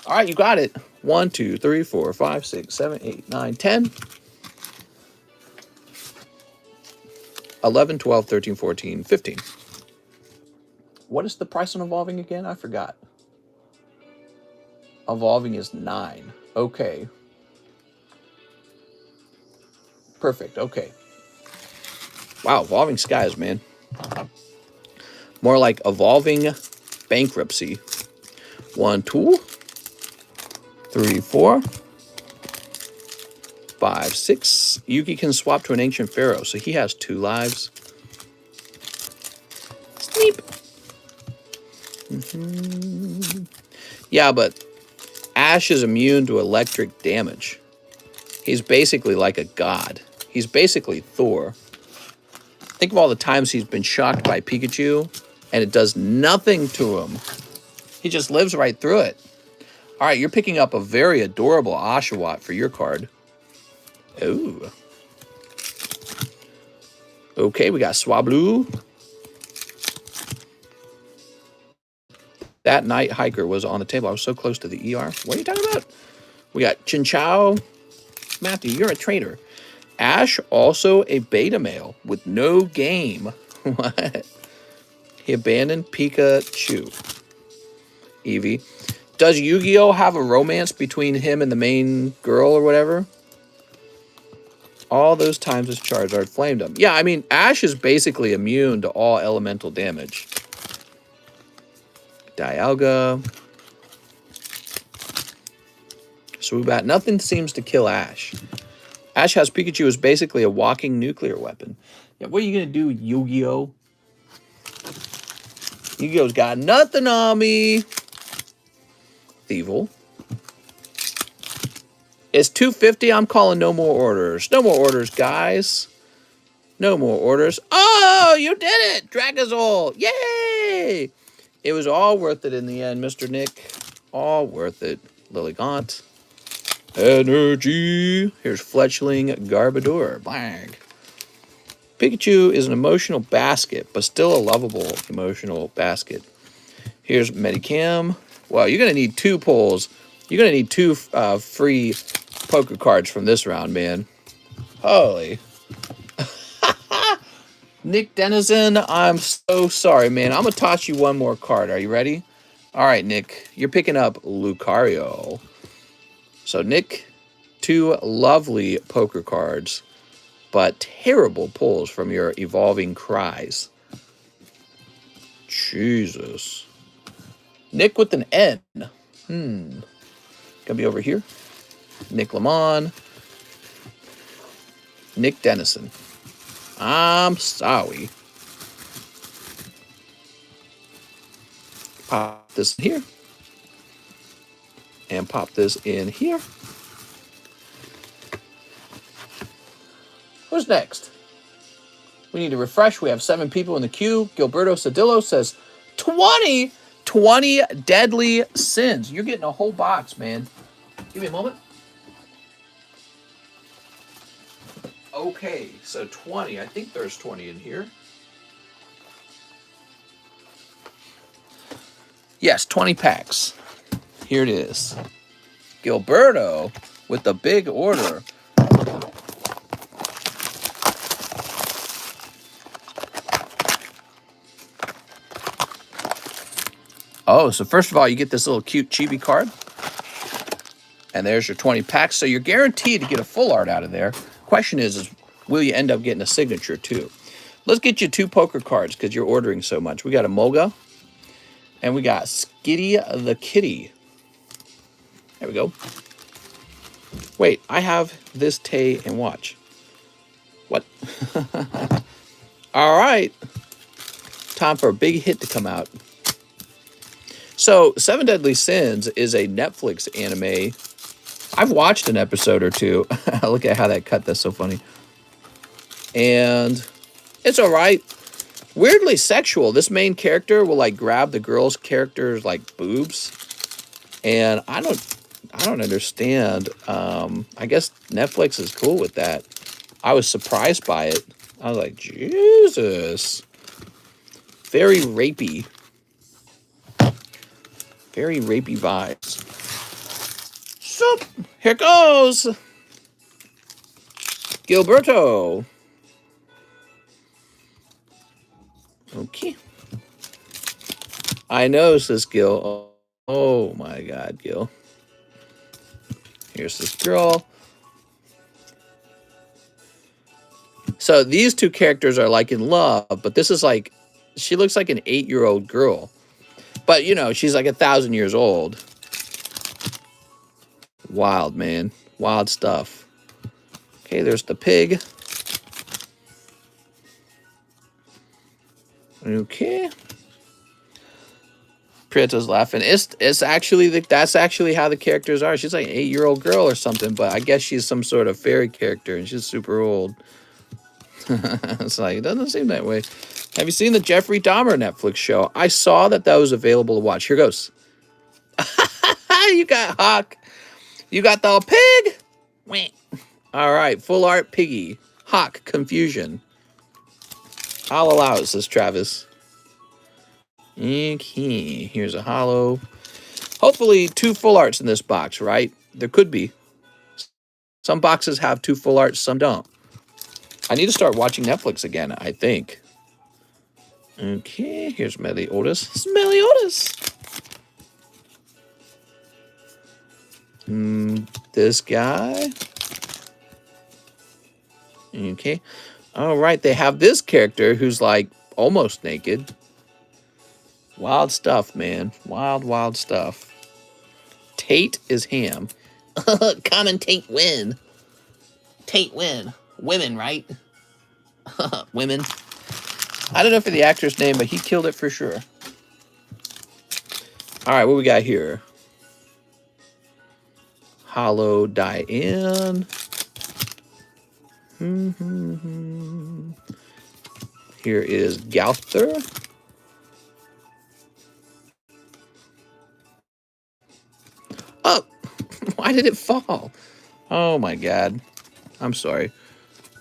[SPEAKER 1] All right, you got it. 1, 2, 3, 4, 5, 6, 7, 8, 9, 10. 11, 12, 13, 14, 15. What is the price on Evolving again? I forgot. Evolving is 9. Okay. Perfect, okay. Wow, Evolving Skies, man. More like Evolving Bankruptcy. 1, 2, 3, 4, 5, 6. Yugi can swap to an Ancient Pharaoh, so he has 2 lives. Sleep. Yeah, but Ash is immune to electric damage. He's basically like a god. He's basically Thor. Think of all the times he's been shocked by Pikachu, and it does nothing to him. He just lives right through it. All right, you're picking up a very adorable Oshawott for your card. Ooh. Okay, we got Swablu. That night hiker was on the table. I was so close to the ER. What are you talking about? We got Chinchou. Matthew, you're a traitor. Ash, also a beta male with no game. What? He abandoned Pikachu. Eevee. Does Yu-Gi-Oh! Have a romance between him and the main girl or whatever? All those times his Charizard flamed him. Yeah, I mean, Ash is basically immune to all elemental damage. Dialga. Swoobat. Nothing seems to kill Ash. Ash has Pikachu is basically a walking nuclear weapon. Yeah, what are you going to do, Yu-Gi-Oh? Yu-Gi-Oh's got nothing on me. Thievul. It's 250. I'm calling no more orders. No more orders, guys. No more orders. Oh, you did it! Dragazol. Yay! It was all worth it in the end, Mr. Nick. All worth it. Lilligant. Energy. Here's Fletchling Garbodor. Bang. Pikachu is an emotional basket, but still a lovable emotional basket. Here's Medicam. Wow, you're going to need 2 pulls. You're going to need 2 free poker cards from this round, man. Holy. Nick Denizen, I'm so sorry, man. I'm going to toss you one more card. Are you ready? All right, Nick. You're picking up Lucario. So, Nick, 2 lovely poker cards, but terrible pulls from your Evolving Cries. Jesus. Nick with an N. Gonna be over here. Nick Lamont. Nick Dennison. I'm sorry. Pop this in here. And pop this in here. Who's next? We need to refresh. We have 7 people in the queue. Gilberto Cedillo says 20 deadly sins. You're getting a whole box, man. Give me a moment. Okay, so 20. I think there's 20 in here. Yes, 20 packs. Here it is. Gilberto with the big order. Oh, so first of all, you get this little cute chibi card. And there's your 20 packs. So you're guaranteed to get a full art out of there. Question is will you end up getting a signature too? Let's get you 2 poker cards because you're ordering so much. We got a Moga. And we got Skitty the Kitty. There we go. Wait, I have this Tay and watch. What? All right. Time for a big hit to come out. So, Seven Deadly Sins is a Netflix anime. I've watched an episode or two. Look at how that cut. That's so funny. And it's all right. Weirdly sexual. This main character will like grab the girl's character's like boobs. And I don't understand. I guess Netflix is cool with that. I was surprised by it. I was like, Jesus. Very rapey. Very rapey vibes. So, here goes. Gilberto. Okay. I know, says Gil. Oh my God, Gil. Here's this girl. So these two characters are like in love, but this is like, she looks like an 8-year-old girl. But, you know, she's like 1,000 years old. Wild, man. Wild stuff. Okay, there's the pig. Okay. Prieta's laughing. It's actually, that's actually how the characters are. She's like an 8-year-old girl or something, but I guess she's some sort of fairy character, and she's super old. It's like, it doesn't seem that way. Have you seen the Jeffrey Dahmer Netflix show? I saw that was available to watch. Here goes. You got Hawk. You got the pig. All right, full art piggy. Hawk confusion. I'll allow it, says Travis. Okay, here's a hollow. Hopefully 2 full arts in this box, right? There could be. Some boxes have 2 full arts, some don't. I need to start watching Netflix again, I think. Okay, here's Meliodas. Meliodas! This guy. Okay. All right, they have this character who's like almost naked. Wild stuff, man. Wild, wild stuff. Tate is ham. Commentate win. Tate win. Women, right? Women. I don't know for the actor's name, but he killed it for sure. All right, what we got here? Hollow Diane. Here is Gauther. Oh, why did it fall? Oh my God. I'm sorry.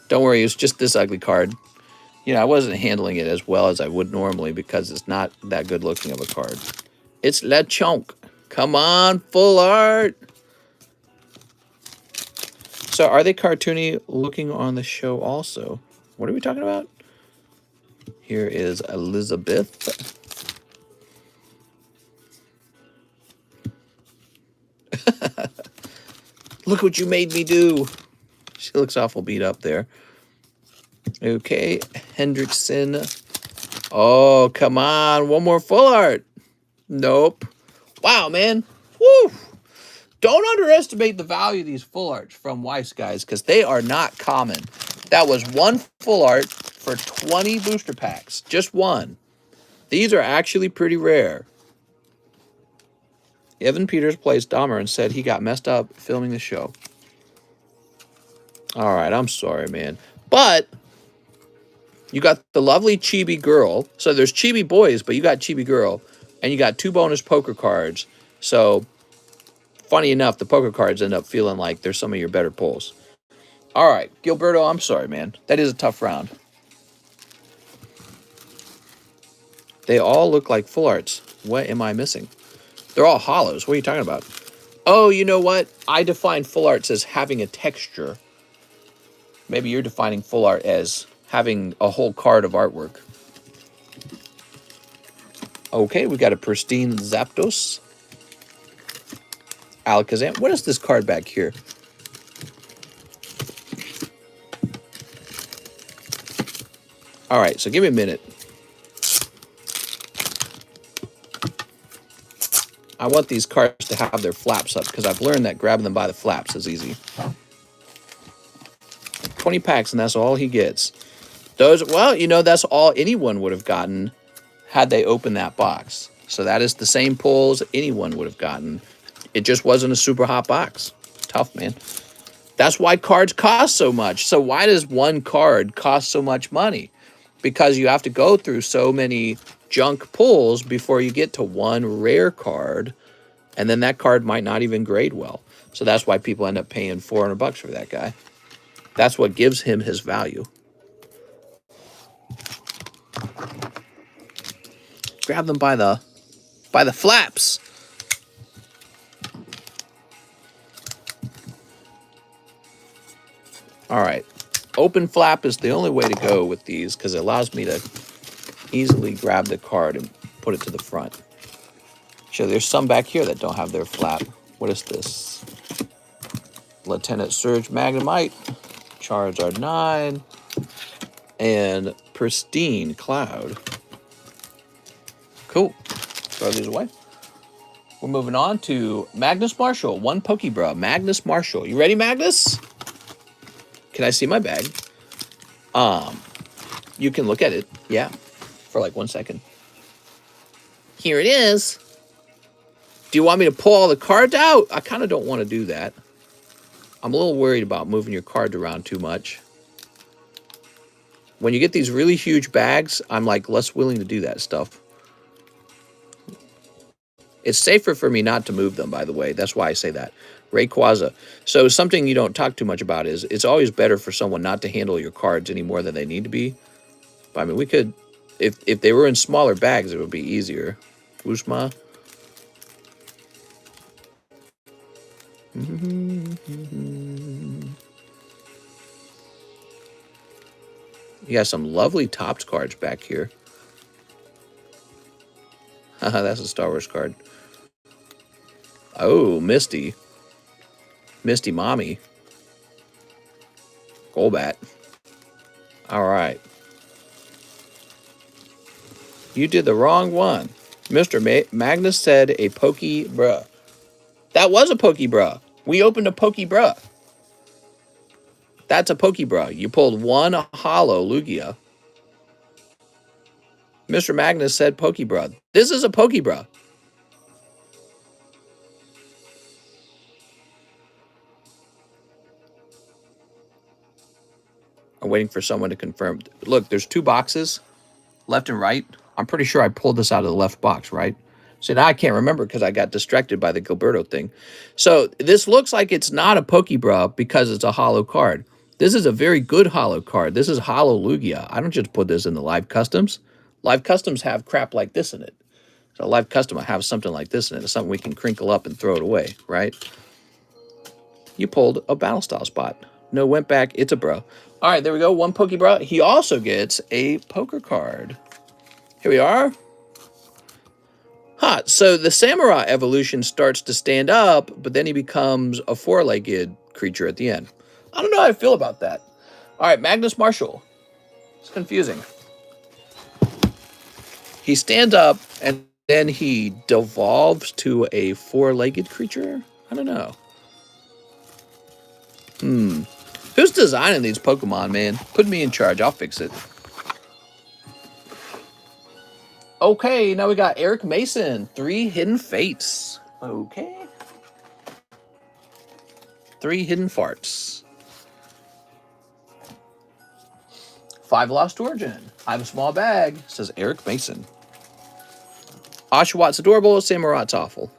[SPEAKER 1] Don't worry, it's just this ugly card. You know, I wasn't handling it as well as I would normally because it's not that good looking of a card. It's Lechonk. Come on, full art. So are they cartoony looking on the show also? What are we talking about? Here is Elizabeth. Look what you made me do. She looks awful beat up there. Okay, Hendrickson. Oh, come on. One more full art. Nope. Wow, man. Woo. Don't underestimate the value of these full arts from Weiss, guys, because they are not common. That was 1 full art for 20 booster packs. Just 1. These are actually pretty rare. Evan Peters plays Dahmer and said he got messed up filming the show. All right, I'm sorry, man. But you got the lovely Chibi girl. So there's Chibi boys, but you got Chibi girl. And you got 2 bonus poker cards. So, funny enough, the poker cards end up feeling like they're some of your better pulls. All right, Gilberto, I'm sorry, man. That is a tough round. They all look like full arts. What am I missing? They're all hollows. What are you talking about? Oh, you know what? I define full arts as having a texture. Maybe you're defining full art as having a whole card of artwork. Okay, we got a pristine Zapdos. Alakazam. What is this card back here? All right, so give me a minute. I want these cards to have their flaps up because I've learned that grabbing them by the flaps is easy. 20 packs, and that's all he gets. Those, well, you know, that's all anyone would have gotten had they opened that box. So that is the same pulls anyone would have gotten. It just wasn't a super hot box. Tough, man. That's why cards cost so much. So why does one card cost so much money? Because you have to go through so many junk pulls before you get to one rare card, and then that card might not even grade well. So that's why people end up paying $400 for that guy. That's what gives him his value. Grab them by the flaps. All right. Open flap is the only way to go with these because it allows me to easily grab the card and put it to the front. So there's some back here that don't have their flap. What is this? Lieutenant Surge Magnemite, Charizard 9, and Pristine Cloud. Cool. Throw these away. We're moving on to Magnus Marshall, one Pokebra. Magnus Marshall. You ready, Magnus? Can I see my bag? You can look at it, yeah, for like 1 second. Here it is. Do you want me to pull all the cards out? I kind of don't want to do that. I'm a little worried about moving your cards around too much. When you get these really huge bags, I'm like less willing to do that stuff. It's safer for me not to move them, by the way. That's why I say that. Rayquaza. So something you don't talk too much about is it's always better for someone not to handle your cards any more than they need to be. But I mean, we could, if they were in smaller bags, it would be easier. Uzma. You got some lovely Topps cards back here. Haha, that's a Star Wars card. Oh, Misty. Misty Mommy. Golbat. All right. You did the wrong one. Mr. Magnus said a Pokebra. That was a Pokebra. We opened a Pokebra. That's a Pokebra. You pulled one hollow Lugia. Mr. Magnus said Pokebra. This is a Pokebra. I'm waiting for someone to confirm. Look, there's two boxes, left and right. I'm pretty sure I pulled this out of the left box, right? So now I can't remember because I got distracted by the Gilberto thing. So this looks like it's not a Pokebra because it's a hollow card. This is a very good hollow card. This is hollow Lugia. I don't just put this in the live customs. Live customs have crap like this in it. So a live custom, I have something like this in it. It's something we can crinkle up and throw it away, right? You pulled a battle style spot. No, went back. It's a bro. All right, there we go. One Pokebra. He also gets a poker card. Here we are. Huh, so the Samurai evolution starts to stand up, but then he becomes a four-legged creature at the end. I don't know how I feel about that. All right, Magnus Marshall. It's confusing. He stands up, and then he devolves to a four-legged creature? I don't know. Who's designing these Pokemon, man? Put me in charge. I'll fix it. Okay, now we got Eric Mason. 3 Hidden Fates. Okay. 3 Hidden Farts. 5 Lost Origin. I have a small bag, says Eric Mason. Oshawott adorable, Samurot's awful.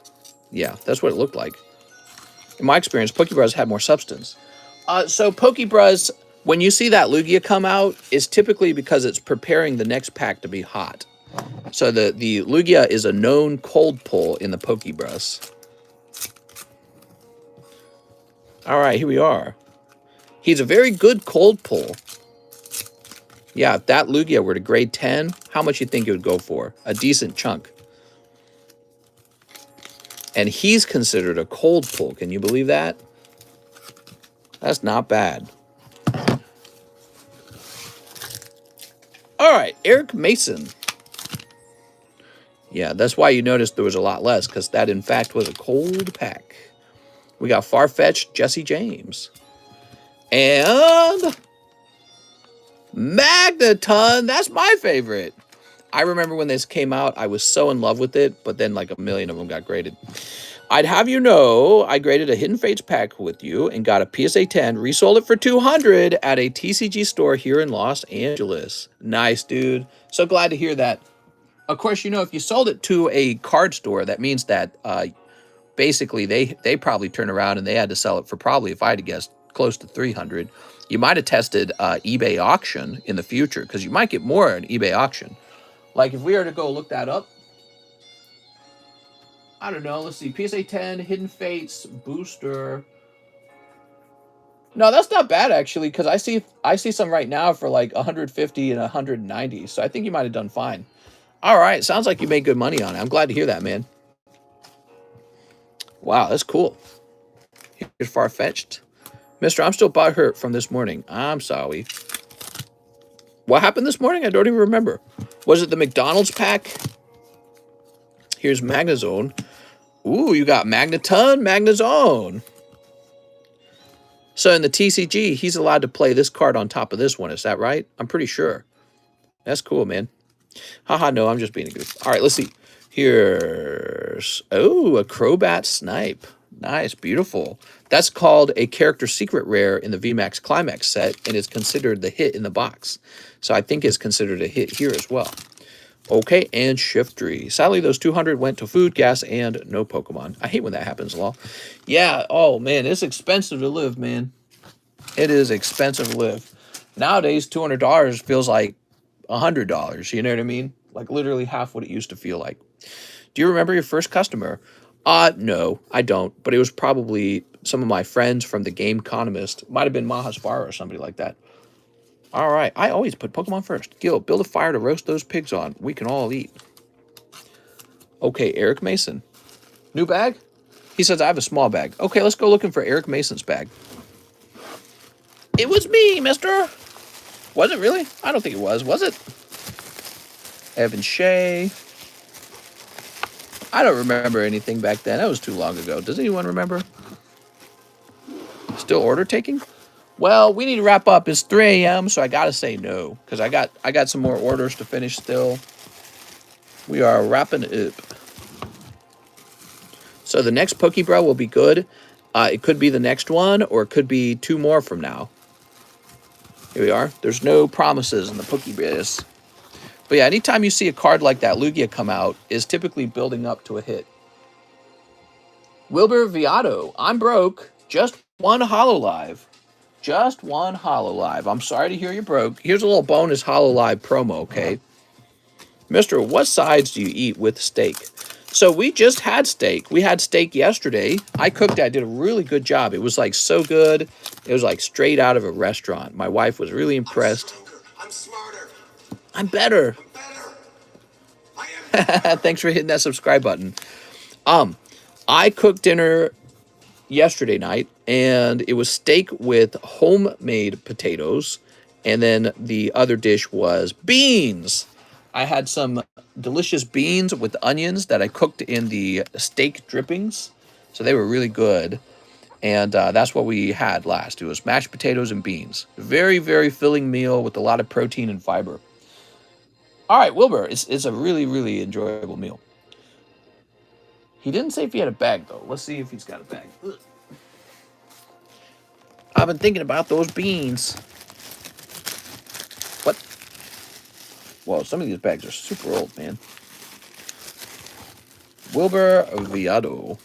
[SPEAKER 1] Yeah, that's what it looked like. In my experience, Pokebras had more substance. So Pokebras, when you see that Lugia come out, is typically because it's preparing the next pack to be hot. So the Lugia is a known cold pull in the Pokebras. All right, here we are. He's a very good cold pull. Yeah, if that Lugia were to grade 10, how much you think it would go for? A decent chunk. And he's considered a cold pull. Can you believe that? That's not bad. All right, Eric Mason. Yeah, that's why you noticed there was a lot less, because that, in fact, was a cold pack. We got Far-Fetched Jesse James. And Magneton. That's my favorite. I remember when this came out, I was so in love with it, but then like a million of them got graded. I'd have you know, I graded a Hidden Fates pack with you and got a PSA 10, resold it for 200 at a TCG store here in Los Angeles. Nice, dude. So glad to hear that. Of course, you know, if you sold it to a card store, that means that basically they probably turned around and they had to sell it for probably, if I had to guess, close to 300. You might have tested eBay auction in the future, because you might get more at eBay auction. Like if we were to go look that up, I don't know. Let's see. PSA 10, Hidden Fates, Booster. No, that's not bad actually, because I see some right now for like 150 and 190. So I think you might have done fine. All right, sounds like you made good money on it. I'm glad to hear that, man. Wow, that's cool. Here's Far-Fetched. Mister, I'm still butthurt from this morning. I'm sorry. What happened this morning? I don't even remember. Was it the McDonald's pack? Here's Magnezone. Ooh, you got Magneton, Magnezone. So in the TCG, he's allowed to play this card on top of this one. Is that right? I'm pretty sure. That's cool, man. Haha, no, I'm just being a goof. All right, let's see. Here's, oh, a Crobat Snipe. Nice, beautiful. That's called a character secret rare in the VMAX Climax set, and it's considered the hit in the box. So I think it's considered a hit here as well. Okay, and Shiftry. Sadly, those 200 went to food, gas, and no Pokemon. I hate when that happens, lol. Yeah, oh man, it's expensive to live, man. It is expensive to live. Nowadays, $200 feels like $100. You know what I mean? Like literally half what it used to feel like. Do you remember your first customer? No, I don't. But it was probably some of my friends from the DOGECOIN. Might have been Mahasvara or somebody like that. All right. I always put Pokemon first. Gil, build a fire to roast those pigs on. We can all eat. Okay, Eric Mason. New bag? He says, I have a small bag. Okay, let's go looking for Eric Mason's bag. It was me, mister. Was it really? I don't think it was. Was it? Evan Shea. I don't remember anything back then. That was too long ago. Does anyone remember? Still order taking? Well, we need to wrap up. It's 3 a.m., so I gotta say no, because I got some more orders to finish still. We are wrapping up. So the next Pokebro will be good. It could be the next one, or it could be 2 more from now. Here we are. There's no promises in the Pokebiz. But yeah, anytime you see a card like that Lugia come out, is typically building up to a hit. Wilbur Viato, I'm broke. Just one Hololive. Just one Hololive. I'm sorry to hear you're broke. Here's a little bonus Hololive promo, okay? Mister, what sides do you eat with steak? So we just had steak. We had steak yesterday. I cooked it. I did a really good job. It was like so good. It was like straight out of a restaurant. My wife was really impressed.
[SPEAKER 2] I'm smarter.
[SPEAKER 1] I'm better.
[SPEAKER 2] I'm better. I am better.
[SPEAKER 1] Thanks for hitting that subscribe button. I cooked dinner yesterday night, and it was steak with homemade potatoes, and then the other dish was beans. I had some delicious beans with onions that I cooked in the steak drippings, so they were really good. And that's what we had last. It was mashed potatoes and beans. Very, very filling meal with a lot of protein and fiber. All right, Wilbur, it's a really, really enjoyable meal. He didn't say if he had a bag, though. Let's see if he's got a bag. Ugh. I've been thinking about those beans. What? Whoa, some of these bags are super old, man. Wilbur Viado.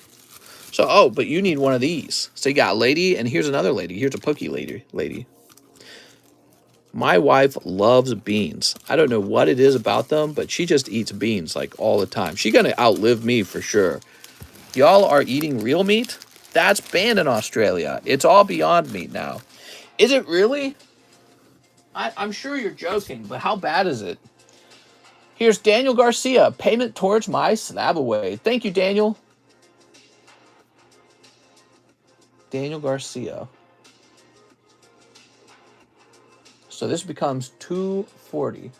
[SPEAKER 1] So, oh, but you need one of these. So you got a lady, and here's another lady. Here's a Pokey lady. My wife loves beans. I don't know what it is about them, but she just eats beans like all the time. She's going to outlive me for sure. Y'all are eating real meat? That's banned in Australia. It's all Beyond Meat now. Is it really? I'm sure you're joking, but how bad is it? Here's Daniel Garcia. Payment towards my Slabaway. Thank you, Daniel. Daniel Garcia. So this becomes $240.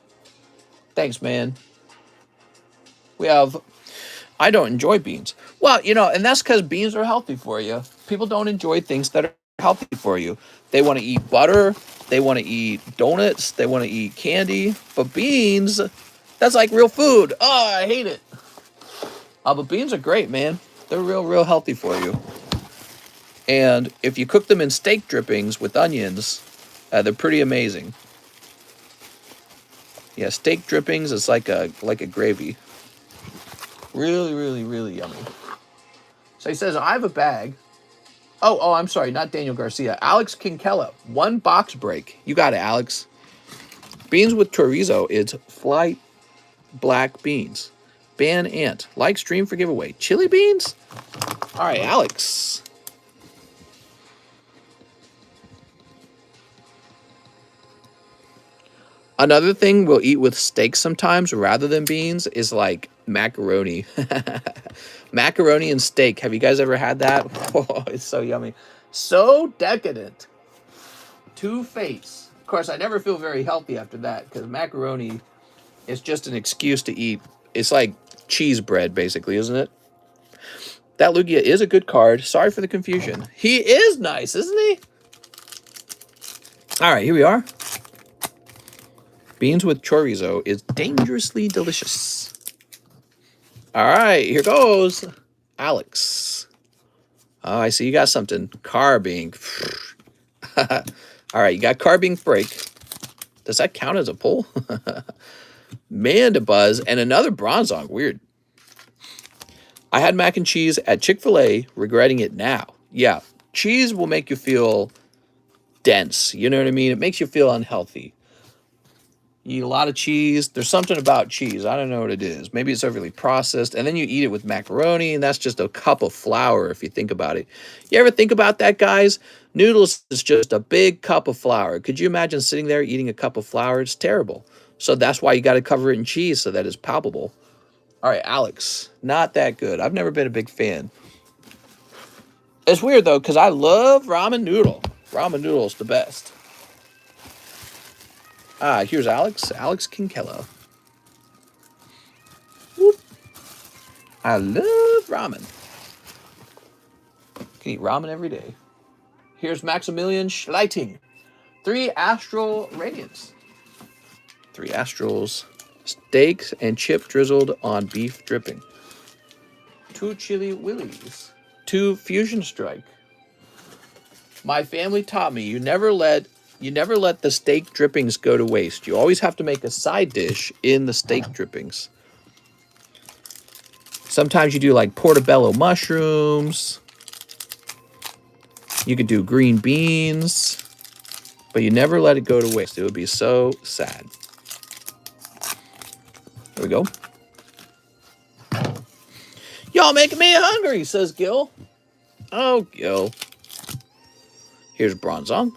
[SPEAKER 1] Thanks, man. We have, I don't enjoy beans. Well, you know, and that's because beans are healthy for you. People don't enjoy things that are healthy for you. They want to eat butter, they want to eat donuts, they want to eat candy. But beans, that's like real food. Oh, I hate it. But beans are great, man. They're real healthy for you. And if you cook them in steak drippings with onions, they're pretty amazing. Yeah, steak drippings is like a gravy. Really yummy. So he says, I have a bag. Oh, I'm sorry, not Daniel Garcia. Alex Kinkella, 1 box break. You got it, Alex. Beans with chorizo is flight black beans. Ban ant. Like, stream for giveaway. Chili beans? All right, Alex. Another thing we'll eat with steak sometimes rather than beans is like macaroni. Macaroni and steak. Have you guys ever had that? Oh, it's so yummy. So decadent. 2 fates. Of course, I never feel very healthy after that because macaroni is just an excuse to eat. It's like cheese bread, basically, isn't it? That Lugia is a good card. Sorry for the confusion. He is nice, isn't he? All right, here we are. Beans with chorizo is dangerously delicious. All right, here goes. Alex. Oh, I see you got something. Carbing. All right, you got carbing break. Does that count as a pull? Mandibuzz and another Bronzong. Weird. I had mac and cheese at Chick-fil-A, regretting it now. Yeah, cheese will make you feel dense. You know what I mean? It makes you feel unhealthy. You eat a lot of cheese. There's something about cheese. I don't know what it is. Maybe it's overly processed. And then you eat it with macaroni, and that's just a cup of flour if you think about it. You ever think about that, guys? Noodles is just a big cup of flour. Could you imagine sitting there eating a cup of flour? It's terrible. So that's why you got to cover it in cheese so that it's palpable. All right, Alex. Not that good. I've never been a big fan. It's weird, though, because I love ramen noodle. Ramen noodle is the best. Here's Alex. Alex Kinkella. Whoop. I love ramen. Can eat ramen every day. Here's Maximilian Schleiting. 3 Astral Radiance. 3 Astrals. Steaks and chip drizzled on beef dripping. 2 Chili Willies. 2 Fusion Strike. My family taught me you never let the steak drippings go to waste. You always have to make a side dish in the steak drippings. Sometimes you do like portobello mushrooms. You could do green beans. But you never let it go to waste. It would be so sad. There we go. Y'all making me hungry, says Gil. Oh, Gil. Here's Bronzong.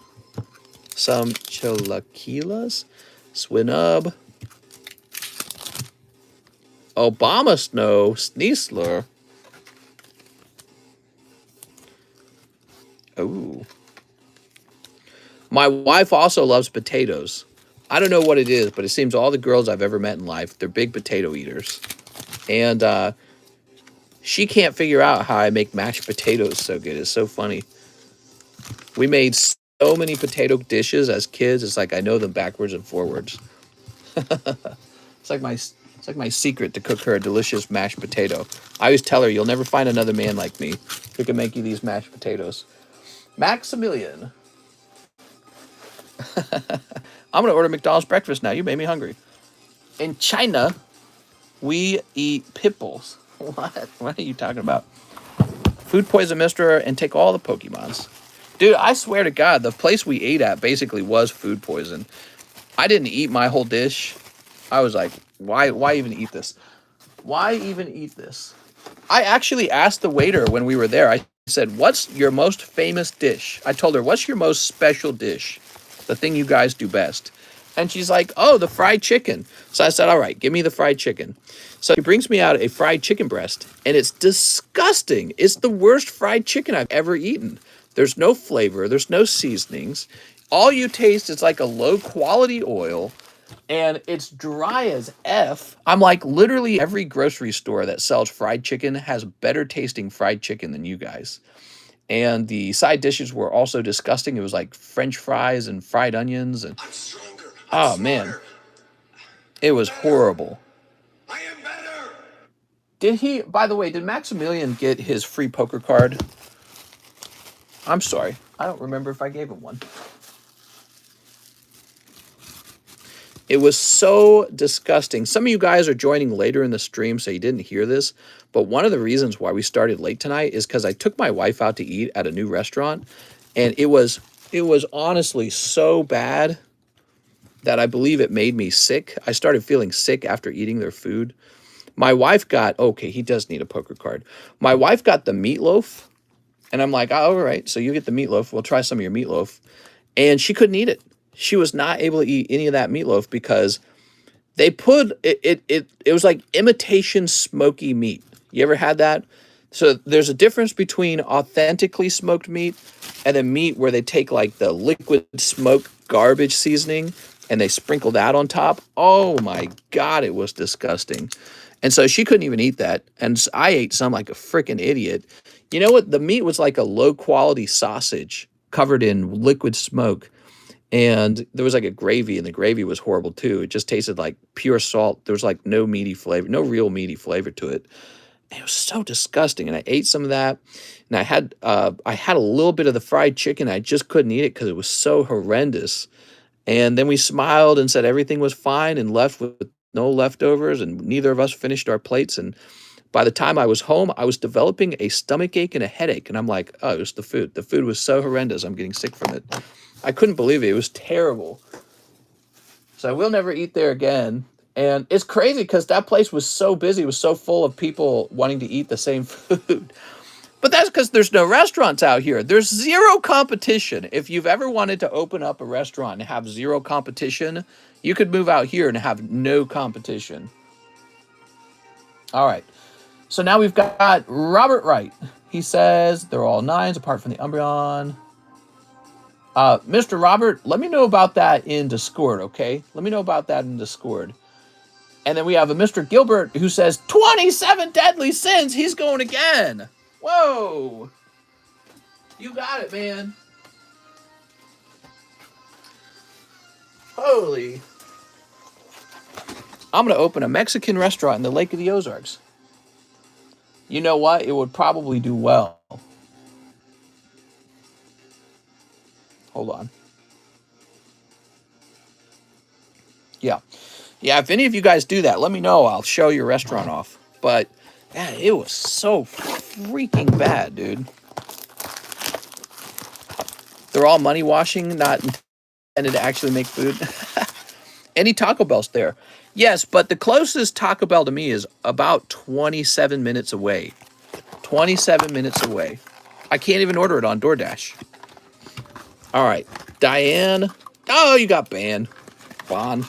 [SPEAKER 1] Some chilaquiles, Swinub, Obama Snow, Sneasler. Ooh. My wife also loves potatoes. I don't know what it is, but it seems all the girls I've ever met in life, they're big potato eaters. And she can't figure out how I make mashed potatoes so good. It's so funny. We made so many potato dishes as kids. It's like I know them backwards and forwards. It's like my secret to cook her a delicious mashed potato. I always tell her, you'll never find another man like me who can make you these mashed potatoes. Maximilian. I'm going to order McDonald's breakfast now. You made me hungry. In China, we eat pit bulls. What are you talking about? Food poison Mr. and take all the Pokemons. Dude, I swear to God, the place we ate at basically was food poison. I didn't eat my whole dish. I was like, why even eat this? Why even eat this? I actually asked the waiter when we were there. I said, what's your most famous dish? I told her, what's your most special dish? The thing you guys do best. And she's like, oh, the fried chicken. So I said, all right, give me the fried chicken. So he brings me out a fried chicken breast, and it's disgusting. It's the worst fried chicken I've ever eaten. There's no flavor. There's no seasonings. All you taste is like a low-quality oil. and it's dry as F. I'm like, literally every grocery store that sells fried chicken has better tasting fried chicken than you guys. And the side dishes were also disgusting. It was like French fries and fried onions, and
[SPEAKER 2] I'm stronger. I'm
[SPEAKER 1] oh man,
[SPEAKER 2] smarter.
[SPEAKER 1] it was
[SPEAKER 2] Better.
[SPEAKER 1] horrible.
[SPEAKER 2] I am better.
[SPEAKER 1] Did he, by the way, did Maximilian get his free poker card? I'm sorry. I don't remember if I gave him one. It was so disgusting. Some of you guys are joining later in the stream, so you didn't hear this. But one of the reasons why we started late tonight is because I took my wife out to eat at a new restaurant, and it was honestly so bad that I believe it made me sick. I started feeling sick after eating their food. My wife got, okay, he does need a poker card. My wife got the meatloaf, and I'm like, oh, all right, so you get the meatloaf. We'll try some of your meatloaf. And she couldn't eat it. She was not able to eat any of that meatloaf because they put it was like imitation smoky meat. You ever had that? So there's a difference between authentically smoked meat and then meat where they take like the liquid smoke garbage seasoning and they sprinkle that on top. Oh my God, it was disgusting. And so she couldn't even eat that. And I ate some like a freaking idiot. You know what? The meat was like a low quality sausage covered in liquid smoke. And there was like a gravy, and the gravy was horrible too. It just tasted like pure salt. There was like no meaty flavor, no real meaty flavor to it. And it was so disgusting. And I ate some of that, and I had a little bit of the fried chicken. I just couldn't eat it because it was so horrendous. And then we smiled and said everything was fine and left with no leftovers, and neither of us finished our plates. And by the time I was home, I was developing a stomach ache and a headache. And I'm like, oh, it was the food. The food was so horrendous. I'm getting sick from it. I couldn't believe it. It was terrible. So I will never eat there again. And it's crazy because that place was so busy. It was so full of people wanting to eat the same food. But that's because there's no restaurants out here. There's zero competition. If you've ever wanted to open up a restaurant and have zero competition, you could move out here and have no competition. All right. So now we've got Robert Wright. He says they're all nines apart from the Umbreon. Mr. Robert, let me know about that in Discord, okay? Let me know about that in Discord. And then we have a Mr. Gilbert who says 27 deadly sins. He's going again. Whoa. You got it, man. Holy. I'm going to open a Mexican restaurant in the Lake of the Ozarks. You know what? It would probably do well. Hold on. Yeah. Yeah, if any of you guys do that, let me know. I'll show your restaurant off. But, yeah, it was so freaking bad, dude. They're all money washing, not intended to actually make food. Any Taco Bells there? Yes, but the closest Taco Bell to me is about 27 minutes away. 27 minutes away. I can't even order it on DoorDash. All right, Diane. Oh, you got banned. Bon.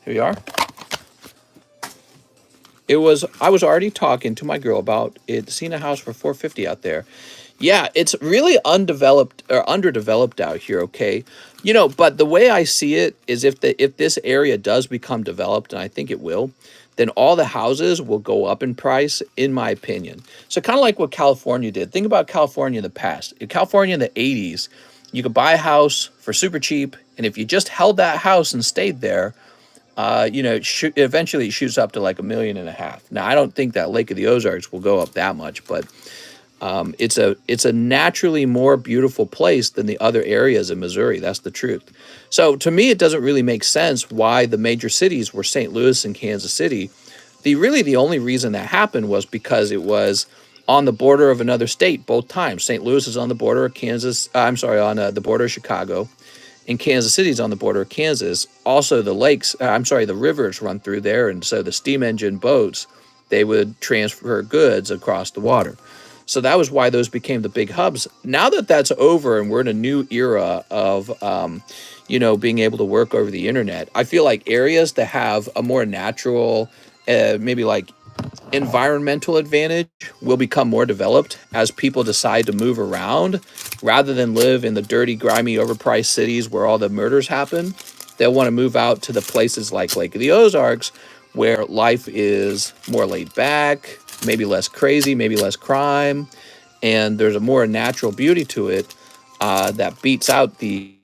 [SPEAKER 1] Here we are. I was already talking to my girl about it, seeing a house for $450 out there. Yeah, it's really undeveloped or underdeveloped out here, okay? You know, but the way I see it is if this area does become developed, and I think it will, then all the houses will go up in price, in my opinion. So kind of like what California did. Think about California in the past. In California in the 80s, you could buy a house for super cheap, and if you just held that house and stayed there, you know, eventually it shoots up to like $1.5 million. Now, I don't think that Lake of the Ozarks will go up that much, but it's a naturally more beautiful place than the other areas in Missouri. That's the truth. So to me, it doesn't really make sense why the major cities were St. Louis and Kansas City. The only reason that happened was because it was on the border of another state both times. St. Louis is on the border of Kansas. On the border of Chicago. And Kansas City is on the border of Kansas. Also, the the rivers run through there. And so the steam engine boats, they would transfer goods across the water. So that was why those became the big hubs. Now that that's over and we're in a new era of, being able to work over the internet, I feel like areas that have a more natural, maybe like environmental advantage will become more developed as people decide to move around rather than live in the dirty, grimy, overpriced cities where all the murders happen. They'll want to move out to the places like Lake of the Ozarks, where life is more laid back, maybe less crazy, maybe less crime, and there's a more natural beauty to it that beats out the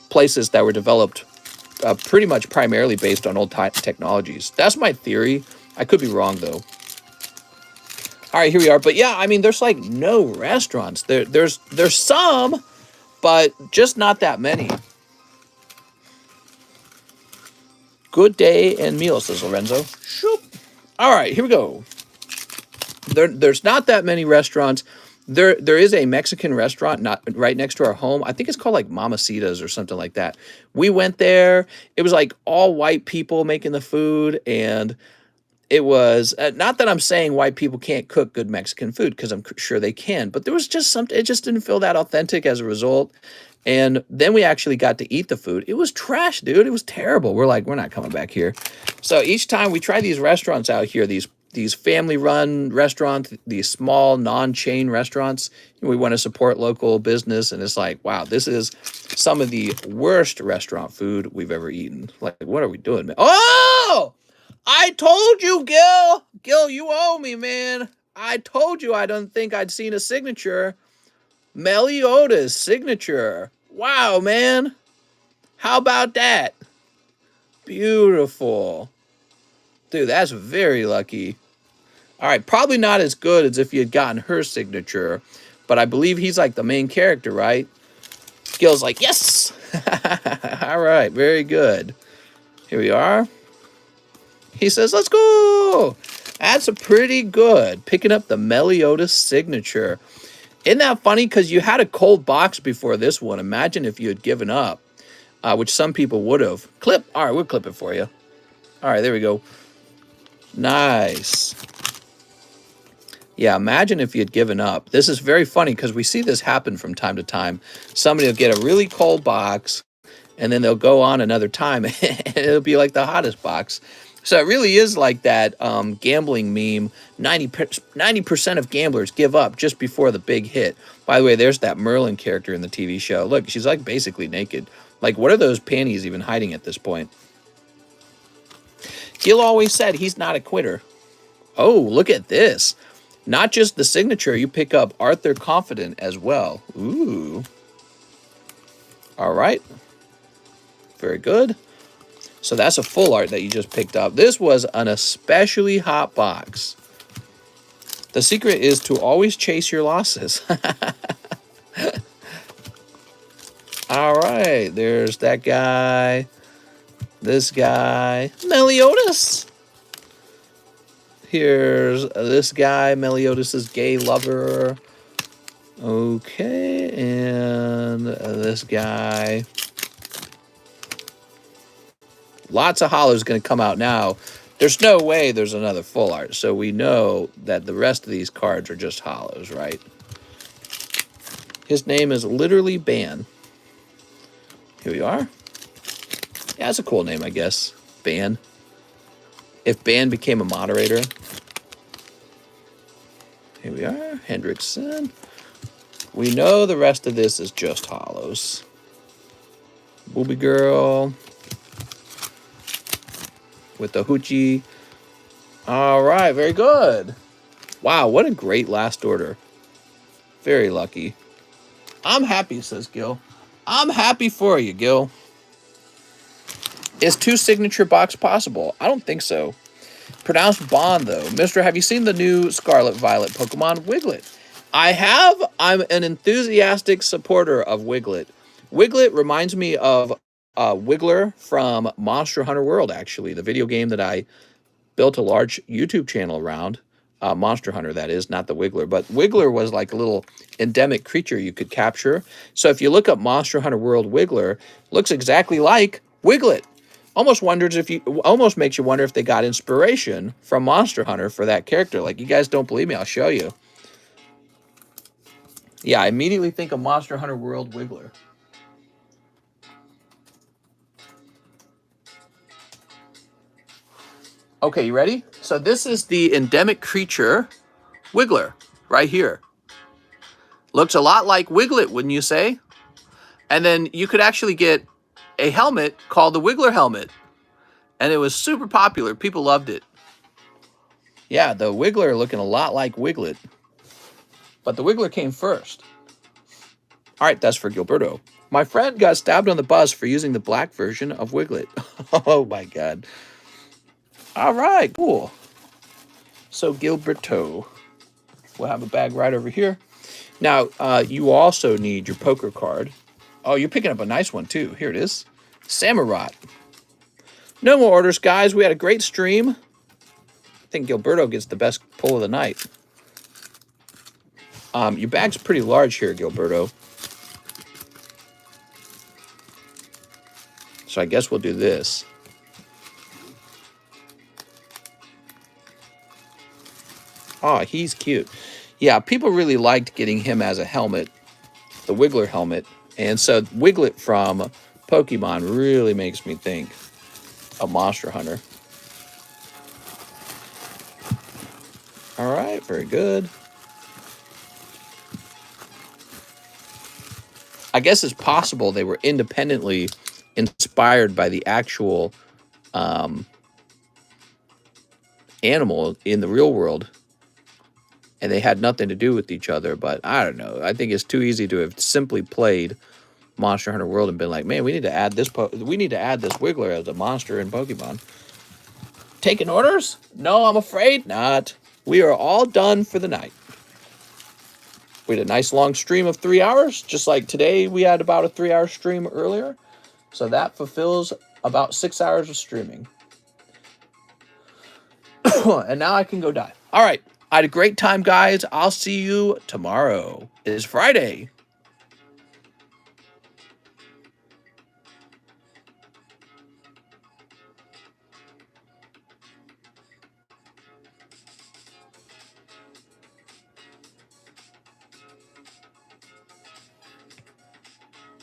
[SPEAKER 1] places that were developed pretty much primarily based on old technologies. That's my theory. I could be wrong, though. All right, here we are. But yeah, I mean, there's like no restaurants. There's some, but just not that many. Good day and meal, says Lorenzo. Shoop. All right, here we go. There's not that many restaurants. There is a Mexican restaurant not right next to our home. I think it's called like Mamacita's or something like that. We went there. It was like all white people making the food, and it was not that I'm saying white people can't cook good Mexican food, because I'm sure they can, but there was just something, it just didn't feel that authentic as a result. And then we actually got to eat the food. It was trash, dude. It was terrible. We're like, we're not coming back here. So each time we try these restaurants out here, these family-run restaurants, these small non-chain restaurants, we want to support local business, and it's like, wow, this is some of the worst restaurant food we've ever eaten. Like, what are we doing, man? Oh! I told you, Gil! Gil, you owe me, man. I told you I don't think I'd seen a signature. Meliodas signature. Wow, man. How about that? Beautiful. Dude, that's very lucky. All right, probably not as good as if you had gotten her signature, but I believe he's like the main character, right? Gil's like, yes! All right, very good. Here we are. He says, let's go! That's a pretty good. Picking up the Meliodas signature. Isn't that funny? Because you had a cold box before this one. Imagine if you had given up, which some people would have. Clip. All right, we'll clip it for you. All right, there we go. Nice. Yeah, imagine if you had given up. This is very funny because we see this happen from time to time. Somebody will get a really cold box, and then they'll go on another time, and it'll be like the hottest box. So it really is like that gambling meme. 90% of gamblers give up just before the big hit. By the way, there's that Merlin character in the TV show. Look, she's like basically naked. Like, what are those panties even hiding at this point? Gil always said he's not a quitter. Oh, look at this. Not just the signature, you pick up Arthur Confident as well. Ooh. All right. Very good. So that's a full art that you just picked up. This was an especially hot box. The secret is to always chase your losses. All right. There's that guy. This guy. Meliodas. Here's this guy, Meliodas' gay lover. Okay, and this guy. Lots of hollows going to come out now. There's no way there's another full art, so we know that the rest of these cards are just hollows, right? His name is literally Ban. Here we are. Yeah, that's a cool name, I guess. Ban. If Ban became a moderator. Here we are, Hendrickson. We know the rest of this is just hollows. Booby Girl. With the hoochie. All right, very good. Wow, what a great last order. Very lucky. I'm happy, says Gil. I'm happy for you, Gil. Is 2 signature box possible? I don't think so. Pronounced Bond, though. Mister, have you seen the new Scarlet Violet Pokemon, Wiglet? I have. I'm an enthusiastic supporter of Wiglet. Wiglet reminds me of Wiggler from Monster Hunter World, actually. The video game that I built a large YouTube channel around. Monster Hunter, that is, not the Wiggler. But Wiggler was like a little endemic creature you could capture. So if you look up Monster Hunter World Wiggler, looks exactly like Wiglet. Almost makes you wonder if they got inspiration from Monster Hunter for that character. Like, you guys don't believe me, I'll show you. Yeah, I immediately think of Monster Hunter World Wiggler. Okay, you ready? So this is the endemic creature, Wiggler, right here. Looks a lot like Wiglet, wouldn't you say? And then you could actually get a helmet called the Wiggler helmet. And it was super popular. People loved it. Yeah, the Wiggler looking a lot like Wiglet. But the Wiggler came first. All right, that's for Gilberto. My friend got stabbed on the bus for using the black version of Wiglet. Oh, my God. All right, cool. So, Gilberto. We'll have a bag right over here. Now, you also need your poker card. Oh, you're picking up a nice one, too. Here it is. Samurai. No more orders, guys. We had a great stream. I think Gilberto gets the best pull of the night. Your bag's pretty large here, Gilberto. So I guess we'll do this. Oh, he's cute. Yeah, people really liked getting him as a helmet, the Wiggler helmet. And so Wiglet from Pokemon really makes me think of Monster Hunter. All right, very good. I guess it's possible they were independently inspired by the actual animal in the real world, and they had nothing to do with each other. But I don't know. I think it's too easy to have simply played Monster Hunter World and been like, man, we need to add this Wiggler as a monster in Pokemon. Taking orders? No, I'm afraid not. We are all done for the night. We had a nice long stream of 3 hours, just like today we had about a 3-hour stream earlier. So that fulfills about 6 hours of streaming. And now I can go die. All right. I had a great time, guys. I'll see you tomorrow. It is Friday.